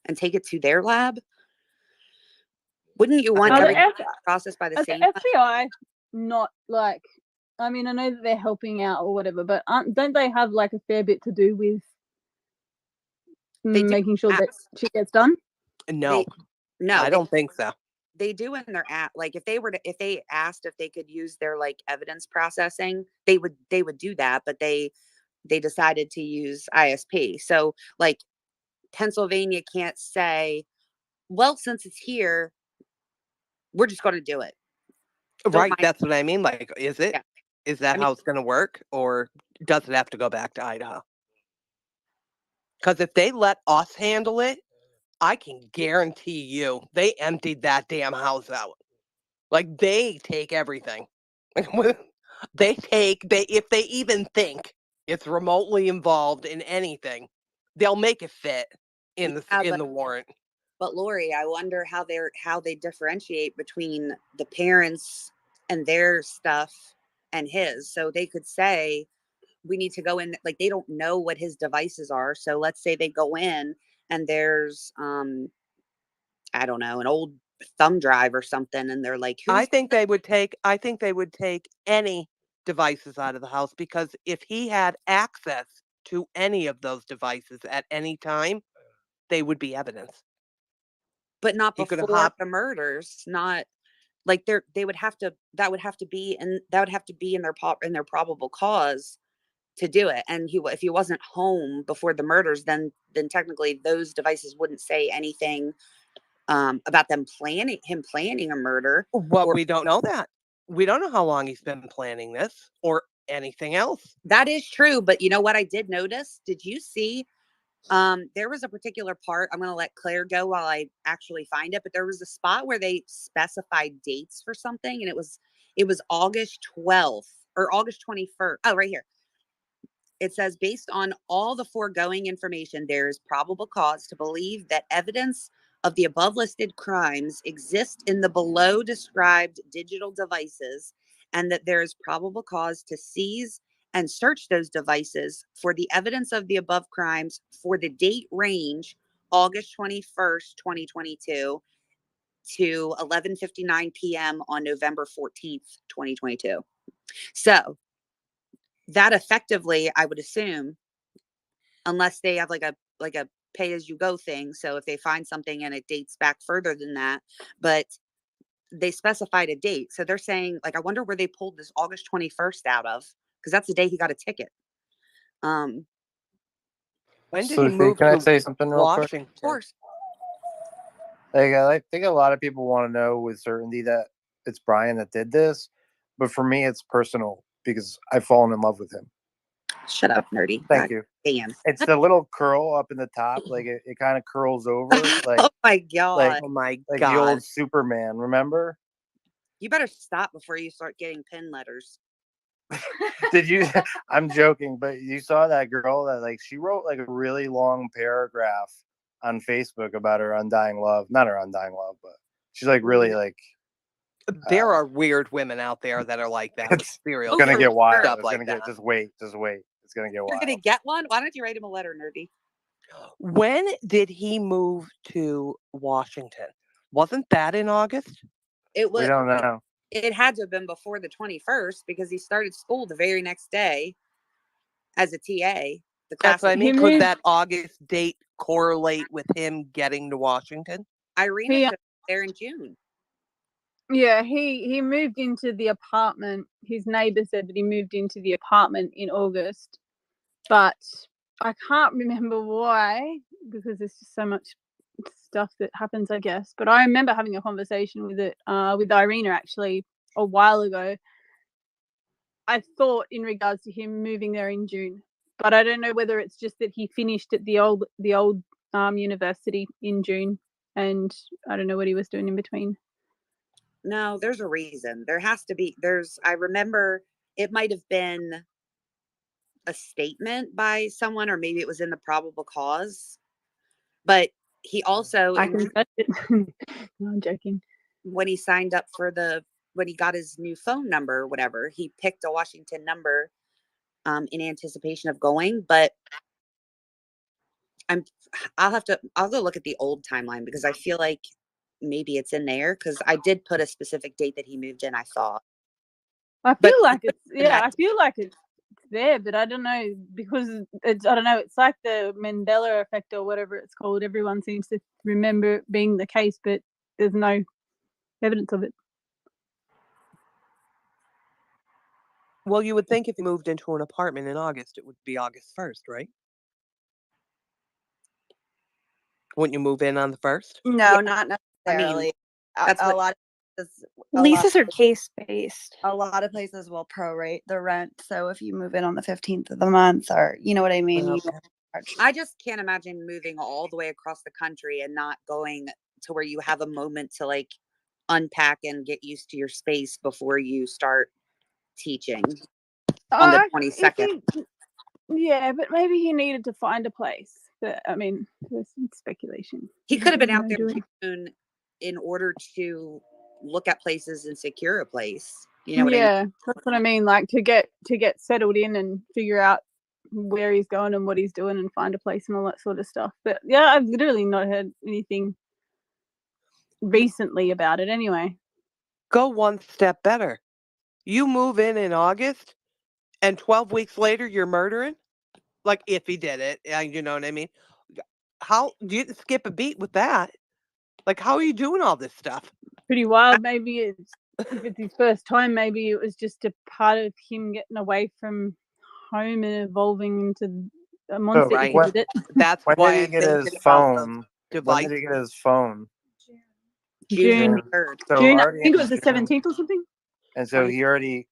[SPEAKER 1] and take it to their lab. Wouldn't you want
[SPEAKER 13] Are the,
[SPEAKER 1] everything
[SPEAKER 13] F-
[SPEAKER 1] processed by the
[SPEAKER 13] are the
[SPEAKER 1] same?
[SPEAKER 13] FBI not like? I mean, I know that they're helping out or whatever, but don't they have like a fair bit to do with making sure that shit gets done?
[SPEAKER 17] No,
[SPEAKER 1] No,
[SPEAKER 17] I don't think so.
[SPEAKER 1] They do in their app. Like if they asked if they could use their like evidence processing, they would do that, but they decided to use ISP. So like Pennsylvania can't say, well, since it's here, we're just going to do it.
[SPEAKER 17] Right, that's what I mean. Like, is it?
[SPEAKER 1] Yeah.
[SPEAKER 17] Is that how it's going to work, or does it have to go back to Idaho? Because if they let us handle it, I can guarantee you they emptied that damn house out. Like, they take everything. If they even think it's remotely involved in anything, they'll make it fit in the warrant.
[SPEAKER 1] But Lori, I wonder how they differentiate between the parents and their stuff and his. So they could say, we need to go in, like they don't know what his devices are. So let's say they go in and there's I don't know, an old thumb drive or something, and they're like,
[SPEAKER 17] I think they would take any devices out of the house, because if he had access to any of those devices at any time, they would be evidence.
[SPEAKER 1] But not
[SPEAKER 17] He could
[SPEAKER 1] before
[SPEAKER 17] have
[SPEAKER 1] the murders, not like they would have to, that would have to be in their probable cause to do it. And if he wasn't home before the murders, then technically those devices wouldn't say anything about him planning a murder.
[SPEAKER 17] Well, we don't know that. We don't know how long he's been planning this or anything else.
[SPEAKER 1] That is true, but you know what I did notice? Did you see there was a particular part, I'm going to let Claire go while I actually find it, but there was a spot where they specified dates for something, and it was August 12th or August 21st. Oh, right here. It says, based on all the foregoing information, there is probable cause to believe that evidence of the above listed crimes exist in the below described digital devices, and that there is probable cause to seize and search those devices for the evidence of the above crimes for the date range August 21st, 2022 to 11:59 p.m. on November 14th, 2022. So that effectively, I would assume, unless they have like a pay as you go thing. So if they find something and it dates back further than that, but they specified a date. So they're saying, like, I wonder where they pulled this August 21st out of, because that's the day he got a ticket.
[SPEAKER 17] When did
[SPEAKER 14] So,
[SPEAKER 17] he move
[SPEAKER 14] can I
[SPEAKER 17] to
[SPEAKER 14] say something real quick?
[SPEAKER 17] Washington?
[SPEAKER 1] Of course.
[SPEAKER 14] Like, I think a lot of people want to know with certainty that it's Brian that did this, but for me, it's personal because I've fallen in love with him.
[SPEAKER 1] Shut up, nerdy.
[SPEAKER 14] Thank you.
[SPEAKER 1] Damn.
[SPEAKER 14] It's the little curl up in the top, like it kind of curls over, like
[SPEAKER 1] Oh my god.
[SPEAKER 17] Oh my
[SPEAKER 14] like
[SPEAKER 17] God.
[SPEAKER 14] the old Superman. Remember?
[SPEAKER 1] You better stop before you start getting pin letters.
[SPEAKER 14] Did you? I'm joking, but you saw that girl that like she wrote like a really long paragraph on Facebook about her undying love. Not her undying love, but she's like really like.
[SPEAKER 17] There are weird women out there that are like that. With serial
[SPEAKER 14] It's gonna
[SPEAKER 17] killers
[SPEAKER 14] get wild.
[SPEAKER 17] and stuff
[SPEAKER 14] It's
[SPEAKER 17] like
[SPEAKER 14] gonna
[SPEAKER 17] that.
[SPEAKER 14] get. Just wait. It's gonna get
[SPEAKER 1] You're
[SPEAKER 14] wild.
[SPEAKER 1] gonna get one? Why don't you write him a letter, nerdy?
[SPEAKER 17] When did he move to Washington? Wasn't that in August?
[SPEAKER 1] It was.
[SPEAKER 14] We don't know.
[SPEAKER 1] It had to have been before the 21st because he started school the very next day as a TA. The class.
[SPEAKER 17] That's what I mean. Could that August date correlate with him getting to Washington?
[SPEAKER 1] Irina
[SPEAKER 13] He-
[SPEAKER 1] took there in June.
[SPEAKER 13] Yeah, he moved into the apartment. His neighbor said that he moved into the apartment in August, but I can't remember why, because there's just so much stuff that happens, I guess. But I remember having a conversation with Irina actually a while ago. I thought in regards to him moving there in June, but I don't know whether it's just that he finished at the old university in June, and I don't know what he was doing in between.
[SPEAKER 1] No, there's a reason. There has to be. I remember it might have been a statement by someone, or maybe it was in the probable cause. But he also,
[SPEAKER 13] I can touch it. No, I'm joking.
[SPEAKER 1] when he signed up for the when he got his new phone number or whatever, he picked a Washington number in anticipation of going. But I'll go look at the old timeline because I feel like maybe it's in there because I did put a specific date that he moved in, I thought.
[SPEAKER 13] I
[SPEAKER 1] But
[SPEAKER 13] feel like it's I feel like it's there, but I don't know because I don't know. It's like the Mandela effect or whatever it's called. Everyone seems to remember it being the case, but there's no evidence of it.
[SPEAKER 17] Well, you would think if you moved into an apartment in August, it would be August 1st, right? Wouldn't you move in on the 1st?
[SPEAKER 2] No,
[SPEAKER 1] Yeah,
[SPEAKER 2] not
[SPEAKER 1] I mean,
[SPEAKER 2] necessarily.
[SPEAKER 1] that's
[SPEAKER 2] A
[SPEAKER 1] what
[SPEAKER 2] lot of
[SPEAKER 7] Leases are case based.
[SPEAKER 2] a lot of places will prorate the rent. So if you move in on the 15th of the month, or you know what I mean, you
[SPEAKER 17] Okay.
[SPEAKER 2] won't charge.
[SPEAKER 1] I just can't imagine moving all the way across the country and not going to where you have a moment to like unpack and get used to your space before you start teaching on the 22nd.
[SPEAKER 13] Yeah, but maybe he needed to find a place. But I mean, there's some speculation.
[SPEAKER 1] He could have been out
[SPEAKER 13] No
[SPEAKER 1] there
[SPEAKER 13] doing.
[SPEAKER 1] June in order to look at places and secure a place. You know what I mean?
[SPEAKER 13] Yeah, that's what I mean. Like to get settled in and figure out where he's going and what he's doing and find a place and all that sort of stuff. But yeah, I've literally not heard anything recently about it anyway.
[SPEAKER 17] Go one step better. You move in August, and 12 weeks later, you're murdering? Like, if he did it, you know what I mean? How do you skip a beat with that? Like, how are you doing all this stuff?
[SPEAKER 13] Pretty wild. Maybe if it's his first time, maybe it was just a part of him getting away from home and evolving into a monster if he did it.
[SPEAKER 17] That's
[SPEAKER 14] When
[SPEAKER 17] why
[SPEAKER 14] did he
[SPEAKER 17] I'm
[SPEAKER 14] get
[SPEAKER 17] thinking
[SPEAKER 14] his
[SPEAKER 17] about
[SPEAKER 14] phone?
[SPEAKER 17] the
[SPEAKER 14] When
[SPEAKER 17] device.
[SPEAKER 14] did he get his phone?
[SPEAKER 13] June.
[SPEAKER 14] So
[SPEAKER 13] June. I
[SPEAKER 14] already
[SPEAKER 13] think it
[SPEAKER 14] in
[SPEAKER 13] was the
[SPEAKER 14] June.
[SPEAKER 13] 17th or something.
[SPEAKER 14] And so he already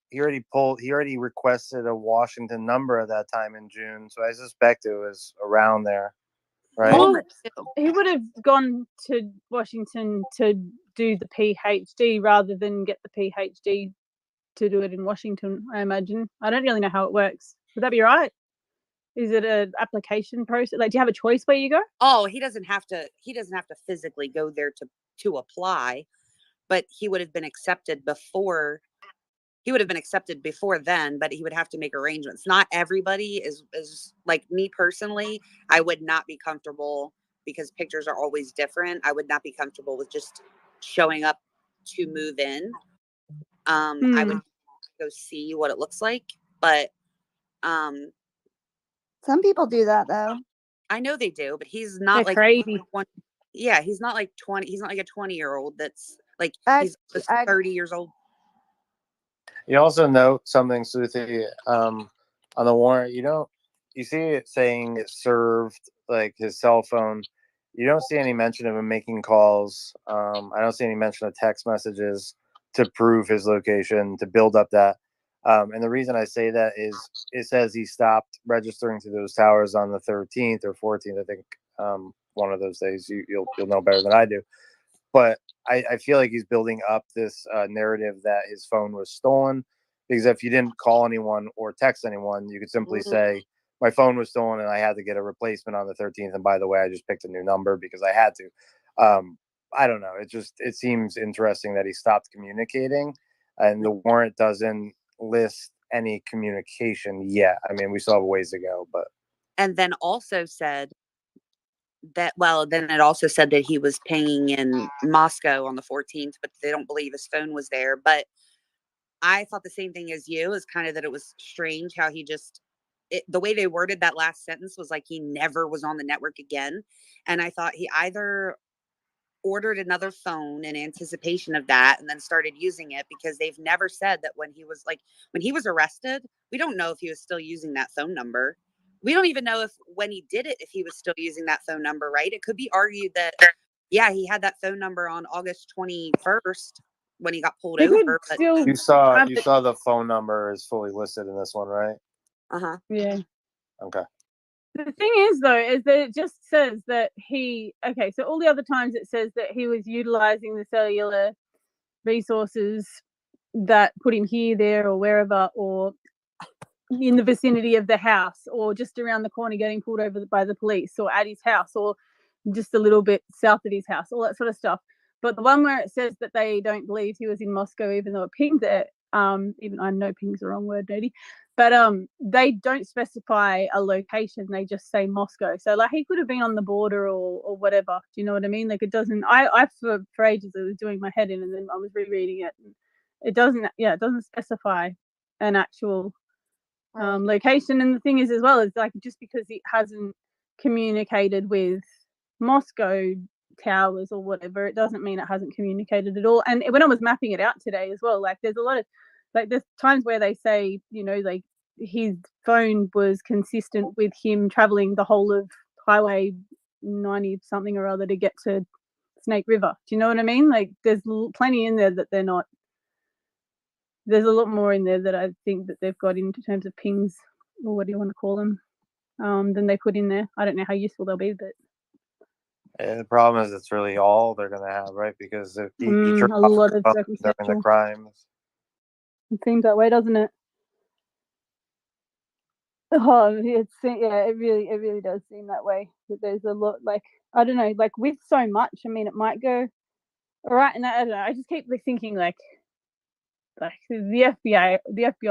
[SPEAKER 14] requested a Washington number at that time in June. So I suspect it was around there, right?
[SPEAKER 13] Well, he would have gone to Washington to do the PhD rather than get the PhD to do it in Washington, I imagine. I don't really know how it works. Would that be right? Is it an application process? Like, do you have a choice where you go?
[SPEAKER 1] Oh, he doesn't have to physically go there to apply, but he would have been accepted before then, but he would have to make arrangements. Not everybody is like me personally. I would not be comfortable because pictures are always different. I would not be comfortable with just showing up to move in. I would go see what it looks like, but
[SPEAKER 2] Some people do that though.
[SPEAKER 1] I know they do, but he's not
[SPEAKER 13] They're
[SPEAKER 1] like
[SPEAKER 13] crazy.
[SPEAKER 1] yeah, he's not like 20. He's not like a 20-year-old that's like he's 30 years old.
[SPEAKER 14] You also note something, Sleuthie, on the warrant. You see it saying it served like his cell phone. You don't see any mention of him making calls. I don't see any mention of text messages to prove his location, to build up that. And the reason I say that is it says he stopped registering to those towers on the 13th or 14th. I think one of those days. You'll know better than I do. But I feel like he's building up this narrative that his phone was stolen, because if you didn't call anyone or text anyone, you could simply say, my phone was stolen and I had to get a replacement on the 13th. And by the way, I just picked a new number because I had to. I don't know. It seems interesting that he stopped communicating, and the warrant doesn't list any communication yet. I mean, we still have a ways to go, but.
[SPEAKER 1] And then also said then it also said that he was paying in Moscow on the 14th, but they don't believe his phone was there. But I thought the same thing as you, is kind of that it was strange how he the way they worded that last sentence was like he never was on the network again. And I thought he either ordered another phone in anticipation of that and then started using it, because they've never said that when he was arrested, we don't know if he was still using that phone number. We don't even know if when he did it, if he was still using that phone number, right? It could be argued that, yeah, he had that phone number on August 21st when he got pulled over. But
[SPEAKER 14] You saw the phone number is fully listed in this one, right?
[SPEAKER 1] Uh-huh.
[SPEAKER 13] Yeah.
[SPEAKER 14] Okay.
[SPEAKER 13] The thing is, though, is that it just says that so all the other times it says that he was utilizing the cellular resources that put him here, there, or wherever, or in the vicinity of the house, or just around the corner getting pulled over by the police, or at his house, or just a little bit south of his house, all that sort of stuff. But the one where it says that they don't believe he was in Moscow, even though it pinged it, even I know ping's the wrong word, dirty, but they don't specify a location. They just say Moscow. So like he could have been on the border or whatever. Do you know what I mean? Like it doesn't. I for ages I was doing my head in, and then I was rereading it. And it doesn't. Yeah, it doesn't specify an actual location. And the thing is, as well, is like just because it hasn't communicated with Moscow towers or whatever, it doesn't mean it hasn't communicated at all. And when I was mapping it out today as well, like there's a lot of like there's times where they say, you know, like his phone was consistent with him traveling the whole of highway 90 something or other to get to Snake River. Do you know what I mean? Like there's plenty in there that they're not. There's a lot more in there that I think that they've got in terms of pings, or what do you want to call them, than they put in there. I don't know how useful they'll be, but
[SPEAKER 14] And the problem is it's really all they're going to have, right? Because if he drove
[SPEAKER 13] a
[SPEAKER 14] off
[SPEAKER 13] lot of
[SPEAKER 14] during the
[SPEAKER 13] circumstantial.
[SPEAKER 14] crimes.
[SPEAKER 13] It seems that way, doesn't it? Oh, it really does seem that way. That there's a lot, like I don't know, like with so much. I mean, it might go all right, and I don't know. I just keep thinking like the FBI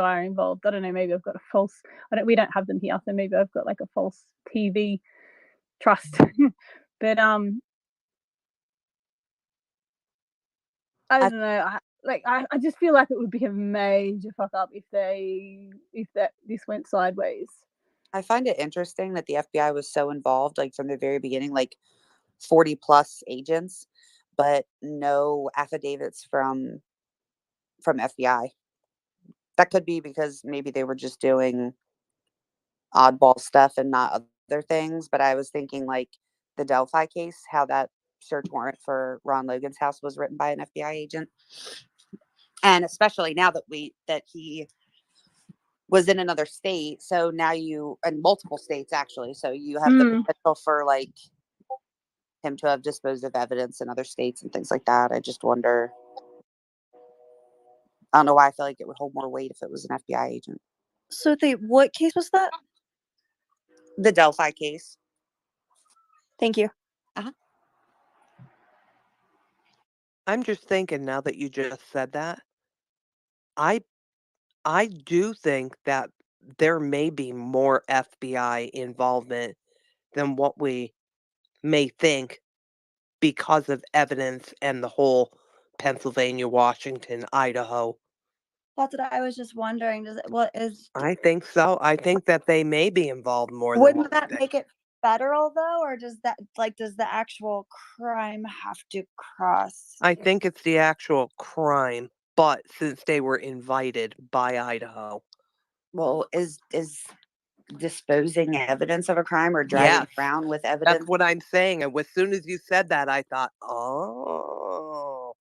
[SPEAKER 13] are involved. I don't know. Maybe I've got a false. We don't have them here, so maybe I've got like a false TV trust. But I don't know. I just feel like it would be a major fuck up if this went sideways.
[SPEAKER 1] I find it interesting that the FBI was so involved, like from the very beginning, like 40 plus agents, but no affidavits from FBI. That could be because maybe they were just doing oddball stuff and not other things. But I was thinking like the Delphi case, how that search warrant for Ron Logan's house was written by an FBI agent. And especially now that he was in another state. So now in multiple states actually. So you have the potential for like him to have disposed of evidence in other states and things like that. I just wonder. I don't know why I feel like it would hold more weight if it was an FBI agent.
[SPEAKER 7] So what case was that?
[SPEAKER 1] The Delphi case.
[SPEAKER 7] Thank you.
[SPEAKER 1] Uh-huh.
[SPEAKER 17] I'm just thinking now that you just said that, I do think that there may be more FBI involvement than what we may think because of evidence and the whole Pennsylvania, Washington, Idaho.
[SPEAKER 7] That's what I was just wondering.
[SPEAKER 17] I think so. I think that they may be involved more than
[SPEAKER 7] Wouldn't
[SPEAKER 17] what we
[SPEAKER 7] that
[SPEAKER 17] think.
[SPEAKER 7] make it federal though, or does the actual crime have to cross?
[SPEAKER 17] I think it's the actual crime, but since they were invited by Idaho.
[SPEAKER 1] Well, is disposing evidence of a crime or driving around with evidence?
[SPEAKER 17] That's what I'm saying. And as soon as you said that, I thought, oh,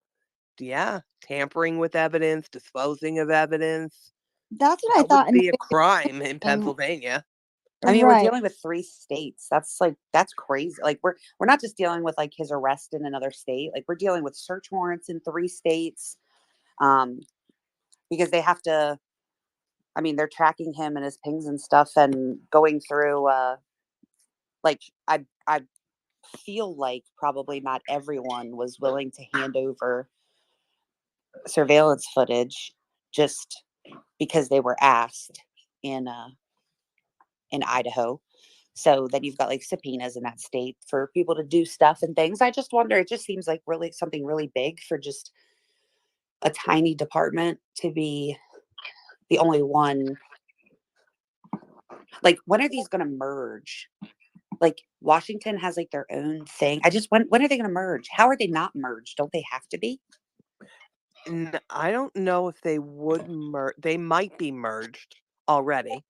[SPEAKER 17] yeah, tampering with evidence, disposing of evidence.
[SPEAKER 7] That's what I
[SPEAKER 17] That
[SPEAKER 7] thought.
[SPEAKER 17] would be a crime in Pennsylvania.
[SPEAKER 1] I mean, we're dealing with 3 states. That's crazy. Like we're not just dealing with like his arrest in another state. Like we're dealing with search warrants in 3 states. Because they have to. I mean, they're tracking him and his pings and stuff, and going through. Like I feel like probably not everyone was willing to hand over surveillance footage just because they were asked in Idaho. So then you've got like subpoenas in that state for people to do stuff and things. I just wonder, it just seems like really something really big for just a tiny department to be the only one. Like, when are these going to merge? Like Washington has like their own thing. When are they going to merge? How are they not merged? Don't they have to be?
[SPEAKER 17] I don't know if they would merge. They might be merged already,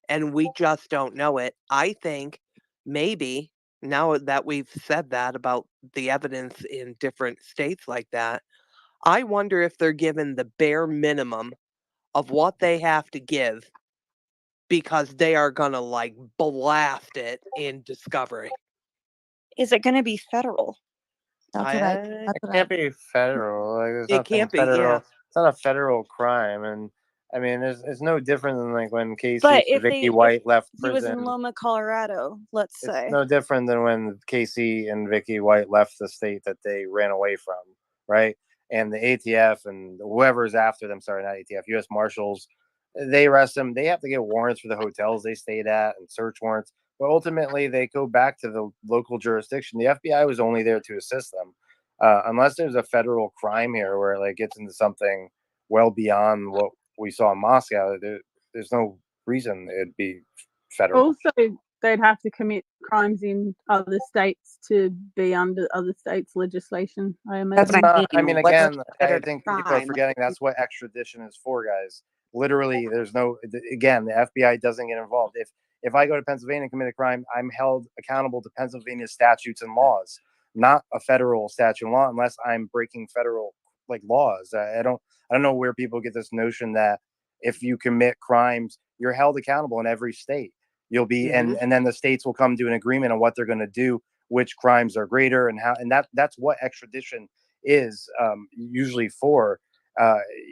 [SPEAKER 17] and we just don't know it. I think maybe now that we've said that about the evidence in different states like that, I wonder if they're given the bare minimum of what they have to give because they are going to like blast it in discovery.
[SPEAKER 7] Is it going to be federal?
[SPEAKER 14] It can't be federal. Like there's
[SPEAKER 17] It
[SPEAKER 14] nothing
[SPEAKER 17] can't be,
[SPEAKER 14] federal.
[SPEAKER 17] yeah.
[SPEAKER 14] It's not a federal crime, and I mean, it's no different than like when Casey
[SPEAKER 7] But
[SPEAKER 14] and Vicky White left
[SPEAKER 7] he was in
[SPEAKER 14] prison.
[SPEAKER 7] Loma, Colorado, let's say.
[SPEAKER 14] It's no different than when Casey and Vicky White left the state that they ran away from. right? And the ATF and whoever's after them, sorry, not ATF, U.S. Marshals, they arrest them. They have to get warrants for the hotels they stayed at and search warrants. But ultimately, they go back to the local jurisdiction. The FBI was only there to assist them, unless there's a federal crime here where it like gets into something well beyond what we saw in Moscow. There's no reason it'd be federal.
[SPEAKER 13] Also, they'd have to commit crimes in other states to be under other states' legislation, I imagine.
[SPEAKER 14] I mean,
[SPEAKER 1] What's
[SPEAKER 14] again, I
[SPEAKER 1] considered a
[SPEAKER 14] think people are
[SPEAKER 1] crime?
[SPEAKER 14] forgetting that's what extradition is for, guys. Literally, there's no. Again, the FBI doesn't get involved. If I go to Pennsylvania and commit a crime, I'm held accountable to Pennsylvania statutes and laws, not a federal statute and law, unless I'm breaking federal like laws. I don't know where people get this notion that if you commit crimes, you're held accountable in every state. You'll be, and then the states will come to an agreement on what they're going to do, which crimes are greater, and how, and that's what extradition is usually for.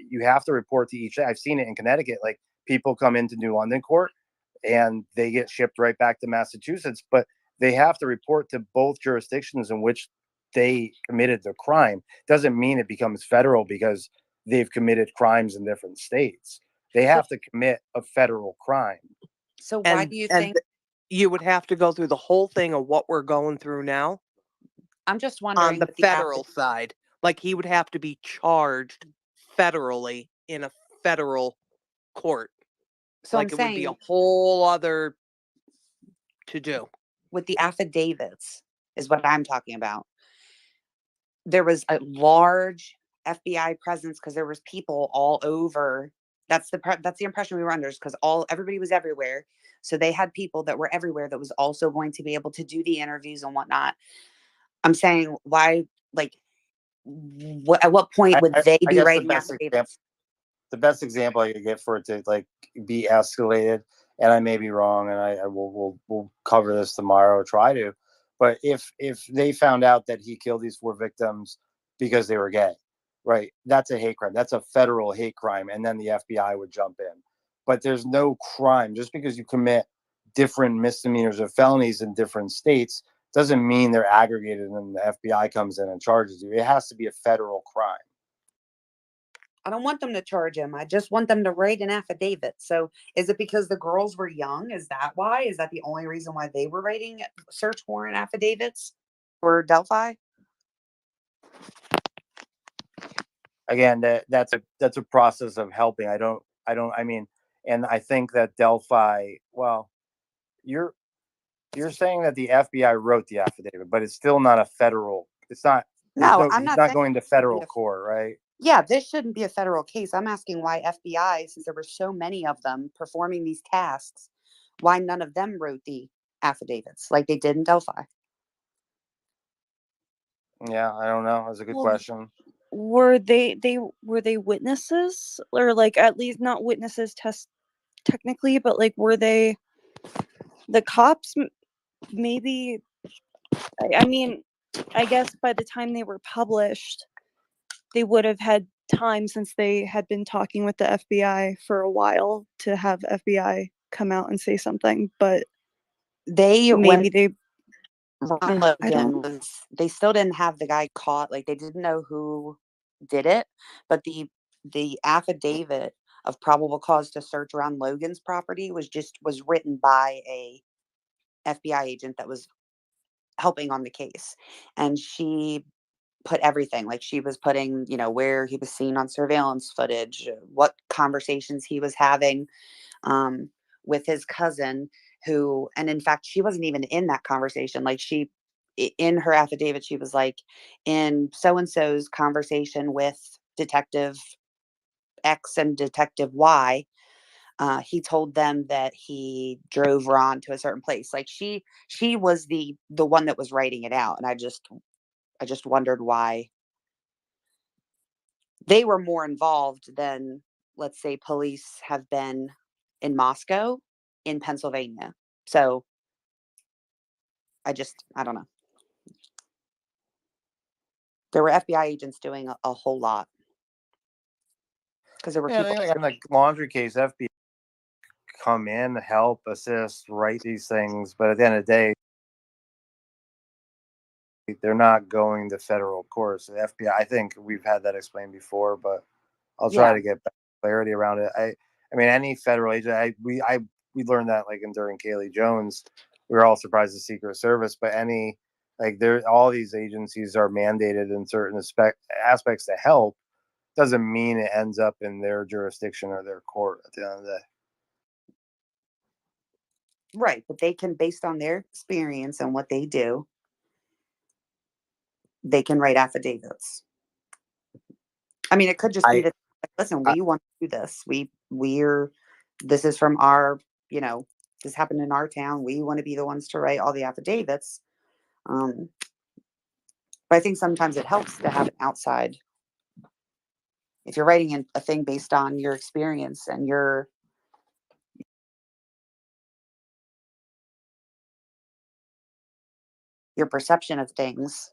[SPEAKER 14] You have to report to each. I've seen it in Connecticut. Like people come into New London court and they get shipped right back to Massachusetts, but they have to report to both jurisdictions in which they committed the crime. Doesn't mean it becomes federal because they've committed crimes in different states. They have to commit a federal crime.
[SPEAKER 1] So why do you think?
[SPEAKER 17] You would have to go through the whole thing of what we're going through now
[SPEAKER 1] I'm just
[SPEAKER 17] on
[SPEAKER 1] wondering
[SPEAKER 17] the
[SPEAKER 1] with the
[SPEAKER 17] federal side. Like he would have to be charged federally in a federal court.
[SPEAKER 1] So
[SPEAKER 17] Like
[SPEAKER 1] I'm
[SPEAKER 17] it would be a
[SPEAKER 1] saying
[SPEAKER 17] whole other to do.
[SPEAKER 1] with the affidavits is what I'm talking about. There was a large FBI presence because there was people all over. That's the impression we were under, because everybody was everywhere. So they had people that were everywhere that was also going to be able to do the interviews and whatnot. I'm saying why, like, at what point would they
[SPEAKER 14] I
[SPEAKER 1] be
[SPEAKER 14] guess
[SPEAKER 1] writing affidavits?
[SPEAKER 14] the best example I could get for it to like be escalated, and I may be wrong, and I will we'll cover this tomorrow, try to. But if they found out that he killed these 4 victims because they were gay, right? That's a hate crime. That's a federal hate crime, and then the FBI would jump in. But there's no crime just because you commit different misdemeanors or felonies in different states doesn't mean they're aggregated and then the FBI comes in and charges you. It has to be a federal crime.
[SPEAKER 1] I don't want them to charge him. I just want them to write an affidavit. So is it because the girls were young? Is that why? Is that the only reason why they were writing search warrant affidavits for Delphi?
[SPEAKER 14] Again, that's a process of helping. I mean, and I think that Delphi, well, you're saying that the FBI wrote the affidavit, but it's still not a federal. It's not.
[SPEAKER 1] No, I'm
[SPEAKER 14] He's
[SPEAKER 1] not
[SPEAKER 14] not
[SPEAKER 1] saying
[SPEAKER 14] going to
[SPEAKER 1] it shouldn't be
[SPEAKER 14] federal court, right?
[SPEAKER 1] yeah, this shouldn't be a federal case. I'm asking why FBI, since there were so many of them performing these tasks, why none of them wrote the affidavits like they did in Delphi.
[SPEAKER 14] Yeah, I don't know. That's a good
[SPEAKER 7] Well,
[SPEAKER 14] question.
[SPEAKER 7] were they witnesses, or like at least not witnesses technically, but like were they the cops? Maybe. I mean, I guess by the time they were published, they would have had time, since they had been talking with the FBI for a while, to have FBI come out and say something. But
[SPEAKER 1] They
[SPEAKER 7] maybe
[SPEAKER 1] when
[SPEAKER 7] they
[SPEAKER 1] Ron
[SPEAKER 7] I don't.
[SPEAKER 1] Logan was, they still didn't have the guy caught. Like they didn't know who did it, but the affidavit of probable cause to search around Logan's property was written by a FBI agent that was helping on the case, and she put everything, like she was putting, where he was seen on surveillance footage, what conversations he was having um, with his cousin, who, and in fact, she wasn't even in that conversation. Like in her affidavit, she was like, in so and so's conversation with Detective X and Detective Y, he told them that he drove Ron to a certain place. Like she was the one that was writing it out, and I just wondered why they were more involved than, let's say, police have been in Moscow, in Pennsylvania. So I don't know. There were FBI agents doing a whole lot because there were
[SPEAKER 14] Yeah,
[SPEAKER 1] people.
[SPEAKER 14] like in the laundry case, FBI come in, help, assist, write these things, but at the end of the day, they're not going to federal court. So the FBI, I think we've had that explained before, but I'll try
[SPEAKER 1] Yeah.
[SPEAKER 14] to get clarity around it. I mean, any federal agent, we learned that like during Kaylee Jones, we were all surprised the Secret Service, but all these agencies are mandated in certain aspects to help. Doesn't mean it ends up in their jurisdiction or their court at the end of the day.
[SPEAKER 1] Right, but they can, based on their experience and what they do, they can write affidavits. I mean, it could just be that, listen, we want to do this. This is from our, this happened in our town. We want to be the ones to write all the affidavits. But I think sometimes it helps to have an outside. If you're writing a thing based on your experience and your perception of things.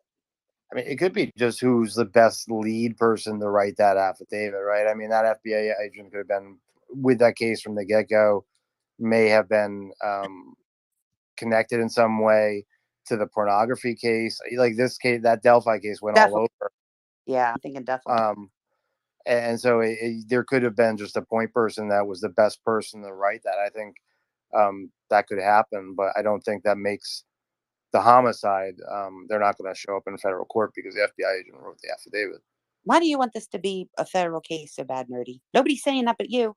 [SPEAKER 14] I mean, it could be just who's the best lead person to write that affidavit, right? I mean, that FBI agent could have been with that case from the get-go, may have been connected in some way to the pornography case. Like this case, that Delphi case went all over.
[SPEAKER 1] Yeah, I'm thinking definitely.
[SPEAKER 14] And so there could have been just a point person that was the best person to write that. I think that could happen, but I don't think that makes the homicide. They're not going to show up in federal court because the FBI agent wrote the affidavit.
[SPEAKER 1] Why do you want this to be a federal case so bad, Nerdy? Nobody's saying that but you.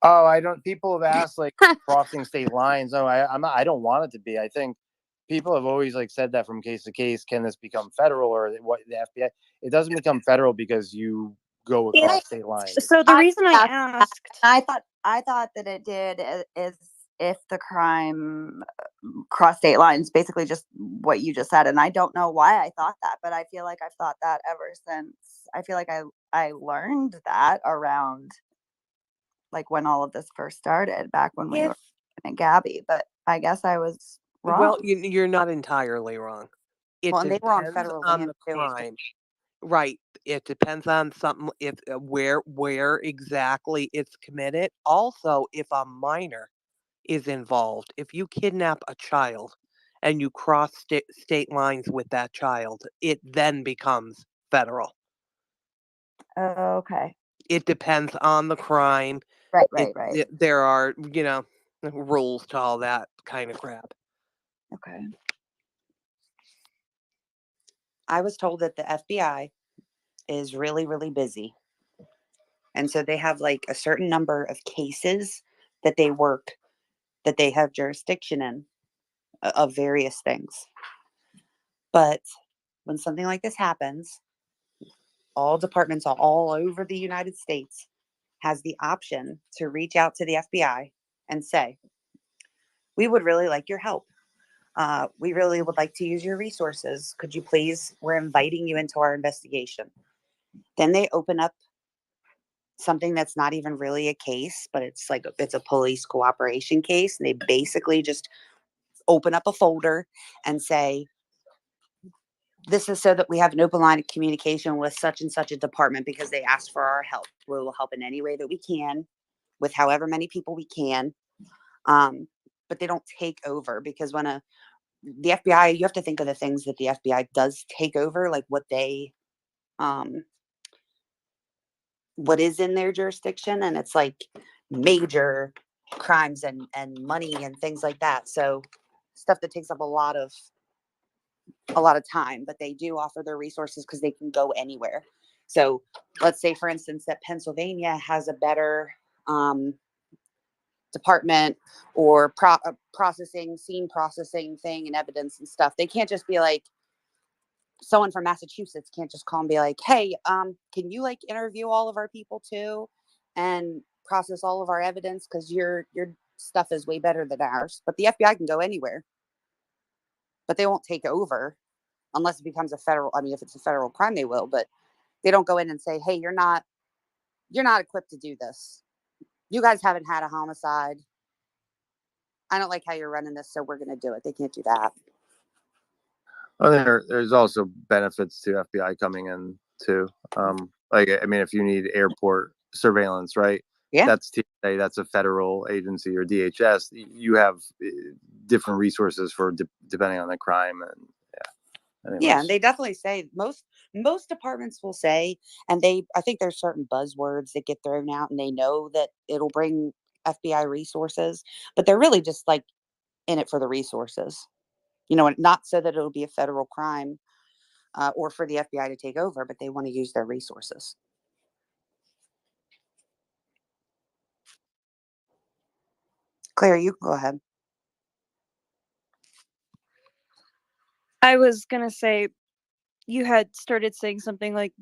[SPEAKER 14] Oh, I don't. People have asked like crossing state lines. No, I'm not. I don't want it to be. I think people have always like said that from case to case. Can this become federal or what? The FBI? It doesn't become federal because you go across state lines.
[SPEAKER 2] So the reason I asked, I thought that it did is if the crime crossed state lines, basically just what you just said. And I don't know why I thought that, but I feel like I've thought that ever since. I feel like I learned that around like when all of this first started, back when we were in Gabby. But I guess I was wrong.
[SPEAKER 17] Well, you're not entirely wrong. It
[SPEAKER 1] Well, and they were on
[SPEAKER 17] depends
[SPEAKER 1] federal
[SPEAKER 17] on
[SPEAKER 1] land
[SPEAKER 17] the
[SPEAKER 1] too.
[SPEAKER 17] crime. Right. It depends on something if where exactly it's committed. Also, if a minor is involved, if you kidnap a child and you cross state lines with that child, it then becomes federal.
[SPEAKER 2] Okay.
[SPEAKER 17] It depends on the crime.
[SPEAKER 2] Right.
[SPEAKER 17] There are, rules to all that kind of crap.
[SPEAKER 2] Okay.
[SPEAKER 1] I was told that the FBI is really, really busy. And so they have like a certain number of cases that they work, that they have jurisdiction in of various things. But when something like this happens, all departments all over the United States has the option to reach out to the FBI and say, we would really like your help. We really would like to use your resources. Could you please, we're inviting you into our investigation. Then they open up something that's not even really a case, but it's a police cooperation case. And they basically just open up a folder and say, this is so that we have an open line of communication with such and such a department because they asked for our help. We will help in any way that we can with however many people we can. But they don't take over, because when the FBI, you have to think of the things that the FBI does take over, like what is in their jurisdiction. And it's like major crimes and money and things like that. So stuff that takes up a lot of time, but they do offer their resources because they can go anywhere. So let's say, for instance, that Pennsylvania has a better department or scene processing thing and evidence and stuff. They can't just be like, someone from Massachusetts can't just call and be like, hey, can you like interview all of our people too and process all of our evidence, because your stuff is way better than ours. But the FBI can go anywhere, but they won't take over unless it becomes a federal. I mean, if it's a federal crime, they will, but they don't go in and say, hey, you're not equipped to do this. You guys haven't had a homicide. I don't like how you're running this, so we're going to do it. They can't do that.
[SPEAKER 14] Well, there's also benefits to FBI coming in too. Like, I mean, if you need airport surveillance, right?
[SPEAKER 1] Yeah.
[SPEAKER 14] That's TSA, that's a federal agency, or DHS. You have different resources for depending on the crime, and
[SPEAKER 1] Yeah, and
[SPEAKER 14] Anyways,
[SPEAKER 1] they definitely say most departments will say, and I think there's certain buzzwords that get thrown out, and they know that it'll bring FBI resources, but they're really just like in it for the resources. Not so that it'll be a federal crime or for the FBI to take over, but they want to use their resources. Claire, you can go ahead.
[SPEAKER 7] I was gonna say, you had started saying something like,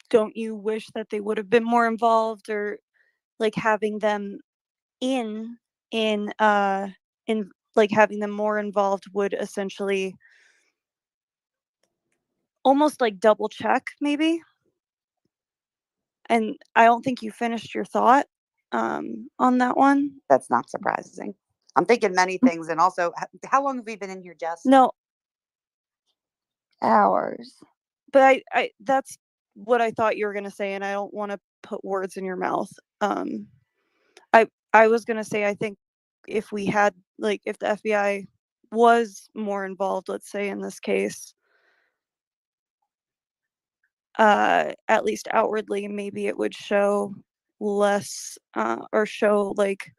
[SPEAKER 7] don't you wish that they would have been more involved, or like having them in in like having them more involved would essentially almost like double check maybe. And I don't think you finished your thought on that one.
[SPEAKER 1] That's not surprising. I'm thinking many things, and also, how long have we been in here, Jess?
[SPEAKER 7] No,
[SPEAKER 9] Hours.
[SPEAKER 7] but I that's what I thought you were gonna say, and I don't want to put words in your mouth. I was gonna say, I think if we had, like, if the FBI was more involved, let's say in this case, at least outwardly, maybe it would show less, or show like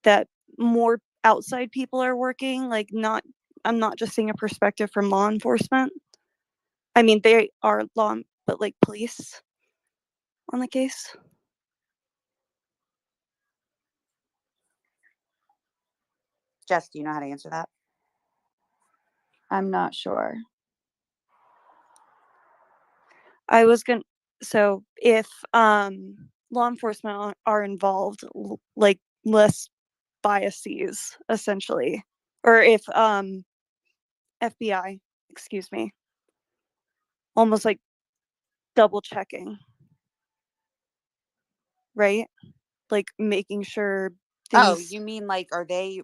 [SPEAKER 7] that more outside people are working. Like, I'm not just seeing a perspective from law enforcement. I mean, they are but like police on the case.
[SPEAKER 1] Jess, do you know how to answer that?
[SPEAKER 2] I'm not sure. I was gonna, so if law enforcement are involved, like less biases essentially, or if FBI, excuse me, almost like double checking, right? Like making sure
[SPEAKER 1] Oh,
[SPEAKER 2] things.
[SPEAKER 1] you mean like are they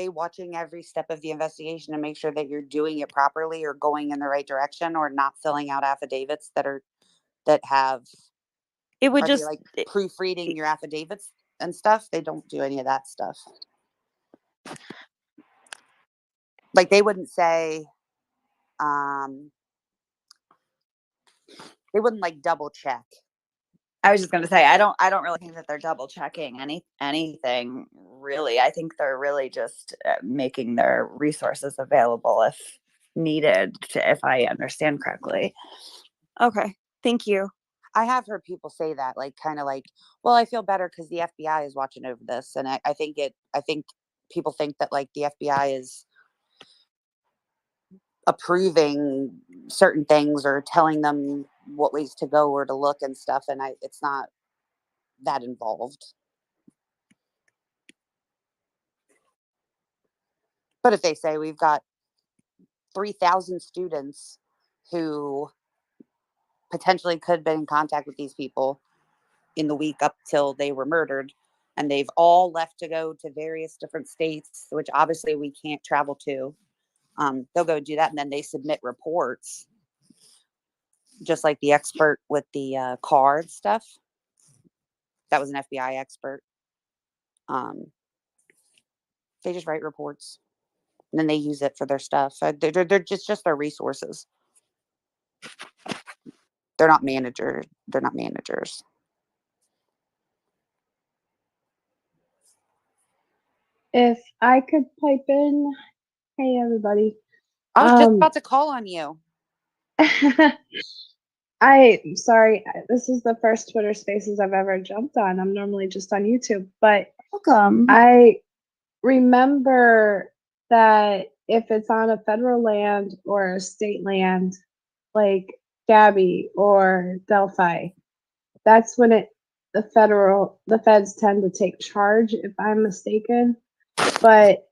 [SPEAKER 1] watching every step of the investigation to make sure that you're doing it properly or going in the right direction or not filling out affidavits that have
[SPEAKER 2] It would
[SPEAKER 1] are they
[SPEAKER 2] just
[SPEAKER 1] like proofreading your affidavits and stuff? They don't do any of that stuff. Like they wouldn't say um they wouldn't like double check.
[SPEAKER 2] I was just gonna say, I don't really think that they're double checking anything really. I think they're really just making their resources available if needed, if I understand correctly. Okay, thank you.
[SPEAKER 1] I have heard people say that, like kind of like, well, I feel better because the FBI is watching over this. And I think people think that like the FBI is approving certain things or telling them what ways to go or to look and stuff. And it's not that involved. But if they say we've got 3,000 students who potentially could have been in contact with these people in the week up till they were murdered, and they've all left to go to various different states, which obviously we can't travel to, they'll go do that, and then they submit reports, just like the expert with the card stuff. That was an FBI expert. They just write reports, and then they use it for their stuff. They're just their resources. They're not managers. They're not managers.
[SPEAKER 18] If I could pipe in, hey everybody.
[SPEAKER 1] I was just about to call on you.
[SPEAKER 18] I'm sorry, this is the first Twitter Spaces I've ever jumped on. I'm normally just on YouTube, but
[SPEAKER 2] Welcome.
[SPEAKER 18] I remember that if it's on a federal land or a state land, like Gabby or Delphi, that's when the feds tend to take charge, if I'm mistaken. But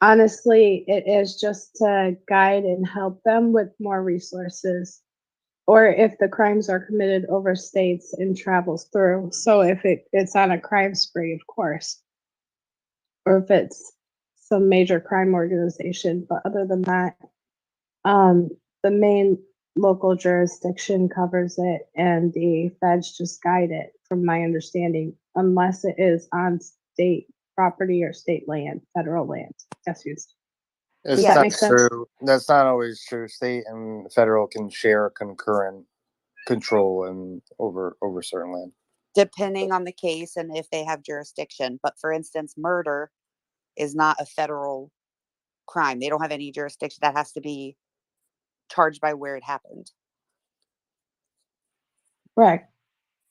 [SPEAKER 18] honestly, it is just to guide and help them with more resources, or if the crimes are committed over states and travels through. So if it's on a crime spree, of course, or if it's some major crime organization. But other than that, the main local jurisdiction covers it, and the feds just guide it, from my understanding, unless it is on state property or state land, federal land. Yes, yes.
[SPEAKER 14] It's
[SPEAKER 18] Does that
[SPEAKER 14] not
[SPEAKER 18] make sense?
[SPEAKER 14] true. That's not always true. State and federal can share concurrent control and over certain land.
[SPEAKER 1] Depending on the case and if they have jurisdiction. But for instance, murder is not a federal crime. They don't have any jurisdiction. That has to be charged by where it happened.
[SPEAKER 18] Right.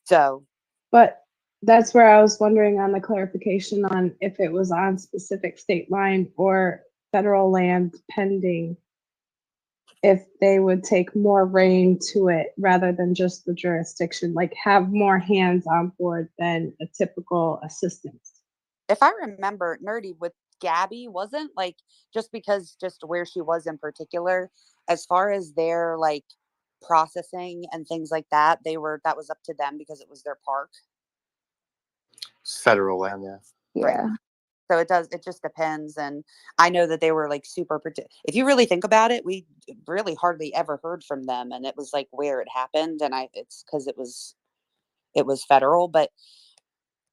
[SPEAKER 1] So,
[SPEAKER 18] But that's where I was wondering on the clarification on if it was on specific state line or federal land pending, if they would take more reign to it rather than just the jurisdiction, like have more hands on board than a typical assistant.
[SPEAKER 1] if I remember, Nerdy with Gabby wasn't like just because just where she was in particular, as far as their like processing and things like that, that was up to them because it was their park.
[SPEAKER 14] It's federal land, yeah.
[SPEAKER 1] Right. So it just depends. And I know that they were like super, if you really think about it, we really hardly ever heard from them. And it was like where it happened. And it's because it was federal, but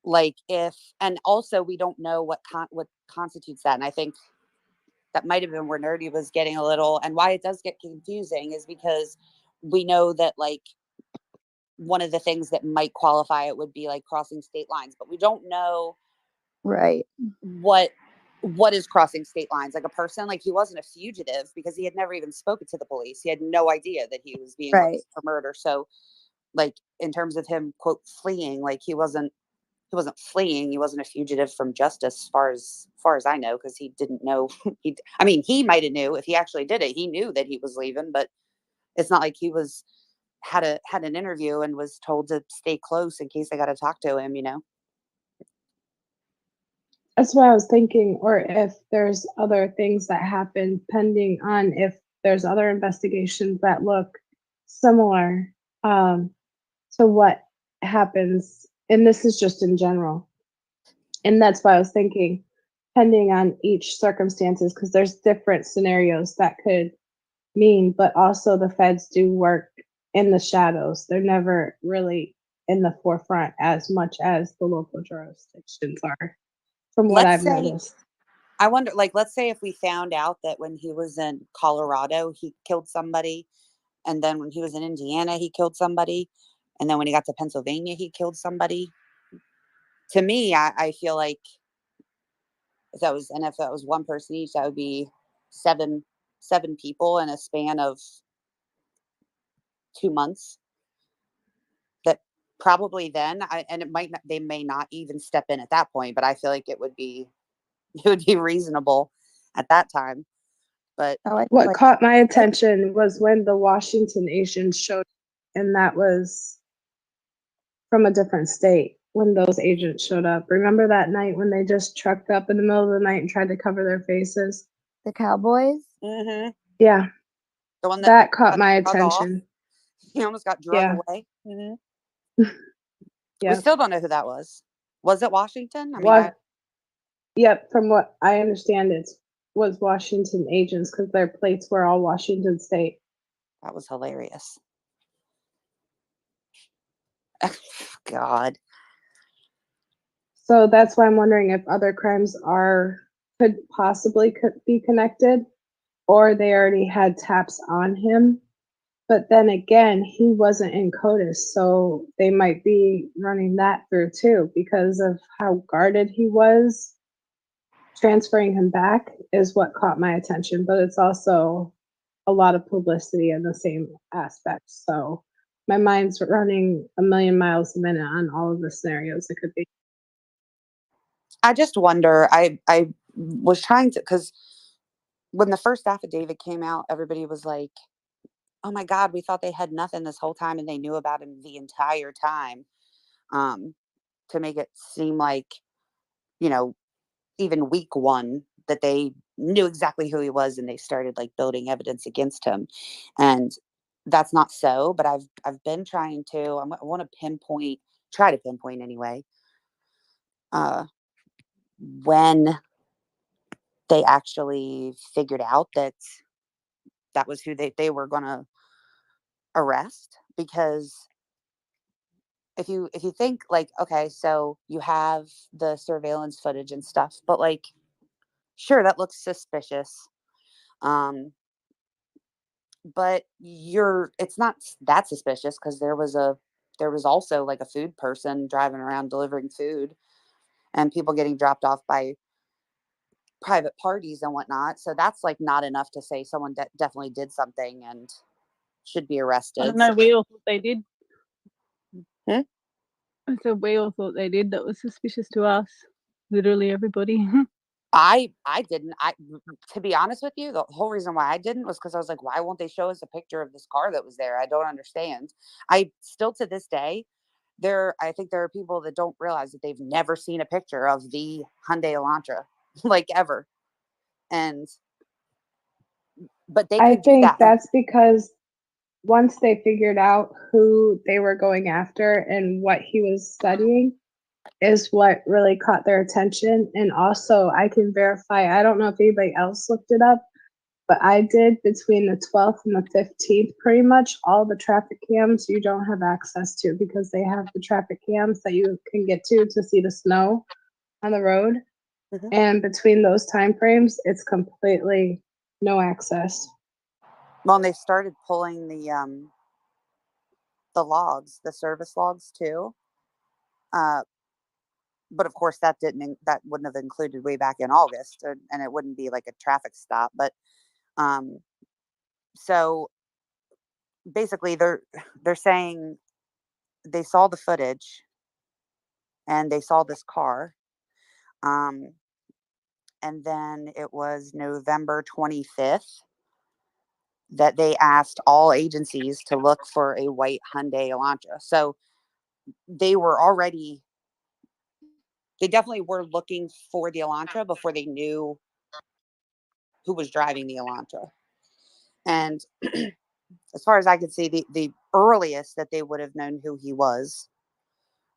[SPEAKER 1] like and also we don't know what constitutes that. And I think that might have been where Nerdy was getting a little, and why it does get confusing is because we know that like one of the things that might qualify it would be like crossing state lines, but we don't know
[SPEAKER 9] Right.
[SPEAKER 1] what is crossing state lines. Like a person, like he wasn't a fugitive because he had never even spoken to the police. He had no idea that he was being
[SPEAKER 9] Right.
[SPEAKER 1] arrested for murder. So like in terms of him quote fleeing, like he wasn't fleeing. He wasn't a fugitive from justice, as far as I know, because he didn't know. He might have knew if he actually did it. He knew that he was leaving, but it's not like he had an interview and was told to stay close in case they got to talk to him.
[SPEAKER 18] That's what I was thinking, or if there's other things that happen pending on if there's other investigations that look similar to what happens. And this is just in general. And that's why I was thinking, pending on each circumstances, because there's different scenarios that could mean, but also the feds do work in the shadows. They're never really in the forefront as much as the local jurisdictions are, from what I've noticed.
[SPEAKER 1] I wonder, like, let's say if we found out that when he was in Colorado, he killed somebody, and then when he was in Indiana, he killed somebody, and then when he got to Pennsylvania, he killed somebody. To me, I feel like if that was one person each, that would be seven people in a span of 2 months. That probably then, and it might not, they may not even step in at that point, but I feel like it would be reasonable at that time. But
[SPEAKER 18] what caught my attention was when the Washington agents showed, and that was from a different state when those agents showed up. Remember that night when they just trucked up in the middle of the night and tried to cover their faces?
[SPEAKER 9] The Cowboys?
[SPEAKER 1] Mm-hmm.
[SPEAKER 18] Yeah.
[SPEAKER 1] The one
[SPEAKER 18] that caught my attention.
[SPEAKER 1] He almost got drug
[SPEAKER 18] Yeah.
[SPEAKER 1] away. Mm-hmm.
[SPEAKER 18] Yeah.
[SPEAKER 1] We still don't know who that was. Was it Washington?
[SPEAKER 18] Yep, from what I understand, it was Washington agents because their plates were all Washington State.
[SPEAKER 1] That was hilarious. God.
[SPEAKER 18] So that's why I'm wondering if other crimes could possibly be connected, or they already had taps on him. But then again, he wasn't in CODIS, so they might be running that through too because of how guarded he was. Transferring him back is what caught my attention, but it's also a lot of publicity in the same aspect. So my mind's running a million miles a minute on all of the scenarios it could be.
[SPEAKER 1] I just wonder. I was trying to, because when the first affidavit came out, everybody was like, "Oh my God, we thought they had nothing this whole time, and they knew about him the entire time." To make it seem like, even week one, that they knew exactly who he was, and they started like building evidence against him, and that's not so. But I've been trying to. I want to try to pinpoint anyway. When they actually figured out that was who they were going to arrest, because if you think like, okay, so you have the surveillance footage and stuff, but like, sure, that looks suspicious, Um, but it's not that suspicious because there was also like a food person driving around delivering food and people getting dropped off by private parties and whatnot. So that's like not enough to say someone definitely did something and should be
[SPEAKER 13] I don't
[SPEAKER 1] arrested.
[SPEAKER 13] know. We all thought they did.
[SPEAKER 1] Hmm?
[SPEAKER 13] So we all thought they did. That was suspicious to us. Literally everybody.
[SPEAKER 1] I didn't. To be honest with you, the whole reason why I didn't was because I was like, why won't they show us a picture of this car that was there? I don't understand. I still to this day, I think there are people that don't realize that they've never seen a picture of the Hyundai Elantra, like ever. And but they
[SPEAKER 18] I
[SPEAKER 1] could do
[SPEAKER 18] think
[SPEAKER 1] that.
[SPEAKER 18] that's because once they figured out who they were going after and what he was studying is what really caught their attention. And also, I can verify, I don't know if anybody else looked it up, but I did between the 12th and the 15th, pretty much all the traffic cams you don't have access to because they have the traffic cams that you can get to see the snow on the road.
[SPEAKER 1] Mhm.
[SPEAKER 18] And between those time frames, it's completely no access.
[SPEAKER 1] Well, and they started pulling the logs, the service logs too. Uh, but of course, that wouldn't have included way back in August, and it wouldn't be like a traffic stop. But um, so basically, they're saying they saw the footage and they saw this car. Um, and then it was November 25th that they asked all agencies to look for a white Hyundai Elantra. So they were already, they definitely were looking for the Elantra before they knew who was driving the Elantra. And as far as I could see, the earliest that they would have known who he was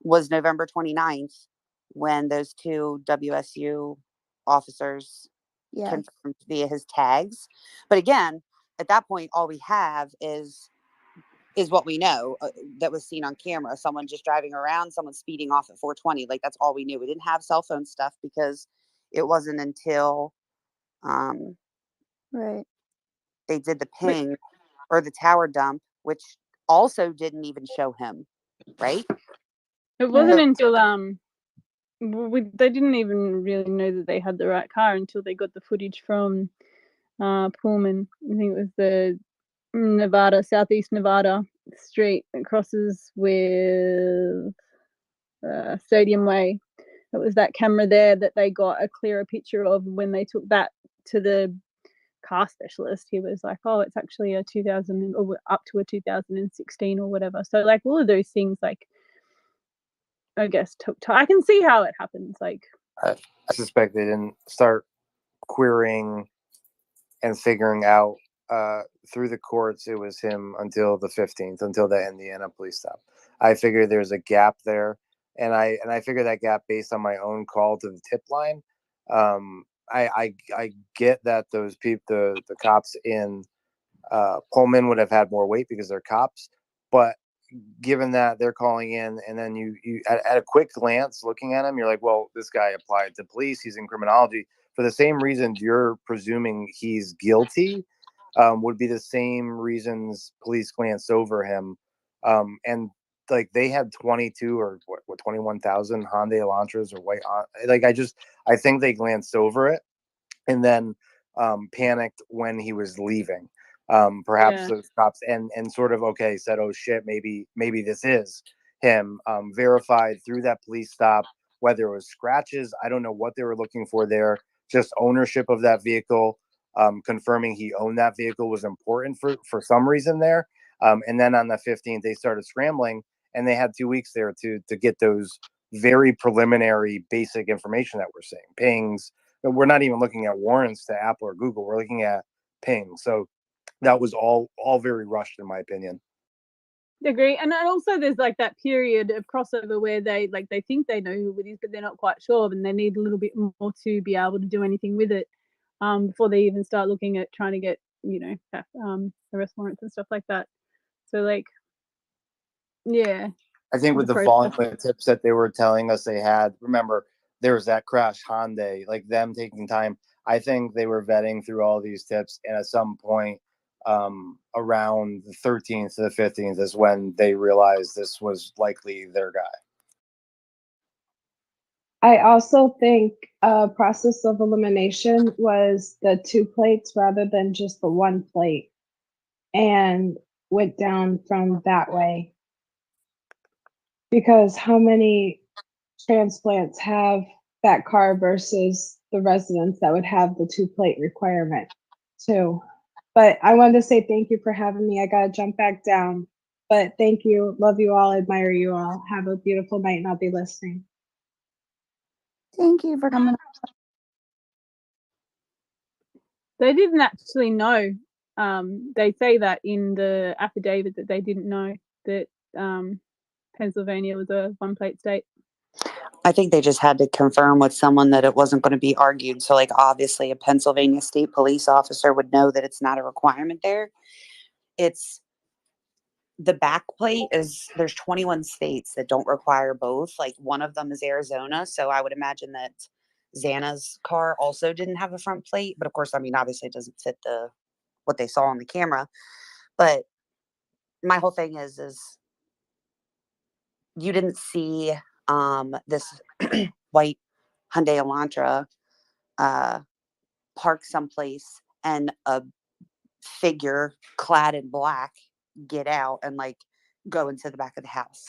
[SPEAKER 1] November 29th when those two WSU officers
[SPEAKER 12] Yeah.
[SPEAKER 1] confirmed via his tags. But again, at that point, all we have is what we know that was seen on camera. Someone just driving around, someone speeding off at 420. Like that's all we knew. We didn't have cell phone stuff because it wasn't until um,
[SPEAKER 12] Right.
[SPEAKER 1] they did the
[SPEAKER 13] But
[SPEAKER 1] ping or the tower dump, which also didn't even show him. Right.
[SPEAKER 13] it wasn't
[SPEAKER 1] So,
[SPEAKER 13] until they didn't even really know that they had the right car until they got the footage from Pullman. I think it was the Southeast Nevada street that crosses with Stadium Way. It was that camera there that they got a clearer picture of when they took that to the car specialist. He was like, oh, it's actually a 2000 or up to a 2016 or whatever. So like all of those things, like I guess took time. I can see how it happens. Like
[SPEAKER 14] I suspect they didn't start querying and figuring out through the courts it was him until the 15th, until the Indiana police stop. I figured there's a gap there, and I figured that gap based on my own call to the tip line. I get that those people, the cops in Pullman would have had more weight because they're cops, but given that they're calling in and then you at a quick glance looking at him, you're like, well, this guy applied to police, he's in criminology. For the same reasons you're presuming he's guilty, would be the same reasons police glanced over him. And like they had 22 or what 21,000 Hyundai Elantras or white, like I think they glanced over it and then panicked when he was leaving. Perhaps
[SPEAKER 13] yeah,
[SPEAKER 14] those cops and sort of okay said, "Oh shit, maybe this is him." Verified through that police stop whether it was scratches. I don't know what they were looking for there. Just ownership of that vehicle. Confirming he owned that vehicle was important for some reason there. And then on the 15th, they started scrambling, and they had 2 weeks there to get those very preliminary basic information that we're seeing pings. We're not even looking at warrants to Apple or Google. We're looking at ping. So that was all very rushed in my opinion.
[SPEAKER 13] agree. And also there's like that period of crossover where they think they know who it is, but they're not quite sure, and they need a little bit more to be able to do anything with it before they even start looking at trying to get arrest warrants and stuff like that. So like, yeah,
[SPEAKER 14] I think
[SPEAKER 13] the
[SPEAKER 14] with the
[SPEAKER 13] process.
[SPEAKER 14] volume of tips that they were telling us they had, remember there was that crash Hyundai, like them taking time. I think they were vetting through all these tips, and at some point around the 13th to the 15th is when they realized this was likely their guy.
[SPEAKER 18] I also think a process of elimination was the 2 plates rather than just the 1 plate, and went down from that way. Because how many transplants have that car versus the residents that would have the 2 plate requirement too? But I wanted to say thank you for having me. I gotta jump back down. But thank you. Love you all. Admire you all. Have a beautiful night, and I'll be listening.
[SPEAKER 2] Thank you for coming.
[SPEAKER 13] They didn't actually know. They say that in the affidavit that they didn't know that Pennsylvania was a 1 plate state.
[SPEAKER 1] I think they just had to confirm with someone that it wasn't going to be argued. So, like, obviously, a Pennsylvania state police officer would know that it's not a requirement there. It's the back plate is there's 21 states that don't require both. Like, one of them is Arizona. So, I would imagine that Xana's car also didn't have a front plate. But of course, I mean, obviously, it doesn't fit what they saw on the camera. But my whole thing is you didn't see this white Hyundai Elantra park someplace and a figure clad in black get out and like go into the back of the house.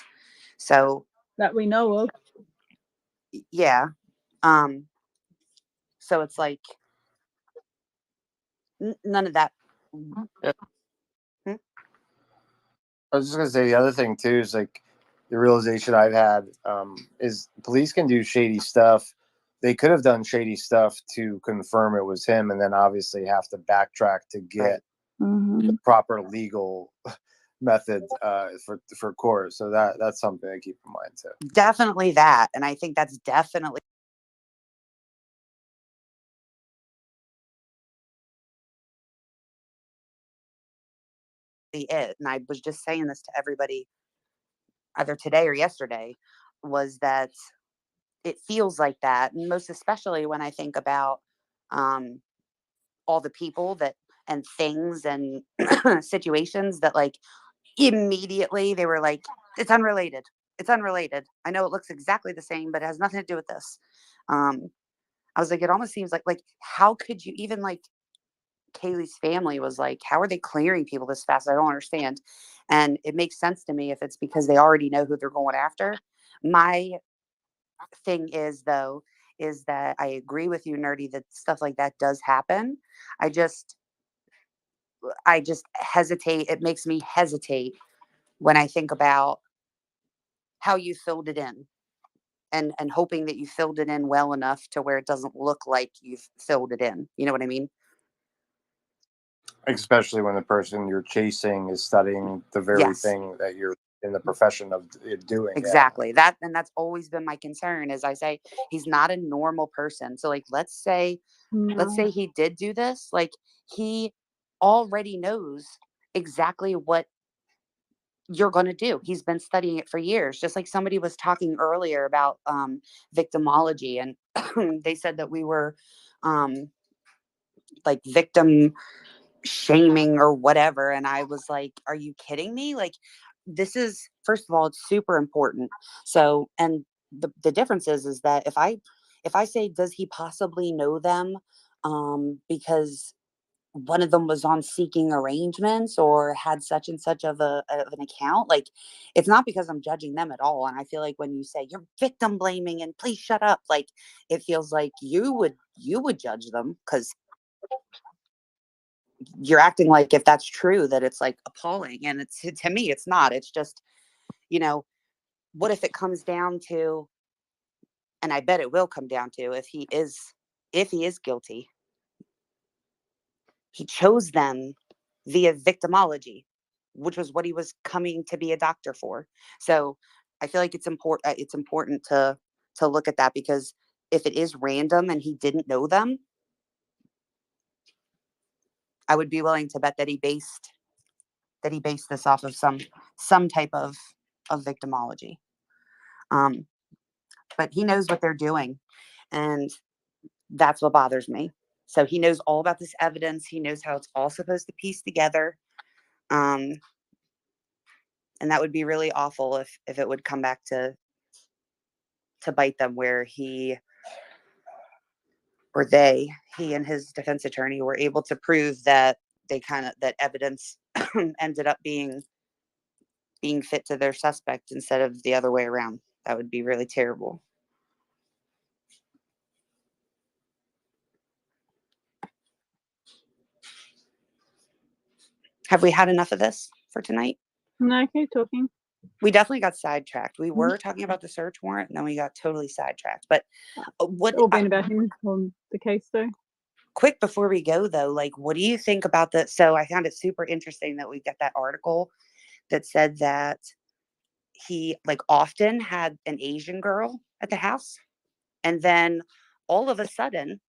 [SPEAKER 1] So
[SPEAKER 13] that we know of.
[SPEAKER 1] Yeah. So it's like none of that.
[SPEAKER 14] Yeah. I was just gonna say the other thing too is like the realization I've had is police can do shady stuff. They could have done shady stuff to confirm it was him, and then obviously have to backtrack to get the proper legal method for court. So that's something to keep in mind too.
[SPEAKER 1] Definitely that, and I think that's definitely it. And I was just saying this to everybody either today or yesterday, was that it feels like that. And most especially when I think about all the people that and things and situations that like immediately they were like, it's unrelated. It's unrelated. I know it looks exactly the same, but it has nothing to do with this. I was like, it almost seems like how could you even like Kaylee's family was like, how are they clearing people this fast? I don't understand. And it makes sense to me if it's because they already know who they're going after. My thing is though, is that I agree with you, Nerdy, that stuff like that does happen. I just hesitate. It makes me hesitate when I think about how you filled it in and hoping that you filled it in well enough to where it doesn't look like you've filled it in. You know what I mean?
[SPEAKER 14] Especially when the person you're chasing is studying the very
[SPEAKER 1] Yes.
[SPEAKER 14] thing that you're in the profession of doing.
[SPEAKER 1] Exactly. That, and that's always been my concern. As I say, he's not a normal person. So like, let's say he did do this, like he already knows exactly what you're going to do. He's been studying it for years. Just like somebody was talking earlier about victimology, and they said that we were like victim shaming or whatever, and I was like, are you kidding me? Like, this is, first of all, it's super important. So, and the difference is that if I say, does he possibly know them because one of them was on Seeking Arrangements or had such and such of an account, like, it's not because I'm judging them at all. And I feel like when you say you're victim blaming and please shut up, like, it feels like you would judge them because you're acting like if that's true that it's like appalling, and it's, to me it's not. It's just, what if it comes down to, and I bet it will come down to, if he is guilty, he chose them via victimology, which was what he was coming to be a doctor for. So I feel like it's important to look at that, because if it is random and he didn't know them, I would be willing to bet that he based this off of some type of victimology. But he knows what they're doing, and that's what bothers me. So he knows all about this evidence. He knows how it's all supposed to piece together. And that would be really awful if it would come back to bite them, where he and his defense attorney were able to prove that that evidence ended up being fit to their suspect instead of the other way around. That would be really terrible. Have we had enough of this for tonight?
[SPEAKER 13] No, keep talking.
[SPEAKER 1] We definitely got sidetracked. We were talking about the search warrant, and then we got totally sidetracked. But
[SPEAKER 13] It's all been about him on the case, though.
[SPEAKER 1] Quick before we go, though, like, what do you think about that? So I found it super interesting that we got that article that said that he often had an Asian girl at the house, and then all of a sudden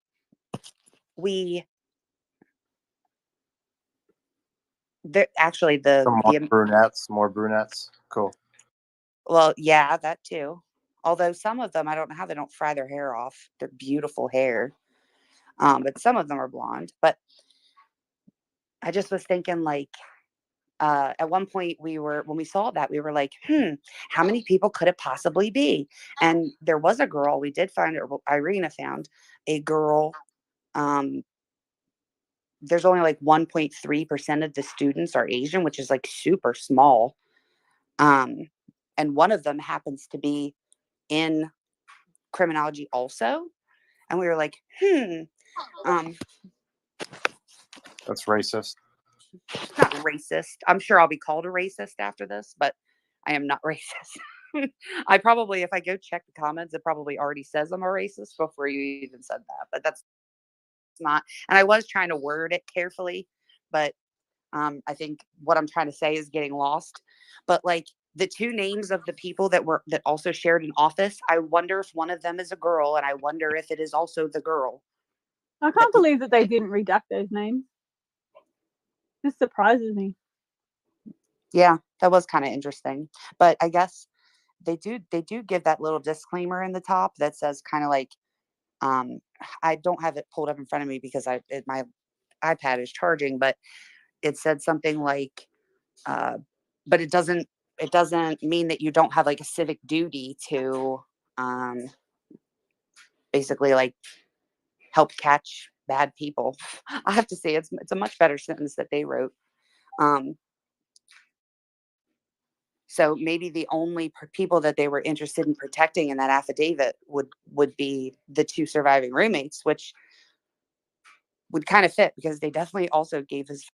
[SPEAKER 1] actually
[SPEAKER 14] Some more brunettes. Cool.
[SPEAKER 1] Well, yeah, that too. Although some of them, I don't know how they don't fry their hair off. They're beautiful hair. But some of them are blonde. But I just was thinking, at one point when we saw that, we were like, how many people could it possibly be? And there was a girl, we did find her, Irina found a girl. There's only 1.3% of the students are Asian, which is super small. And one of them happens to be in criminology also. And we were like,
[SPEAKER 14] That's racist.
[SPEAKER 1] not racist. I'm sure I'll be called a racist after this, but I am not racist. I probably, if I go check the comments, it probably already says I'm a racist before you even said that, but that's not. And I was trying to word it carefully, but I think what I'm trying to say is getting lost. But the two names of the people that also shared an office, I wonder if one of them is a girl, and I wonder if it is also the girl.
[SPEAKER 13] I can't believe that they didn't redact those names. This surprises me.
[SPEAKER 1] Yeah, that was kind of interesting. But I guess they do give that little disclaimer in the top that says kind of I don't have it pulled up in front of me because my iPad is charging, but it said something but it doesn't mean that you don't have a civic duty to basically help catch bad people. I have to say it's a much better sentence that they wrote. So maybe the only people that they were interested in protecting in that affidavit would be the two surviving roommates, which would kind of fit because they definitely also gave his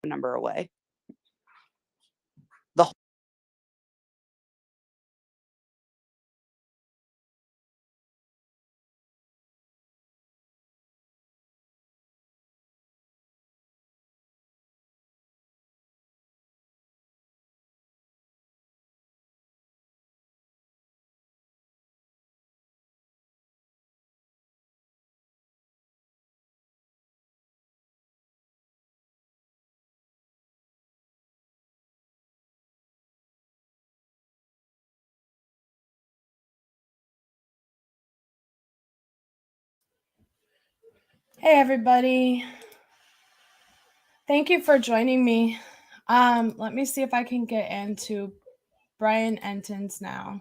[SPEAKER 1] number away. The
[SPEAKER 19] Hey everybody. Thank you for joining me. Let me see if I can get into Brian Entin's now.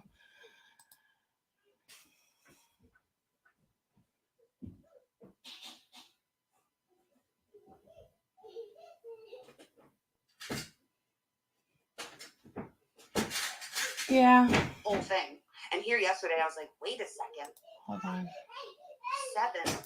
[SPEAKER 19] Yeah.
[SPEAKER 1] Whole thing. And here yesterday, I was like, wait a second.
[SPEAKER 19] Hold on.
[SPEAKER 1] 7.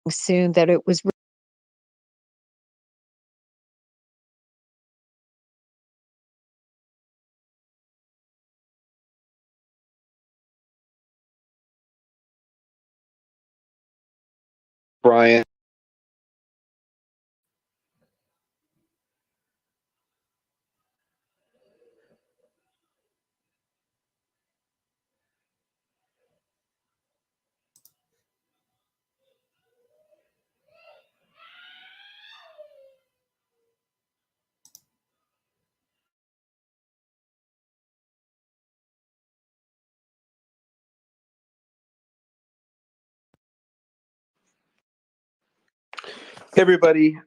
[SPEAKER 20] Soon that it was
[SPEAKER 4] Brian. Hey everybody,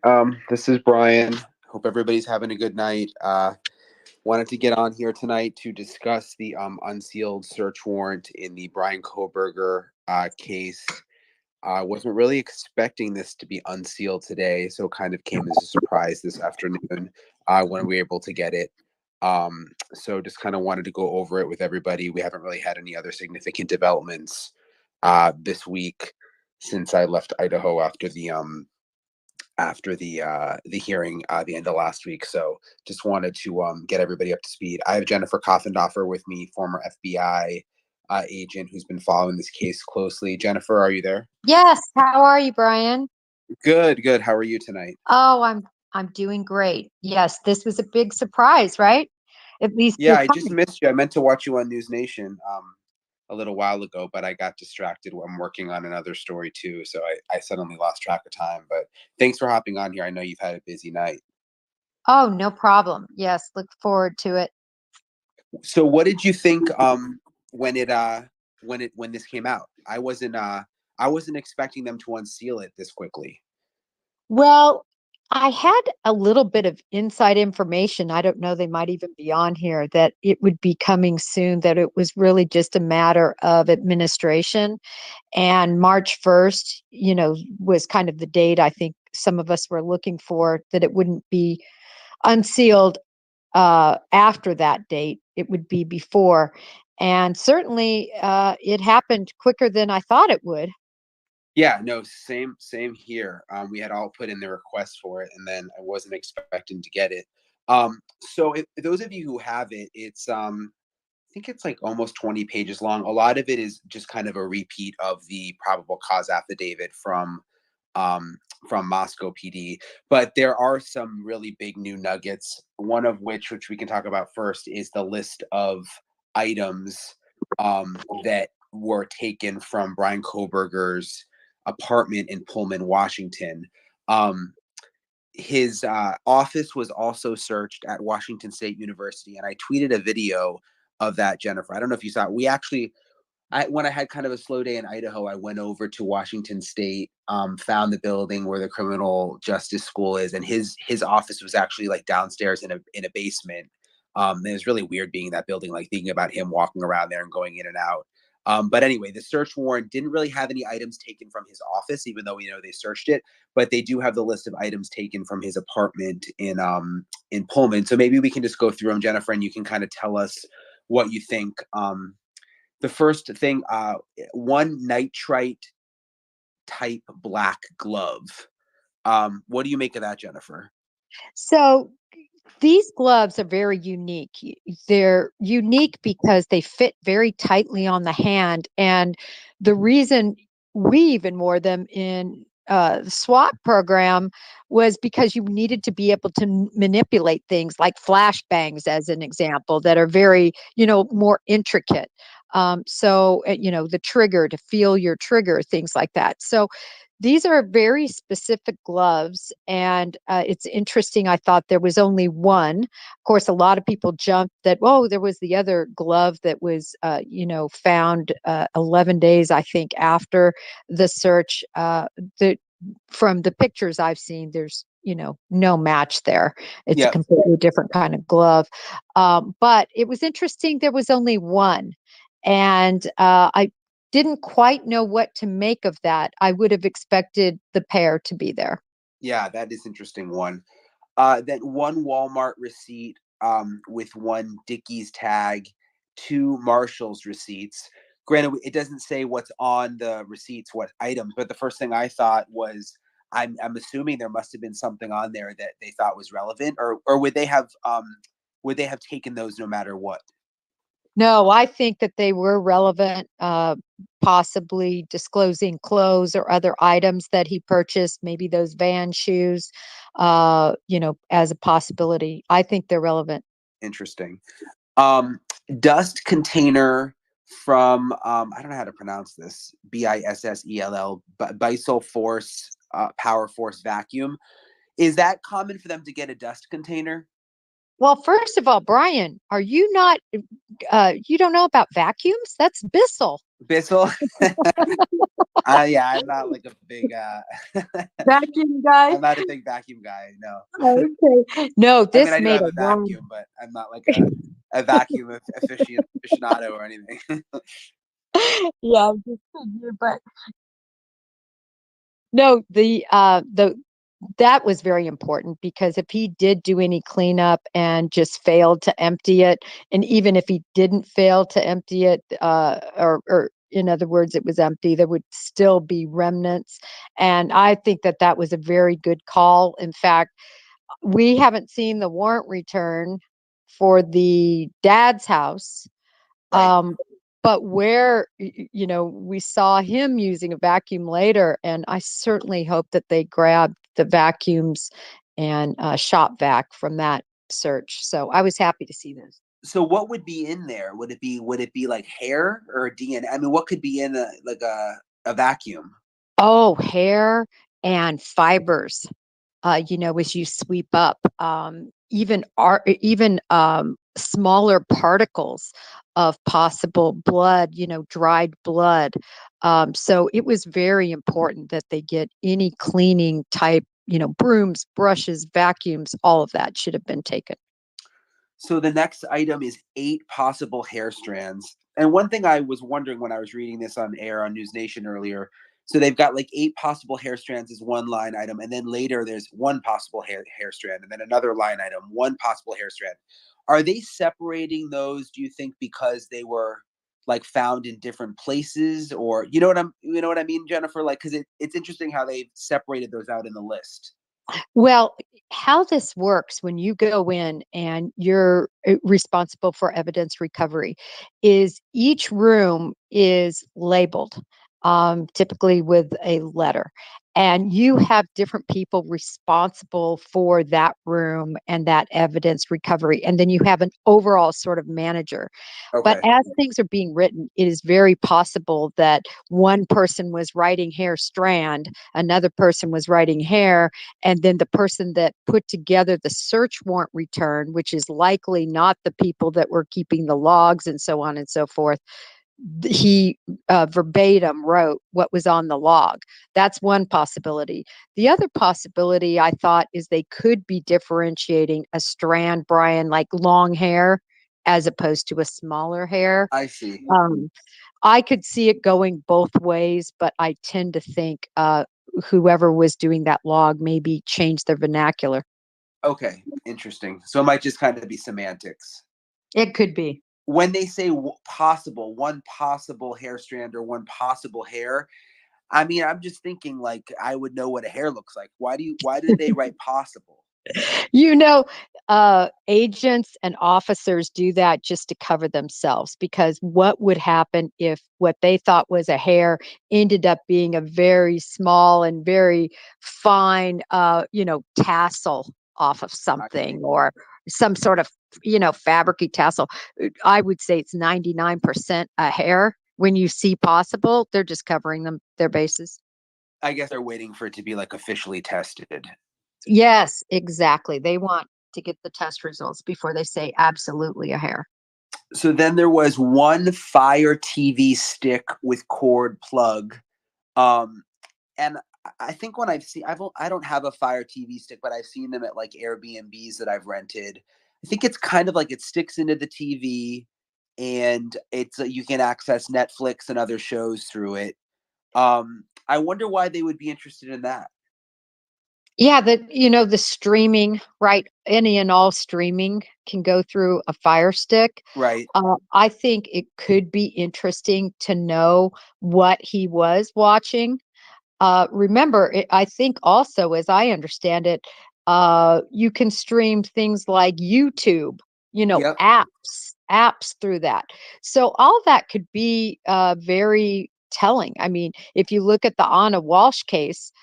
[SPEAKER 4] this is Brian. Hope everybody's having a good night. Wanted to get on here tonight to discuss the unsealed search warrant in the Brian Koberger case. I wasn't really expecting this to be unsealed today, so it kind of came as a surprise this afternoon when we were able to get it. So just kind of wanted to go over it with everybody. We haven't really had any other significant developments this week since I left Idaho after the hearing the end of last week. So just wanted to get everybody up to speed. I have Jennifer Coffendoffer with me, former FBI agent who's been following this case closely. Jennifer, are you there?
[SPEAKER 21] Yes. How are you, Brian?
[SPEAKER 4] Good, good. How are you tonight?
[SPEAKER 21] Oh, I'm doing great. Yes, this was a big surprise, right? At least
[SPEAKER 4] Yeah,
[SPEAKER 21] the
[SPEAKER 4] I just
[SPEAKER 21] timing.
[SPEAKER 4] missed you. I meant to watch you on News Nation a little while ago, but I got distracted. I'm working on another story too, so I suddenly lost track of time. But thanks for hopping on here. I know you've had a busy night.
[SPEAKER 21] Oh, no problem. Yes, look forward to it.
[SPEAKER 4] So what did you think when this came out? I wasn't expecting them to unseal it this quickly.
[SPEAKER 21] Well, I had a little bit of inside information. I don't know, they might even be on here that it would be coming soon, that it was really just a matter of administration. And March 1st, was kind of the date I think some of us were looking for, that it wouldn't be unsealed after that date. It would be before. And certainly it happened quicker than I thought it would.
[SPEAKER 4] Yeah, no, same here. We had all put in the request for it, and then I wasn't expecting to get it.
[SPEAKER 20] So if those of you who have it, it's I think it's like almost 20 pages long. A lot of it is just kind of a repeat of the probable cause affidavit um, from Moscow PD. But there are some really big new nuggets. One of which we can talk about first, is the list of items that were taken from Brian Koberger's apartment in Pullman, Washington. Um, his office was also searched at Washington State University, and I tweeted a video of that, Jennifer. I don't know if you saw it. We actually, when I had kind of a slow day in Idaho, I went over to Washington State, found the building where the criminal justice school is, and his office was actually like downstairs in a basement. It was really weird being in that building, like thinking about him walking around there and going in and out. But anyway, the search warrant didn't really have any items taken from his office, even though they searched it. But they do have the list of items taken from his apartment in Pullman. So maybe we can just go through them, Jennifer, and you can kind of tell us what you think. The first thing, one nitrite type black glove. What do you make of that, Jennifer?
[SPEAKER 21] So these gloves are very unique. They're unique because they fit very tightly on the hand. And the reason we even wore them in the SWAT program was because you needed to be able to manipulate things like flashbangs, as an example, that are very, more intricate. The trigger, to feel your trigger, things like that. So these are very specific gloves, and it's interesting. I thought there was only one. Of course, a lot of people jumped that, oh, there was the other glove that was, found 11 days, I think, after the search. From the pictures I've seen, there's, no match there. It's a completely different kind of glove. But it was interesting. There was only one. And I didn't quite know what to make of that. I would have expected the pair to be there.
[SPEAKER 20] Yeah, that is interesting one. Then one Walmart receipt with one Dickies tag, two Marshall's receipts. Granted, it doesn't say what's on the receipts, what items, but the first thing I thought was, I'm assuming there must have been something on there that they thought was relevant, or would they have taken those no matter what?
[SPEAKER 21] No, I think that they were relevant, possibly disclosing clothes or other items that he purchased, maybe those Van shoes, as a possibility. I think they're relevant.
[SPEAKER 20] Interesting. Dust container from, I don't know how to pronounce this, BISSELL, Bissell Force Power Force Vacuum. Is that common for them to get a dust container?
[SPEAKER 21] Well, first of all, Brian, are you not, you don't know about vacuums? That's Bissell.
[SPEAKER 20] Bissell? Yeah, I'm not like a big
[SPEAKER 21] vacuum guy.
[SPEAKER 20] I'm not a big vacuum guy, no.
[SPEAKER 21] Okay. No, this
[SPEAKER 20] I do
[SPEAKER 21] made
[SPEAKER 20] have
[SPEAKER 21] a
[SPEAKER 20] a vacuum, but I'm not like a vacuum aficionado or anything.
[SPEAKER 21] Yeah, I'm just kidding, but no, that was very important, because if he did do any cleanup and just failed to empty it, and even if he didn't fail to empty it, or in other words, it was empty, there would still be remnants. And I think that was a very good call. In fact, we haven't seen the warrant return for the dad's house.
[SPEAKER 20] Right.
[SPEAKER 21] But where, we saw him using a vacuum later, and I certainly hope that they grabbed the vacuums and shop vac from that search. So I was happy to see this.
[SPEAKER 20] So what would be in there? Would it be like hair or DNA? I mean, what could be in a vacuum?
[SPEAKER 21] Oh, hair and fibers. As you sweep up, even smaller particles of possible blood, dried blood. So it was very important that they get any cleaning type, brooms, brushes, vacuums, all of that should have been taken.
[SPEAKER 20] So the next item is 8 possible hair strands. And one thing I was wondering when I was reading this on air on News Nation earlier, so they've got like 8 possible hair strands as one line item, and then later there's one possible hair strand, and then another line item, one possible hair strand. Are they separating those, do you think, because they were like found in different places, or you know what I mean, Jennifer? Like, because it's interesting how they've separated those out in the list.
[SPEAKER 21] Well, how this works when you go in and you're responsible for evidence recovery is each room is labeled, typically with a letter. And you have different people responsible for that room and that evidence recovery. And then you have an overall sort of manager. But
[SPEAKER 20] Okay.
[SPEAKER 21] as things are being written, it is very possible that one person was writing hair strand, another person was writing hair, and then the person that put together the search warrant return, which is likely not the people that were keeping the logs and so on and so forth, he verbatim wrote what was on the log. That's one possibility. The other possibility I thought is they could be differentiating a strand, Brian, like long hair as opposed to a smaller hair.
[SPEAKER 20] I see.
[SPEAKER 21] I could see it going both ways, but I tend to think whoever was doing that log maybe changed their vernacular.
[SPEAKER 20] Okay, interesting. So it might just kind of be semantics.
[SPEAKER 21] It could be.
[SPEAKER 20] When they say possible, one possible hair strand or one possible hair, I mean, I'm just thinking like I would know what a hair looks like. Why do they write possible?
[SPEAKER 21] You know, agents and officers do that just to cover themselves because what would happen if what they thought was a hair ended up being a very small and very fine, tassel off of something or some sort of, fabricy tassel. I would say it's 99% a hair. When you see possible, they're just covering their bases.
[SPEAKER 20] I guess they're waiting for it to be like officially tested.
[SPEAKER 21] Yes, exactly. They want to get the test results before they say absolutely a hair.
[SPEAKER 20] So then there was one Fire TV stick with cord plug. And I think when I don't have a Fire TV stick, but I've seen them at like Airbnbs that I've rented. I think it's kind of like it sticks into the TV and it's you can access Netflix and other shows through it. I wonder why they would be interested in that.
[SPEAKER 21] Yeah, the streaming, right? Any and all streaming can go through a Fire Stick.
[SPEAKER 20] Right.
[SPEAKER 21] I think it could be interesting to know what he was watching. Remember, I think also, as I understand it, you can stream things like YouTube,
[SPEAKER 20] Yep.
[SPEAKER 21] apps through that. So all that could be very telling. I mean, if you look at the Anna Walsh case,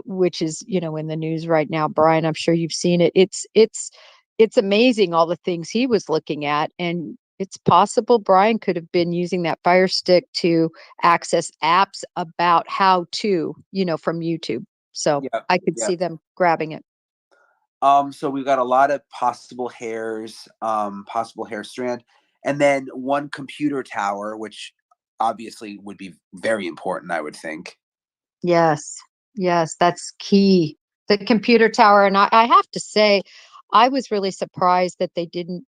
[SPEAKER 21] which is in the news right now, Brian, I'm sure you've seen it. It's amazing all the things he was looking at, and it's possible Brian could have been using that Fire Stick to access apps about how to, from YouTube. So
[SPEAKER 20] Yep.
[SPEAKER 21] I could
[SPEAKER 20] Yep.
[SPEAKER 21] see them grabbing it.
[SPEAKER 20] So we've got a lot of possible hairs, possible hair strand, and then one computer tower, which obviously would be very important, I would think.
[SPEAKER 21] Yes. Yes, that's key. The computer tower. And I have to say, I was really surprised that they didn't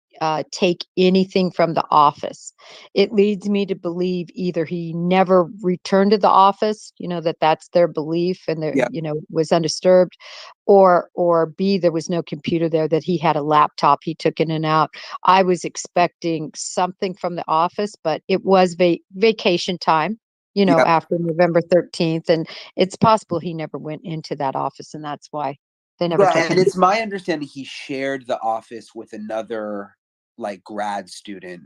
[SPEAKER 21] take anything from the office. It leads me to believe either he never returned to the office, that's their belief and there,
[SPEAKER 20] Yeah.
[SPEAKER 21] was undisturbed, or B, there was no computer there, that he had a laptop he took in and out. I was expecting something from the office, but it was vacation time,
[SPEAKER 20] Yeah.
[SPEAKER 21] after November 13th. And it's possible he never went into that office, and that's why they never
[SPEAKER 20] Yeah,
[SPEAKER 21] took
[SPEAKER 20] and
[SPEAKER 21] him.
[SPEAKER 20] it's my understanding he shared the office with another like grad student.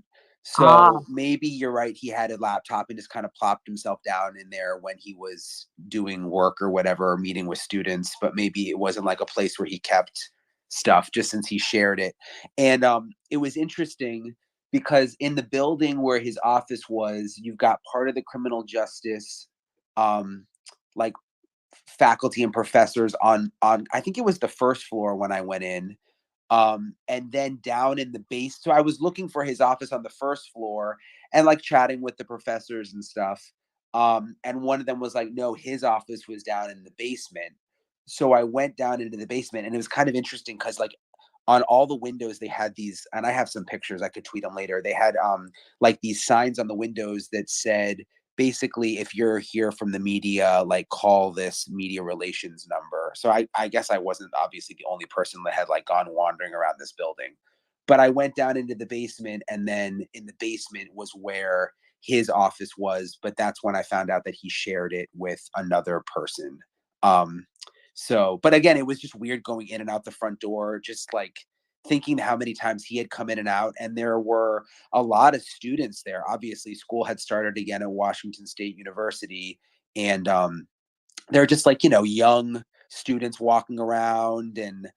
[SPEAKER 21] Ah,
[SPEAKER 20] So maybe you're right. He had a laptop and just kind of plopped himself down in there when he was doing work or whatever, or meeting with students. But maybe it wasn't like a place where he kept stuff just since he shared it. And it was interesting because in the building where his office was, you've got part of the criminal justice, like faculty and professors on I think it was the first floor when I went in. And then down in the base. So I was looking for his office on the first floor and like chatting with the professors and stuff. And one of them was like, no, his office was down in the basement. So I went down into the basement and it was kind of interesting because like on all the windows they had these, and I have some pictures, I could tweet them later. They had like these signs on the windows that said basically if you're here from the media, like call this media relations number. So I guess I wasn't obviously the only person that had like gone wandering around this building, but I went down into the basement, and then in the basement was where his office was, but that's when I found out that he shared it with another person. um So, but again, it was just weird going in and out the front door, just like thinking how many times he had come in and out. And there were a lot of students there. Obviously, school had started again at Washington State University. And they're just like, young students walking around. And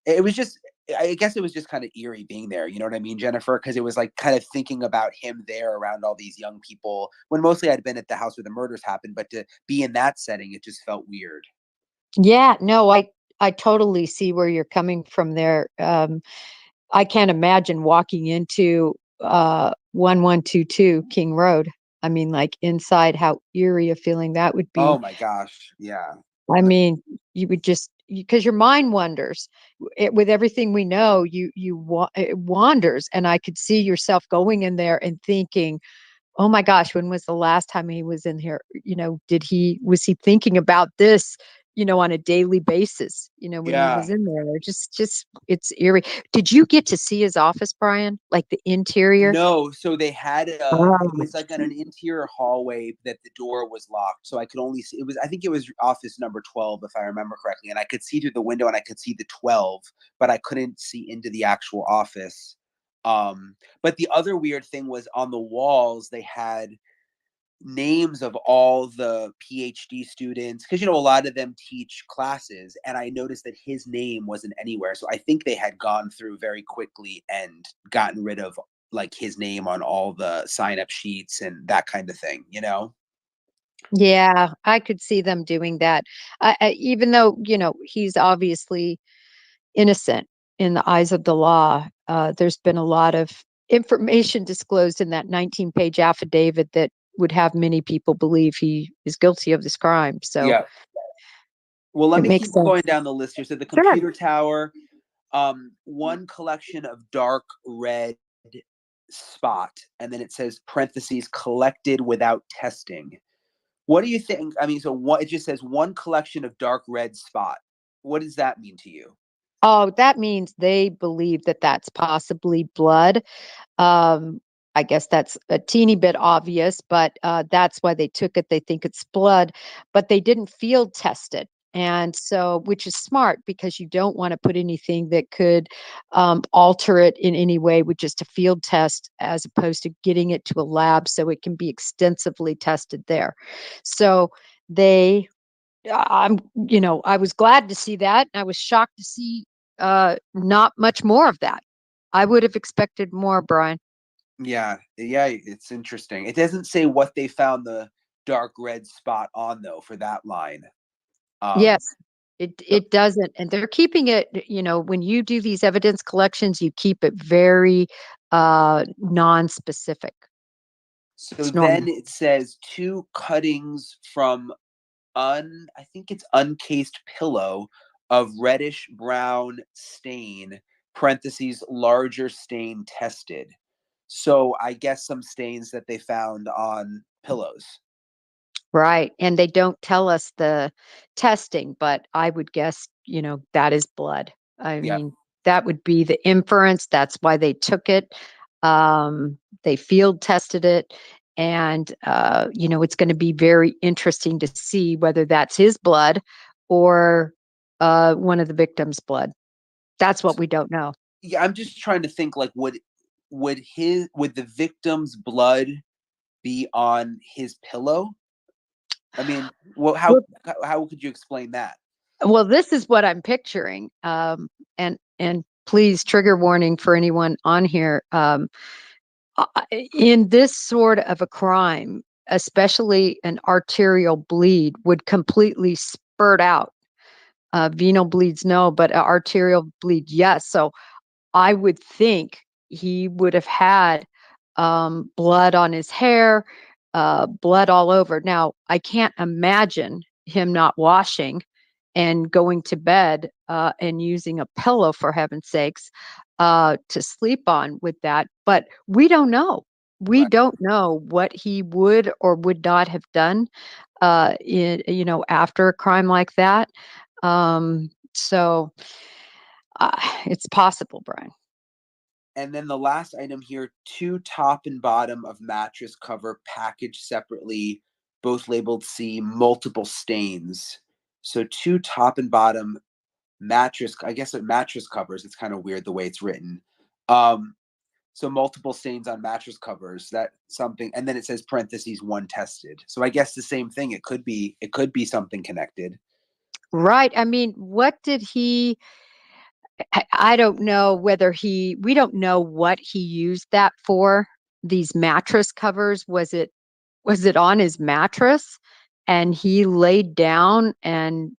[SPEAKER 20] it was just, I guess it was just kind of eerie being there. You know what I mean, Jennifer? Because it was like kind of thinking about him there around all these young people when mostly I'd been at the house where the murders happened. But to be in that setting, it just felt weird.
[SPEAKER 21] Yeah, no, I totally see where you're coming from there. I can't imagine walking into 1122 King Road. I mean, like inside, how eerie a feeling that would
[SPEAKER 20] Oh
[SPEAKER 21] be.
[SPEAKER 20] my gosh. Yeah.
[SPEAKER 21] I mean, you would just because your mind wanders. With everything we know, it wanders, and I could see yourself going in there and thinking, oh my gosh, when was the last time he was in here? Was he thinking about this, on a daily basis, when he
[SPEAKER 20] Yeah.
[SPEAKER 21] was in there? Just it's eerie. Did you get to see his office, Brian? Like the interior?
[SPEAKER 20] No, so they had it
[SPEAKER 21] Oh,
[SPEAKER 20] was like on an interior hallway that the door was locked. So I could only see I think it was office number 12, if I remember correctly. And I could see through the window and I could see the 12, but I couldn't see into the actual office. But the other weird thing was on the walls, they had names of all the PhD students because a lot of them teach classes, and I noticed that his name wasn't anywhere. So I think they had gone through very quickly and gotten rid of like his name on all the sign up sheets and that kind of thing.
[SPEAKER 21] yeah, I could see them doing that. Even though, he's obviously innocent in the eyes of the law. There's been a lot of information disclosed in that 19-page affidavit that would have many people believe he is guilty of this crime. So
[SPEAKER 20] Yeah. Well, let
[SPEAKER 21] it
[SPEAKER 20] me
[SPEAKER 21] makes
[SPEAKER 20] keep going
[SPEAKER 21] sense.
[SPEAKER 20] down the list here. So the
[SPEAKER 21] Sure.
[SPEAKER 20] computer tower, one collection of dark red spot, and then it says parentheses collected without testing. What do you think? I mean, so what it just says one collection of dark red spot. What does that mean to you?
[SPEAKER 21] Oh, that means they believe that that's possibly blood. Um, I guess that's a teeny bit obvious, but that's why they took it. They think it's blood, but they didn't field test it. And so, which is smart because you don't want to put anything that could alter it in any way with just a field test as opposed to getting it to a lab so it can be extensively tested there. So they I was glad to see that. I was shocked to see not much more of that. I would have expected more, Brian.
[SPEAKER 20] Yeah, it's interesting. It doesn't say what they found the dark red spot on though for that line. Um,
[SPEAKER 21] Yes, it doesn't, and they're keeping it. When you do these evidence collections, you keep it very non-specific.
[SPEAKER 20] so
[SPEAKER 21] It's
[SPEAKER 20] then
[SPEAKER 21] normal.
[SPEAKER 20] it says two cuttings from I think it's uncased pillow of reddish brown stain, parentheses, larger stain tested. So I guess some stains that they found on pillows.
[SPEAKER 21] Right. And they don't tell us the testing, but I would guess, that is blood. I
[SPEAKER 20] Yep.
[SPEAKER 21] mean, that would be the inference. That's why they took it. They field tested it. And, it's going to be very interesting to see whether that's his blood or one of the victims' blood. That's what we don't know.
[SPEAKER 20] Yeah, I'm just trying to think like would the victim's blood be on his pillow? I mean, well, how could you explain that?
[SPEAKER 21] Well, this is what I'm picturing. And please, trigger warning for anyone on here. In this sort of a crime, especially an arterial bleed would completely spurt out. Venal bleeds, no, but a arterial bleed, yes. So I would think he would have had blood on his hair, blood all over. Now, I can't imagine him not washing and going to bed and using a pillow, for heaven's sakes, to sleep on with that. But we don't know. We
[SPEAKER 20] Right.
[SPEAKER 21] don't know what he would or would not have done after a crime like that. So it's possible, Brian.
[SPEAKER 20] And then the last item here, two top and bottom of mattress cover packaged separately, both labeled C, multiple stains. So two top and bottom mattress, I guess it mattress covers. It's kind of weird the way it's written. Um, so multiple stains on mattress covers. That something, and then it says parentheses one tested. So I guess the same thing. It could be something connected.
[SPEAKER 21] Right. I mean, what did he? I don't know whether we don't know what he used that for. These mattress covers. Was it on his mattress and he laid down and,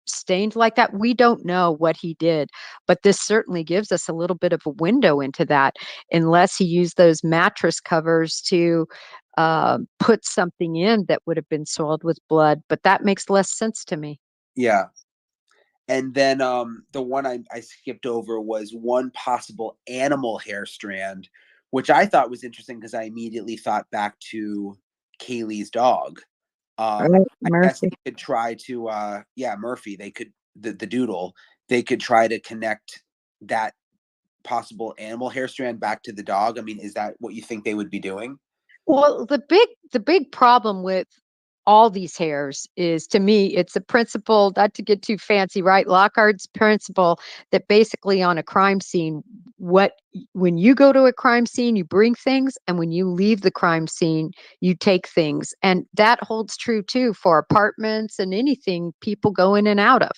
[SPEAKER 21] stained like that? We don't know what he did, but this certainly gives us a little bit of a window into that, unless he used those mattress covers to put something in that would have been soiled with blood. But that makes less sense to me.
[SPEAKER 20] Yeah. And then the one I skipped over was one possible animal hair strand, which I thought was interesting because I immediately thought back to Kaylee's dog.
[SPEAKER 21] Right,
[SPEAKER 20] I guess they
[SPEAKER 21] Murphy.
[SPEAKER 20] could try to Murphy, they could the doodle, they could try to connect that possible animal hair strand back to the dog. I mean, is that what you think they would be doing?
[SPEAKER 21] Well, the big problem with all these hairs is, to me, it's a principle, not to get too fancy, right? Lockhart's principle that basically on a crime scene, when you go to a crime scene, you bring things, and when you leave the crime scene, you take things. And that holds true too for apartments and anything people go in and out of.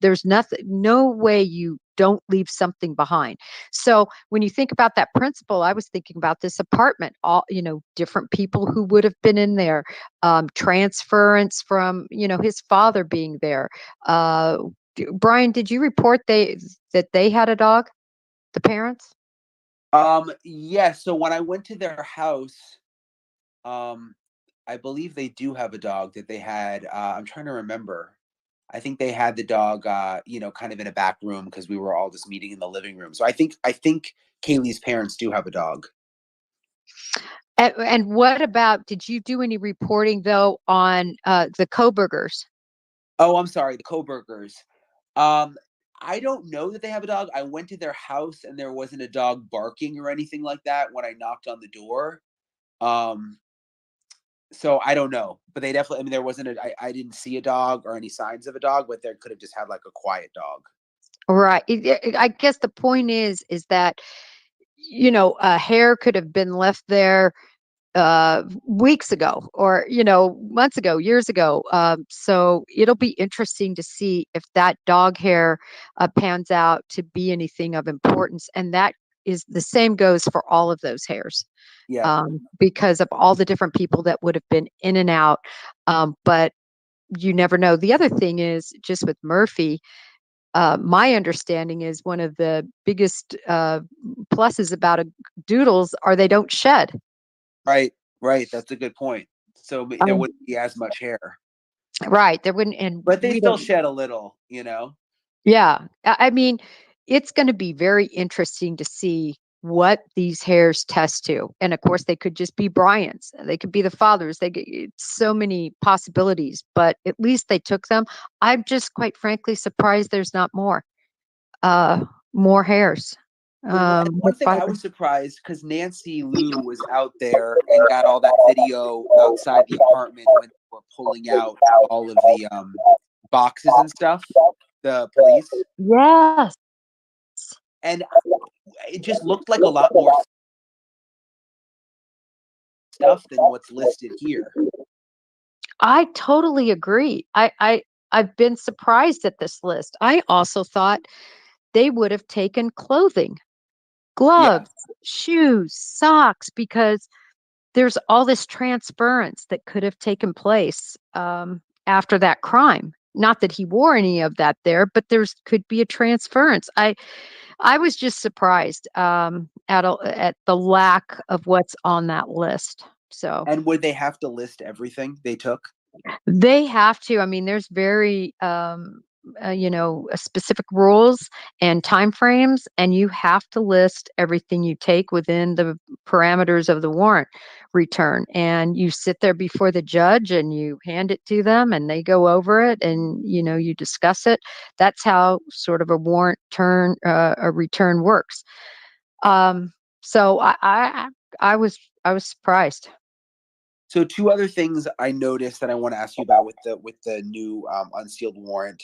[SPEAKER 21] There's no way you don't leave something behind. So when you think about that principle, I was thinking about this apartment, all, different people who would have been in there, transference from, his father being there. Uh, Brian, did you report that they had a dog, the parents?
[SPEAKER 20] Yeah, so when I went to their house, um I believe they do have a dog that they had. I'm trying to remember. I think they had the dog, kind of in a back room because we were all just meeting in the living room. So I think Kaylee's parents do have a dog.
[SPEAKER 21] And what about, did you do any reporting though on the Coburgers?
[SPEAKER 20] Oh, I'm sorry, the Coburgers. Um, I don't know that they have a dog. I went to their house and there wasn't a dog barking or anything like that when I knocked on the door. Um, so I don't know, but they definitely. I mean, there wasn't I didn't see a dog or any signs of a dog, but there could have just had like a quiet dog.
[SPEAKER 21] Right. I guess the point is that, a hair could have been left there weeks ago, or months ago, years ago. So it'll be interesting to see if that dog hair pans out to be anything of importance, and that is the same goes for all of those hairs,
[SPEAKER 20] Yeah.
[SPEAKER 21] because of all the different people that would have been in and out. But you never know. The other thing is, just with Murphy, my understanding is one of the biggest pluses about a doodles are they don't shed.
[SPEAKER 20] Right, right. That's a good point. So there
[SPEAKER 21] Um,
[SPEAKER 20] wouldn't be as much hair,
[SPEAKER 21] right, there wouldn't, and
[SPEAKER 20] but they
[SPEAKER 21] we
[SPEAKER 20] still
[SPEAKER 21] don't.
[SPEAKER 20] shed a little.
[SPEAKER 21] Yeah, I mean, it's going to be very interesting to see what these hairs test to, and of course, they could just be Brian's. They could be the father's. So many possibilities, but at least they took them. I'm just quite frankly surprised there's not uh, more hairs.
[SPEAKER 20] Well, one
[SPEAKER 21] With
[SPEAKER 20] thing I
[SPEAKER 21] fiber.
[SPEAKER 20] was surprised because Nancy Lou was out there and got all that video outside the apartment when they were pulling out all of the boxes and stuff, the police,
[SPEAKER 21] Yes.
[SPEAKER 20] and it just looked like a lot more stuff than what's listed here.
[SPEAKER 21] I totally agree. I've been surprised at this list. I also thought they would have taken clothing,
[SPEAKER 20] Yeah,
[SPEAKER 21] gloves, shoes, socks, because there's all this transference that could have taken place after that crime. Not that he wore any of that there, but there's could be a transference. I was just surprised at the lack of what's on that list. So
[SPEAKER 20] and would they have to list everything they took?
[SPEAKER 21] they have to. I mean, there's very specific rules and time frames, and you have to list everything you take within the parameters of the warrant return. And you sit there before the judge and you hand it to them, and they go over it, and you discuss it. That's how sort of a return works. So I was surprised.
[SPEAKER 20] So two other things I noticed that I want to ask you about with the new unsealed warrant.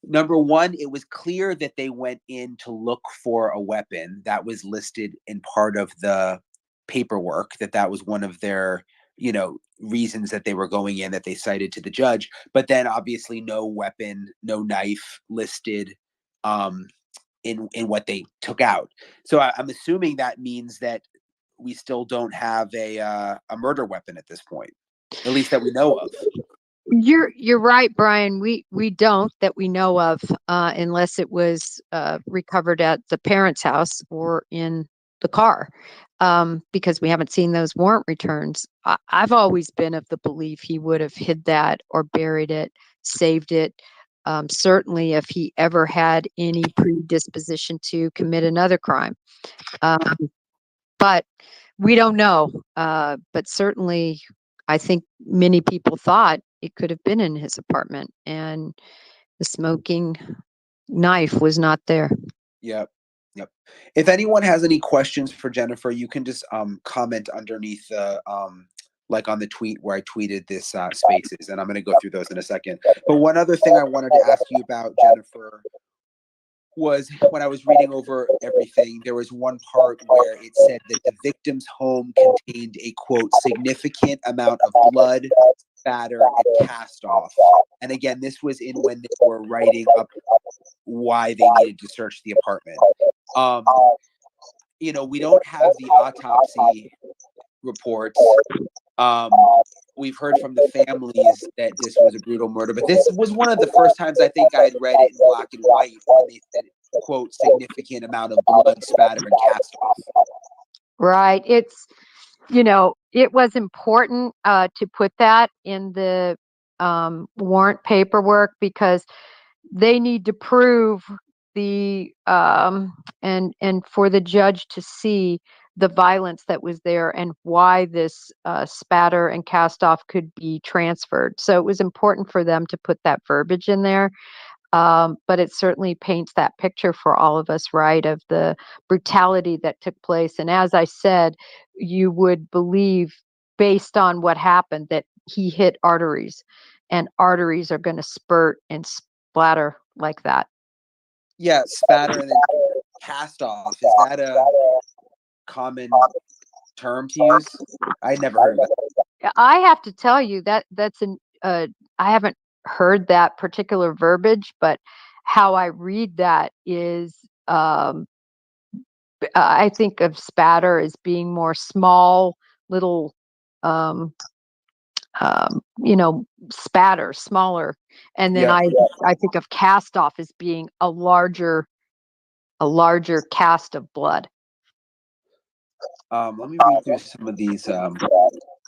[SPEAKER 20] Number one, it was clear that they went in to look for a weapon that was listed in part of the paperwork, that was one of their, reasons that they were going in, that they cited to the judge. But then obviously no weapon, no knife listed in what they took out. So I'm assuming that means that we still don't have a murder weapon at this point, at least that we know of.
[SPEAKER 21] You're right, Brian. We don't, that we know of, unless it was recovered at the parents' house or in the car, because we haven't seen those warrant returns. I've always been of the belief he would have hid that or buried it, saved it. Certainly, if he ever had any predisposition to commit another crime, but we don't know. But certainly, I think many people thought it could have been in his apartment, and the smoking knife was not there.
[SPEAKER 20] Yep. If anyone has any questions for Jennifer, you can just comment underneath the like on the tweet where I tweeted this spaces, and I'm going to go through those in a second. But one other thing I wanted to ask you about, Jennifer, was when I was reading over everything, there was one part where it said that the victim's home contained a, quote, significant amount of blood, spatter, and cast off. And again, this was in when they were writing up why they needed to search the apartment. We don't have the autopsy reports. We've heard from the families that this was a brutal murder, but this was one of the first times I think I had read it in black and white when they said, quote, significant amount of blood, spatter, and cast off.
[SPEAKER 21] Right. It's, it was important to put that in the warrant paperwork, because they need to prove the and for the judge to see the violence that was there and why this spatter and cast off could be transferred. So it was important for them to put that verbiage in there. But it certainly paints that picture for all of us, right, of the brutality that took place. And as I said, you would believe, based on what happened, that he hit arteries, and arteries are going to spurt and splatter like that.
[SPEAKER 20] Yeah, spatter and then cast off. Is that a common term to use? I'd never heard of that.
[SPEAKER 21] I have to tell you that I haven't heard that particular verbiage, but how I read that is, I think of spatter as being more small, little, spatter, smaller, and then
[SPEAKER 20] Yeah.
[SPEAKER 21] I think of cast off as being a larger cast of blood.
[SPEAKER 20] Let me read through some of these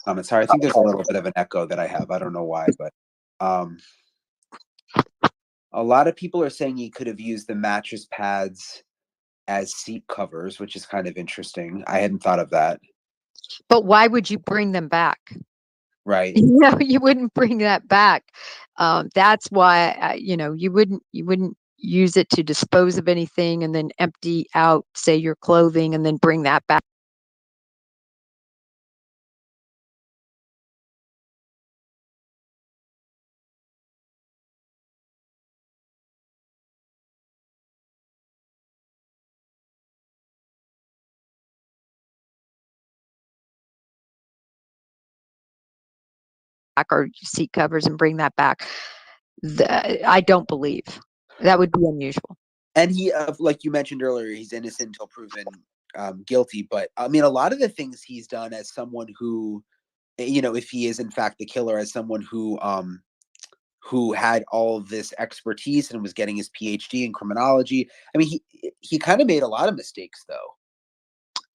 [SPEAKER 20] comments. Sorry, I think there's a little bit of an echo that I have. I don't know why, but a lot of people are saying he could have used the mattress pads as seat covers, which is kind of interesting. I hadn't thought of that.
[SPEAKER 21] But why would you bring them back?
[SPEAKER 20] Right.
[SPEAKER 21] You wouldn't bring that back. That's why, you wouldn't use it to dispose of anything and then empty out, say, your clothing and then bring that back. Or seat covers and bring that back. I don't believe that would be unusual.
[SPEAKER 20] And he, like you mentioned earlier, he's innocent until proven guilty. But I mean, a lot of the things he's done as someone who, if he is in fact the killer, as someone who had all of this expertise and was getting his PhD in criminology. I mean, he kind of made a lot of mistakes, though.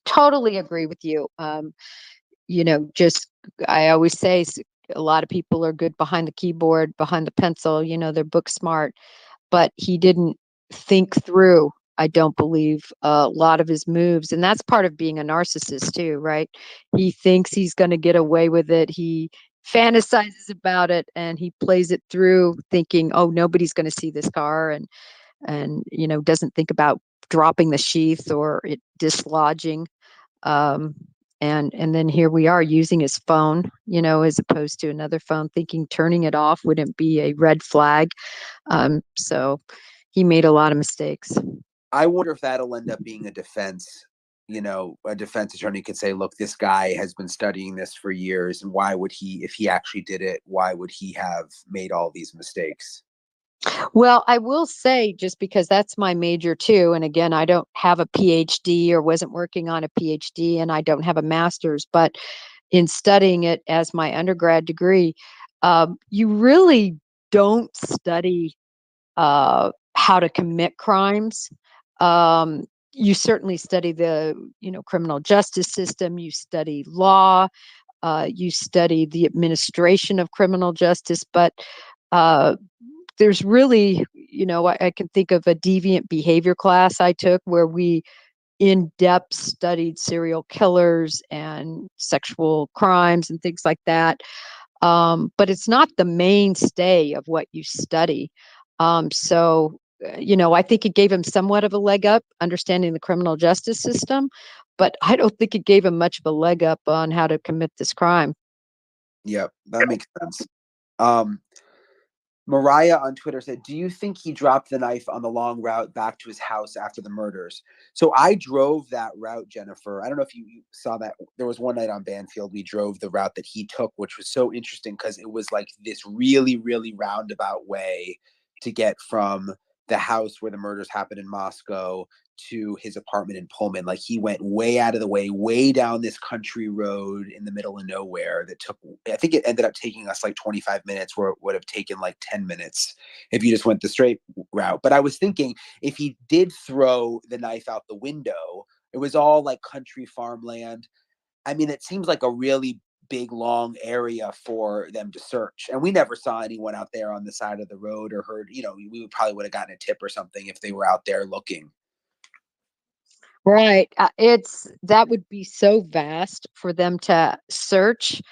[SPEAKER 21] Totally agree with you. I always say a lot of people are good behind the keyboard, behind the pencil, they're book smart, but he didn't think through, I don't believe, a lot of his moves. And that's part of being a narcissist too, right? He thinks he's going to get away with it. He fantasizes about it and he plays it through thinking, oh, nobody's going to see this car, and doesn't think about dropping the sheath or it dislodging. And then here we are using his phone, as opposed to another phone, thinking turning it off wouldn't be a red flag. So he made a lot of mistakes.
[SPEAKER 20] I wonder if that'll end up being a defense. A defense attorney could say, look, this guy has been studying this for years, and why would he, if he actually did it, why would he have made all these mistakes?
[SPEAKER 21] Well, I will say, just because that's my major too, and again, I don't have a PhD or wasn't working on a PhD, and I don't have a master's, but in studying it as my undergrad degree, you really don't study how to commit crimes. You certainly study the criminal justice system. You study law. You study the administration of criminal justice, but there's really, I can think of a deviant behavior class I took where we in depth studied serial killers and sexual crimes and things like that. But it's not the mainstay of what you study. I think it gave him somewhat of a leg up understanding the criminal justice system, but I don't think it gave him much of a leg up on how to commit this crime.
[SPEAKER 20] Yep, that makes sense. Mariah on Twitter said, do you think he dropped the knife on the long route back to his house after the murders? So I drove that route, Jennifer. I don't know if you saw that. There was one night on Banfield, we drove the route that he took, which was so interesting because it was like this really, really roundabout way to get from the house where the murders happened in Moscow to his apartment in Pullman. Like he went way out of the way, way down this country road in the middle of nowhere that took, I think it ended up taking us like 25 minutes where it would have taken like 10 minutes if you just went the straight route. But I was thinking if he did throw the knife out the window, it was all like country farmland. I mean, it seems like a really big, long area for them to search. And we never saw anyone out there on the side of the road or heard, we probably would have gotten a tip or something if they were out there looking.
[SPEAKER 21] Right. That would be so vast for them to search.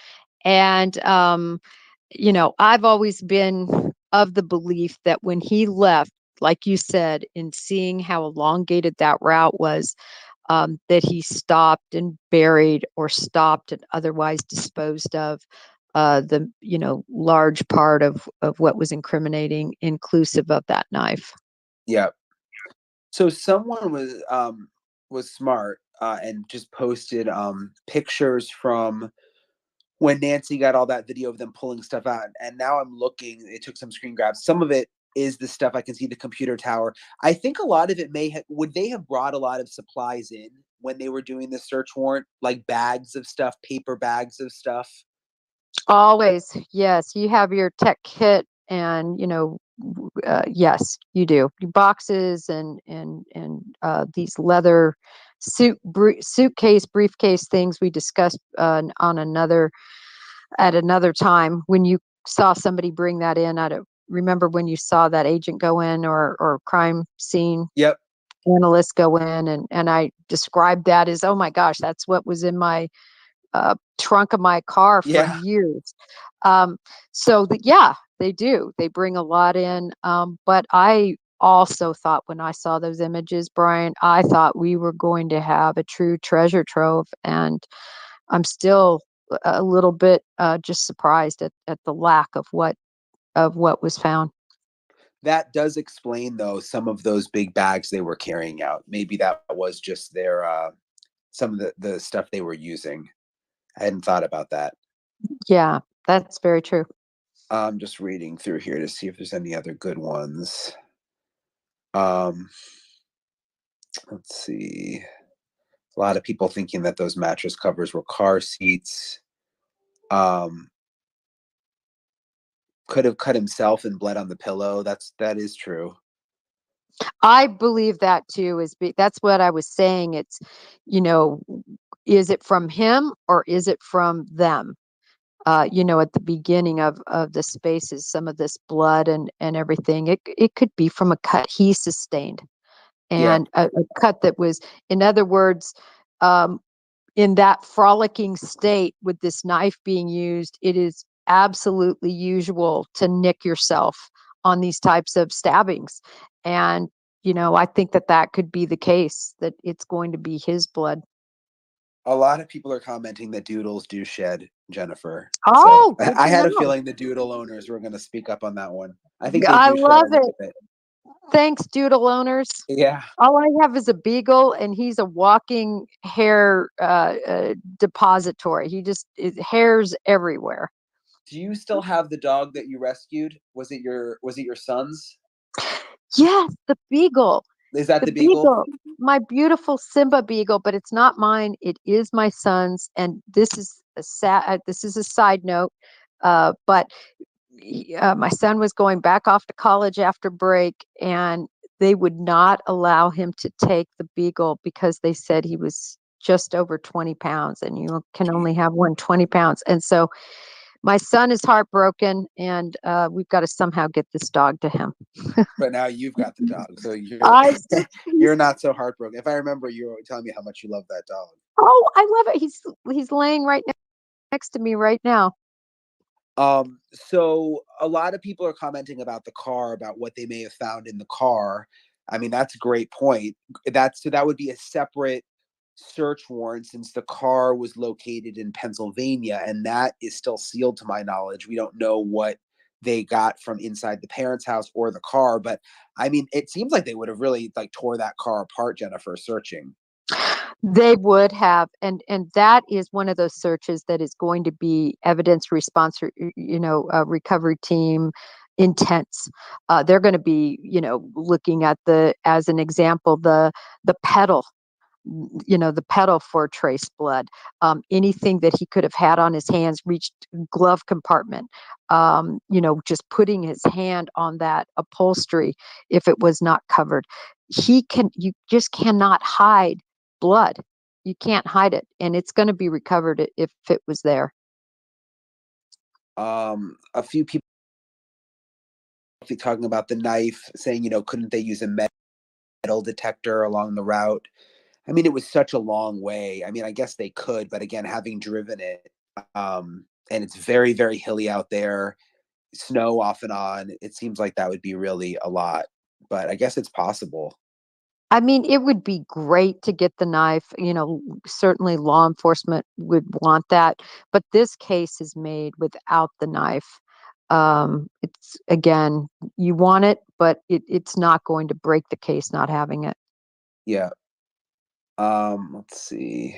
[SPEAKER 21] And, I've always been of the belief that when he left, like you said, in seeing how elongated that route was, that he stopped and buried or stopped and otherwise disposed of the, large part of what was incriminating, inclusive of that knife.
[SPEAKER 20] Yeah. So someone was smart and just posted pictures from when Nancy got all that video of them pulling stuff out. And now I'm looking, it took some screen grabs. Some of it is the stuff I can see, the computer tower. I think a lot of it would they have brought a lot of supplies in when they were doing the search warrant, like bags of stuff, paper bags of stuff?
[SPEAKER 21] Always. Yes. You have your tech kit and, yes, you do. Boxes and these leather suitcase, briefcase things we discussed at another time. When you saw somebody bring that in, I don't remember when you saw that agent go in or crime scene.
[SPEAKER 20] Yep.
[SPEAKER 21] Analyst go in, and I described that as, oh my gosh, that's what was in my trunk of my car for years. Yeah, they do. They bring a lot in. But I also thought when I saw those images, Brian, I thought we were going to have a true treasure trove. And I'm still a little bit just surprised at the lack of what was found.
[SPEAKER 20] That does explain, though, some of those big bags they were carrying out. Maybe that was just their some of the stuff they were using. I hadn't thought about that.
[SPEAKER 21] Yeah, that's very true.
[SPEAKER 20] I'm just reading through here to see if there's any other good ones. Let's see. A lot of people thinking that those mattress covers were car seats. Could have cut himself and bled on the pillow. That is true.
[SPEAKER 21] I believe that too. That's what I was saying. It's, is it from him or is it from them? At the beginning of the spaces, some of this blood and everything, it could be from a cut he sustained, and a cut that was, in other words, in that frolicking state with this knife being used, it is absolutely usual to nick yourself on these types of stabbings. And, I think that could be the case, that it's going to be his blood.
[SPEAKER 20] A lot of people are commenting that doodles do shed, Jennifer.
[SPEAKER 21] Oh,
[SPEAKER 20] So
[SPEAKER 21] good
[SPEAKER 20] I
[SPEAKER 21] to
[SPEAKER 20] had a
[SPEAKER 21] know.
[SPEAKER 20] feeling the doodle owners were going to speak up on that one. I think they
[SPEAKER 21] I
[SPEAKER 20] do shed a
[SPEAKER 21] love
[SPEAKER 20] little
[SPEAKER 21] it.
[SPEAKER 20] bit.
[SPEAKER 21] Thanks, doodle owners.
[SPEAKER 20] Yeah.
[SPEAKER 21] All I have is a beagle, and he's a walking hair depository. Hairs everywhere.
[SPEAKER 20] Do you still have the dog that you rescued? Was it your son's?
[SPEAKER 21] Yes, the beagle.
[SPEAKER 20] Is that
[SPEAKER 21] The
[SPEAKER 20] the beagle?
[SPEAKER 21] my beautiful Simba beagle, but it's not mine. It is my son's, and this is a side note. But my son was going back off to college after break, and they would not allow him to take the beagle because they said he was just over 20 pounds, and you can only have one 20 pounds. And so my son is heartbroken, and we've got to somehow get this dog to him.
[SPEAKER 20] But now you've got the dog, so
[SPEAKER 21] I
[SPEAKER 20] you're not so heartbroken. If I remember, you were telling me how much you love that dog.
[SPEAKER 21] Oh, I love it. He's laying right next to me right now.
[SPEAKER 20] So a lot of people are commenting about the car, about what they may have found in the car. I mean, that's a great point. That would be a separate search warrant since the car was located in Pennsylvania, and that is still sealed to my knowledge. We don't know what they got from inside the parents' house or the car, but I mean, it seems like they would have really like tore that car apart, Jennifer, searching.
[SPEAKER 21] They would have, and that is one of those searches that is going to be evidence response, recovery team intense. They're going to be, looking at as an example, the pedal, the pedal for trace blood, anything that he could have had on his hands reached glove compartment, just putting his hand on that upholstery if it was not covered. You just cannot hide blood. You can't hide it, and it's going to be recovered if it was there.
[SPEAKER 20] A few people talking about the knife, saying, couldn't they use a metal detector along the route? I mean, it was such a long way. I mean, I guess they could, but again, having driven it, and it's very, very hilly out there, snow off and on, it seems like that would be really a lot, but I guess it's possible.
[SPEAKER 21] I mean, it would be great to get the knife. Certainly law enforcement would want that, but this case is made without the knife. It's again, you want it, but it's not going to break the case not having it.
[SPEAKER 20] Yeah. Let's see.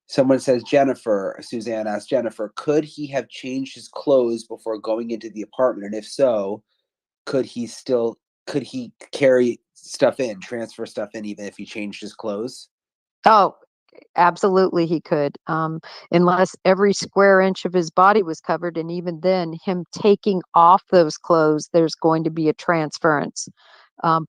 [SPEAKER 20] Someone says, Suzanne asked Jennifer, could he have changed his clothes before going into the apartment? And if so, could he carry stuff in, transfer stuff in, even if he changed his clothes?
[SPEAKER 21] Oh, absolutely he could. Unless every square inch of his body was covered. And even then, him taking off those clothes, there's going to be a transference.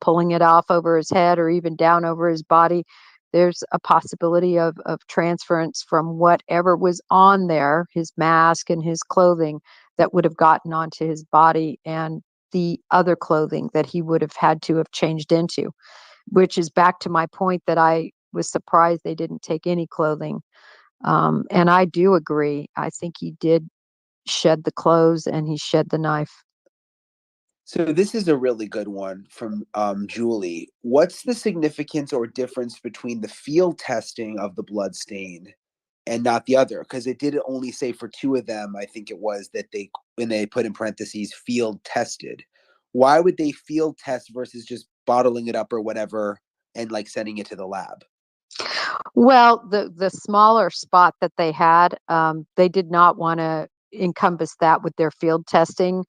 [SPEAKER 21] Pulling it off over his head or even down over his body, there's a possibility of transference from whatever was on there, his mask and his clothing, that would have gotten onto his body, and the other clothing that he would have had to have changed into, which is back to my point that I was surprised they didn't take any clothing. And I do agree. I think he did shed the clothes and he shed the knife.
[SPEAKER 20] So this is a really good one from Julie. What's the significance or difference between the field testing of the blood stain and not the other? Because it did only say for two of them, I think it was, that when they put in parentheses field tested. Why would they field test versus just bottling it up or whatever and like sending it to the lab?
[SPEAKER 21] Well, the smaller spot that they had, they did not want to encompass that with their field testing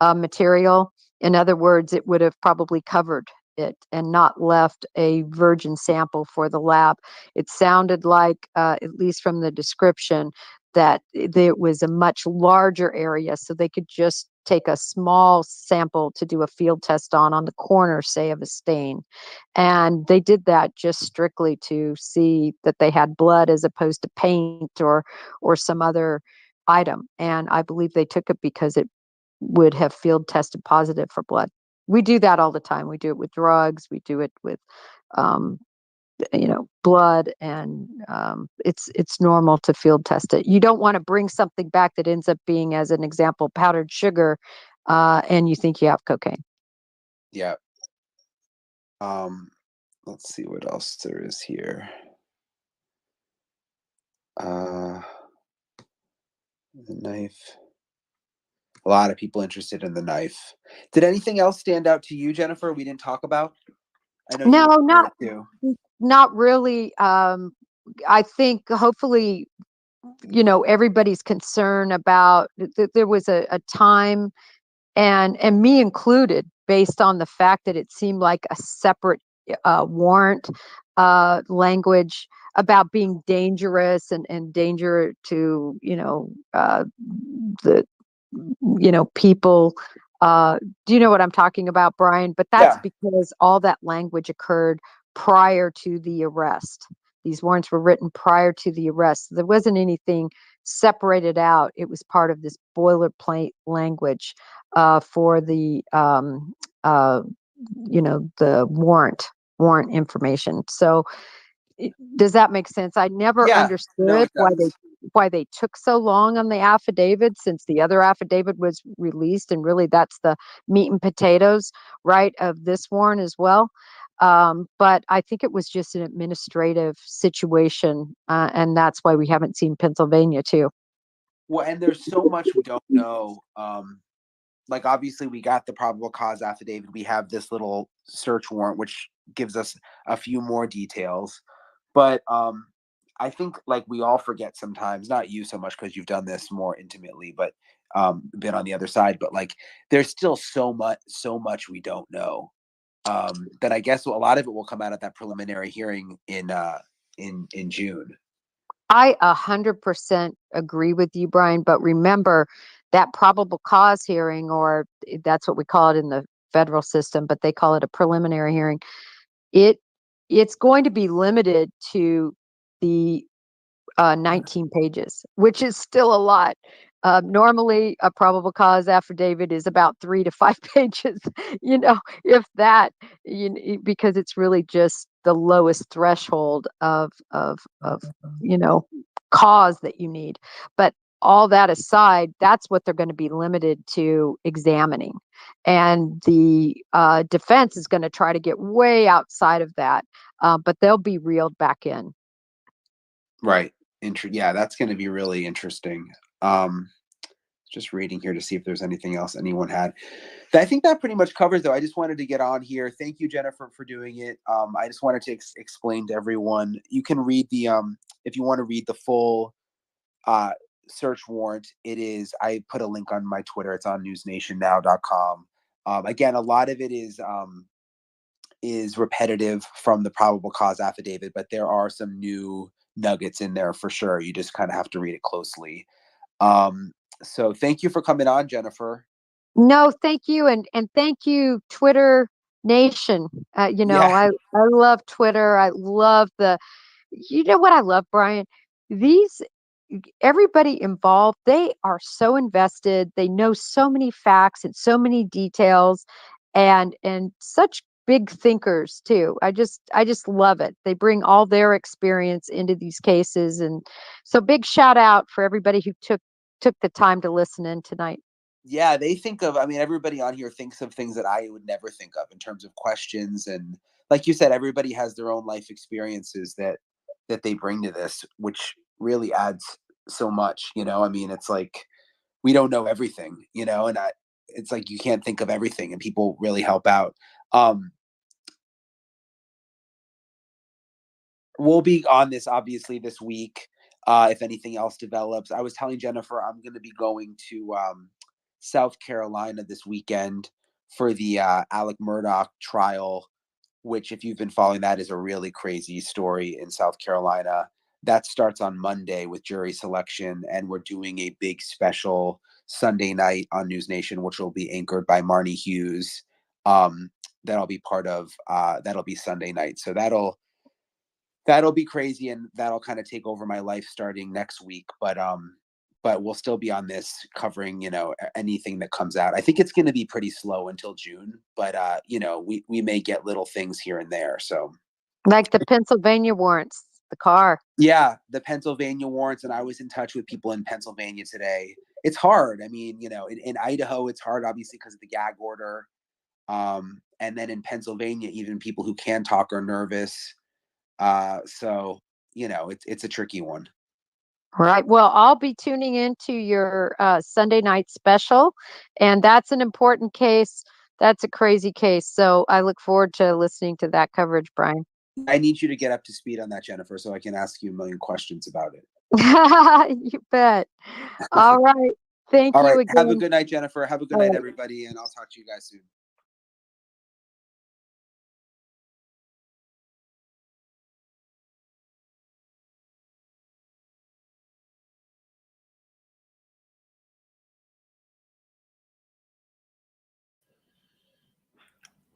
[SPEAKER 21] material. In other words, it would have probably covered it and not left a virgin sample for the lab. It sounded like, at least from the description, that it was a much larger area, so they could just take a small sample to do a field test on the corner, say, of a stain. And they did that just strictly to see that they had blood as opposed to paint or some other item. And I believe they took it because it would have field tested positive for blood. We do that all the time. We do it with drugs. We do it with, blood, and it's normal to field test it. You don't want to bring something back that ends up being, as an example, powdered sugar, and you think you have cocaine.
[SPEAKER 20] Yeah. Let's see what else there is here. Uh, the knife. A lot of people interested in the knife. Did anything else stand out to you, Jennifer? We didn't talk about. I know you
[SPEAKER 21] No,
[SPEAKER 20] were there too.
[SPEAKER 21] not really. I think hopefully, everybody's concerned about there was a time, and me included, based on the fact that it seemed like a separate warrant language about being dangerous and danger to the people. Do you know what I'm talking about, Brian? But that's
[SPEAKER 20] Yeah.
[SPEAKER 21] because all that language occurred prior to the arrest. These warrants were written prior to the arrest. There wasn't anything separated out. It was part of this boilerplate language for the the warrant information. So does that make sense? I never
[SPEAKER 20] Yeah. No,
[SPEAKER 21] understood
[SPEAKER 20] it does.
[SPEAKER 21] why they took so long on the affidavit, since the other affidavit was released, and really that's the meat and potatoes, right, of this warrant as well. But I think it was just an administrative situation, and that's why we haven't seen Pennsylvania too.
[SPEAKER 20] Well, and there's so much we don't know. Like obviously we got the probable cause affidavit. We have this little search warrant, which gives us a few more details. But I think like we all forget sometimes, not you so much because you've done this more intimately, but been on the other side. But like there's still so much we don't know. That I guess a lot of it will come out at that preliminary hearing in June.
[SPEAKER 21] I 100% agree with you, Brian. But remember that probable cause hearing, or that's what we call it in the federal system, but they call it a preliminary hearing. It it's going to be limited to the 19 pages, which is still a lot. Normally, a probable cause affidavit is about 3 to 5 pages, if that, because it's really just the lowest threshold of cause that you need. But all that aside, that's what they're going to be limited to examining, and the defense is going to try to get way outside of that, but they'll be reeled back in.
[SPEAKER 20] Right. Yeah, that's going to be really interesting. Just reading here to see if there's anything else anyone had. I think that pretty much covers though. I just wanted to get on here. Thank you, Jennifer, for doing it. I just wanted to explain to everyone. You can read the if you want to read the full search warrant. I put a link on my Twitter. It's on newsnationnow.com. Again, a lot of it is repetitive from the probable cause affidavit, but there are some new nuggets in there for sure. You just kind of have to read it closely. So thank you for coming on, Jennifer.
[SPEAKER 21] No, thank you, and thank you, Twitter Nation.
[SPEAKER 20] Yeah.
[SPEAKER 21] I love Twitter. I love you know what I love, Brian? These Everybody involved, they are so invested. They know so many facts and so many details, and such big thinkers too. I just love it. They bring all their experience into these cases, and so big shout out for everybody who took the time to listen in tonight.
[SPEAKER 20] Yeah, they think of, I mean, everybody on here thinks of things that I would never think of in terms of questions. And like you said, everybody has their own life experiences that they bring to this, which really adds so much, I mean, it's like we don't know everything, and it's like you can't think of everything, and people really help out. We'll be on this obviously this week. If anything else develops, I was telling Jennifer I'm going to be going to South Carolina this weekend for the Alec Murdaugh trial, which, if you've been following that, is a really crazy story in South Carolina. That starts on Monday with jury selection, and we're doing a big special Sunday night on News Nation, which will be anchored by Marnie Hughes. That'll be part of that'll be Sunday night. So that'll be crazy, and that'll kind of take over my life starting next week. But we'll still be on this covering, anything that comes out. I think it's going to be pretty slow until June, but we may get little things here and there. So
[SPEAKER 21] Like the Pennsylvania warrants, the car.
[SPEAKER 20] yeah, the Pennsylvania warrants, and I was in touch with people in Pennsylvania today. It's hard. I mean, in Idaho, it's hard, obviously, because of the gag order. And then in Pennsylvania, even people who can talk are nervous. So it's a tricky one.
[SPEAKER 21] Right. Well, I'll be tuning into your Sunday night special, and that's an important case. That's a crazy case. So I look forward to listening to that coverage, Brian.
[SPEAKER 20] I need you to get up to speed on that, Jennifer, so I can ask you a million questions about it.
[SPEAKER 21] You bet. All right. Thank
[SPEAKER 20] All
[SPEAKER 21] you
[SPEAKER 20] right. Have a
[SPEAKER 21] again.
[SPEAKER 20] good night, Jennifer. Have a good
[SPEAKER 21] All
[SPEAKER 20] night,
[SPEAKER 21] right.
[SPEAKER 20] everybody, and I'll talk to you guys soon.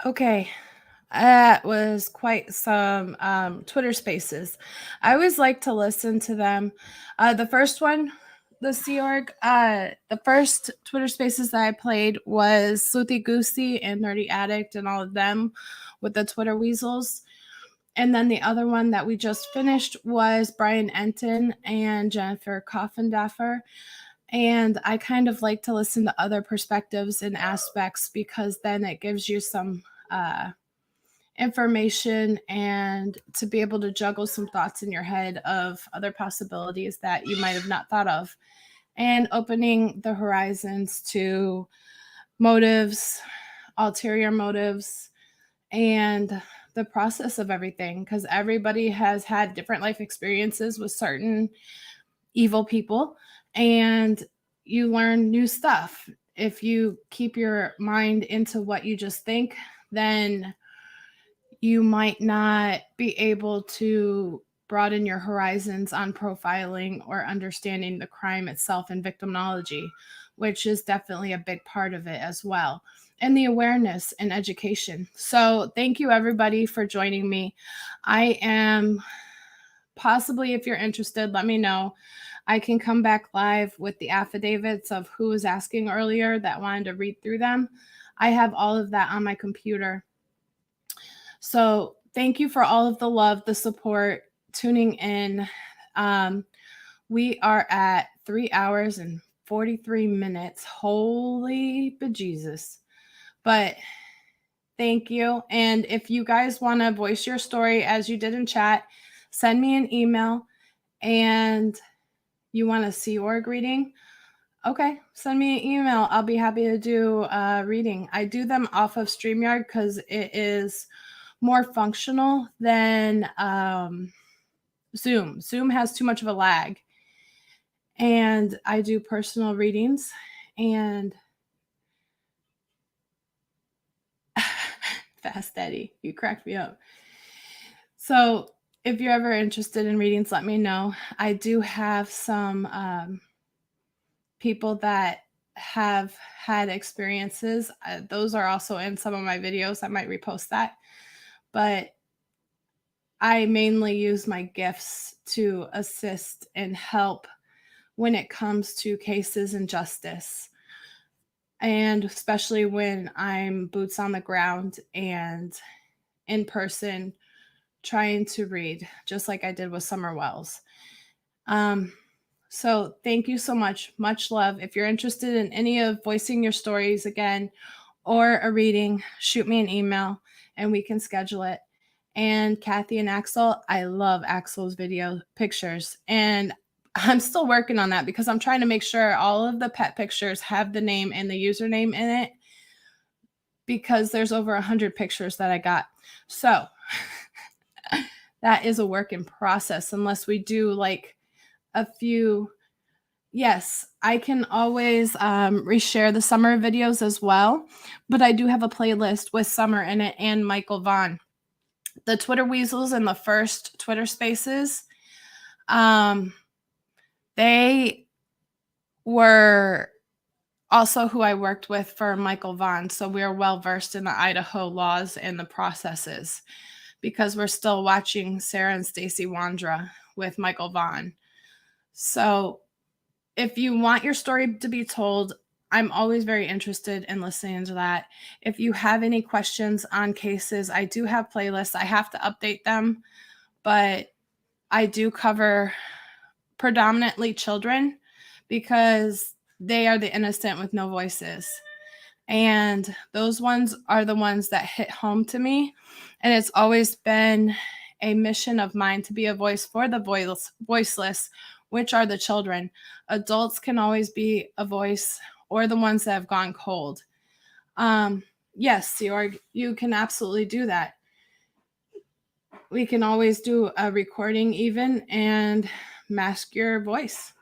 [SPEAKER 19] Okay. That was quite some Twitter spaces. I always like to listen to them. The first one, the Sea Org, the first Twitter spaces that I played was Sleuthie Goosie and Nerdy Addict and all of them with the Twitter weasels. And then the other one that we just finished was Brian Entin and Jennifer Coffindaffer. And I kind of like to listen to other perspectives and aspects because then it gives you some information and to be able to juggle some thoughts in your head of other possibilities that you might have not thought of, and opening the horizons to motives, ulterior motives, and the process of everything, because everybody has had different life experiences with certain evil people, and you learn new stuff. If you keep your mind into what you just think, then you might not be able to broaden your horizons on profiling or understanding the crime itself and victimology, which is definitely a big part of it as well, and the awareness and education. So thank you everybody for joining me. I am possibly, if you're interested, let me know. I can come back live with the affidavits of who was asking earlier that wanted to read through them. I have all of that on my computer. So thank you for all of the love, the support, tuning in. We are at 3 hours and 43 minutes. Holy bejesus. But thank you. And if you guys want to voice your story as you did in chat, send me an email. And you want a Sea Org reading? Okay, send me an email. I'll be happy to do a reading. I do them off of StreamYard because it is more functional than Zoom. Zoom has too much of a lag. And I do personal readings. And Fast Eddie, you cracked me up. So if you're ever interested in readings, let me know. I do have some people that have had experiences. Those are also in some of my videos. I might repost that. But I mainly use my gifts to assist and help when it comes to cases and justice. And especially when I'm boots on the ground and in person trying to read, just like I did with Summer Wells. So thank you so much. Much love. If you're interested in any of voicing your stories again or a reading, shoot me an email and we can schedule it. And Kathy and Axel, I love Axel's video pictures. And I'm still working on that because I'm trying to make sure all of the pet pictures have the name and the username in it, because there's over 100 pictures that I got. So that is a work in process unless we do like a few. Yes, I can always reshare the Summer videos as well, but I do have a playlist with Summer in it and Michael Vaughn. The Twitter Weasels and the first Twitter Spaces, they were also who I worked with for Michael Vaughn. So we are well versed in the Idaho laws and the processes, because we're still watching Sarah and Stacy Wandra with Michael Vaughn. So if you want your story to be told, I'm always very interested in listening to that. If you have any questions on cases, I do have playlists. I have to update them, but I do cover predominantly children because they are the innocent with no voices. And those ones are the ones that hit home to me. And it's always been a mission of mine to be a voice for the voiceless which are the children. Adults can always be a voice, or the ones that have gone cold. Yes, you can absolutely do that. We can always do a recording even and mask your voice.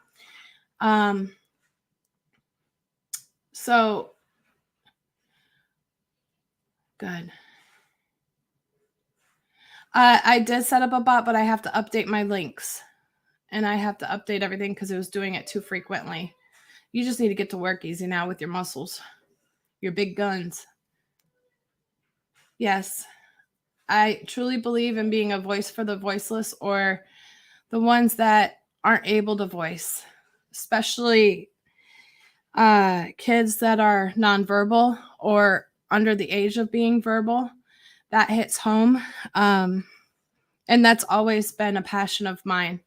[SPEAKER 19] So good. I did set up a bot, but I have to update my links, and I have to update everything because it was doing it too frequently. You just need to get to work easy now with your muscles, your big guns. Yes, I truly believe in being a voice for the voiceless, or the ones that aren't able to voice, especially kids that are nonverbal or under the age of being verbal. That hits home. And that's always been a passion of mine.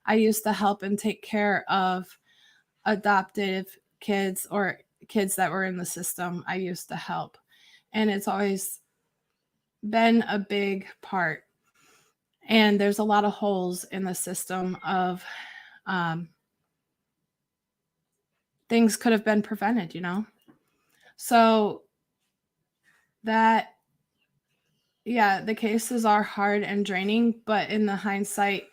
[SPEAKER 19] I used to help and take care of adoptive kids or kids that were in the system. I used to help. And it's always been a big part. And there's a lot of holes in the system of things could have been prevented, So that, yeah, the cases are hard and draining, but in the hindsight,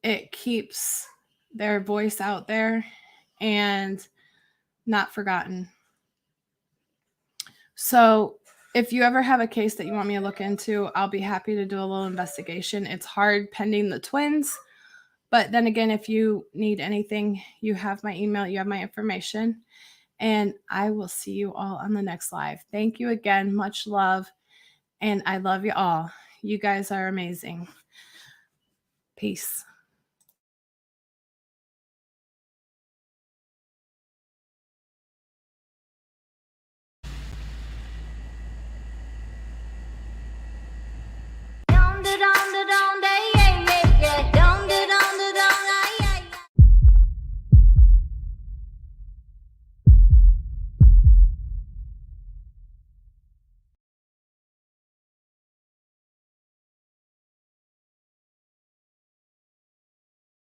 [SPEAKER 19] it keeps their voice out there and not forgotten. So if you ever have a case that you want me to look into, I'll be happy to do a little investigation. It's hard pending the twins. But then again, if you need anything, you have my email, you have my information, and I will see you all on the next live. Thank you again. Much love. And I love you all. You guys are amazing. Peace.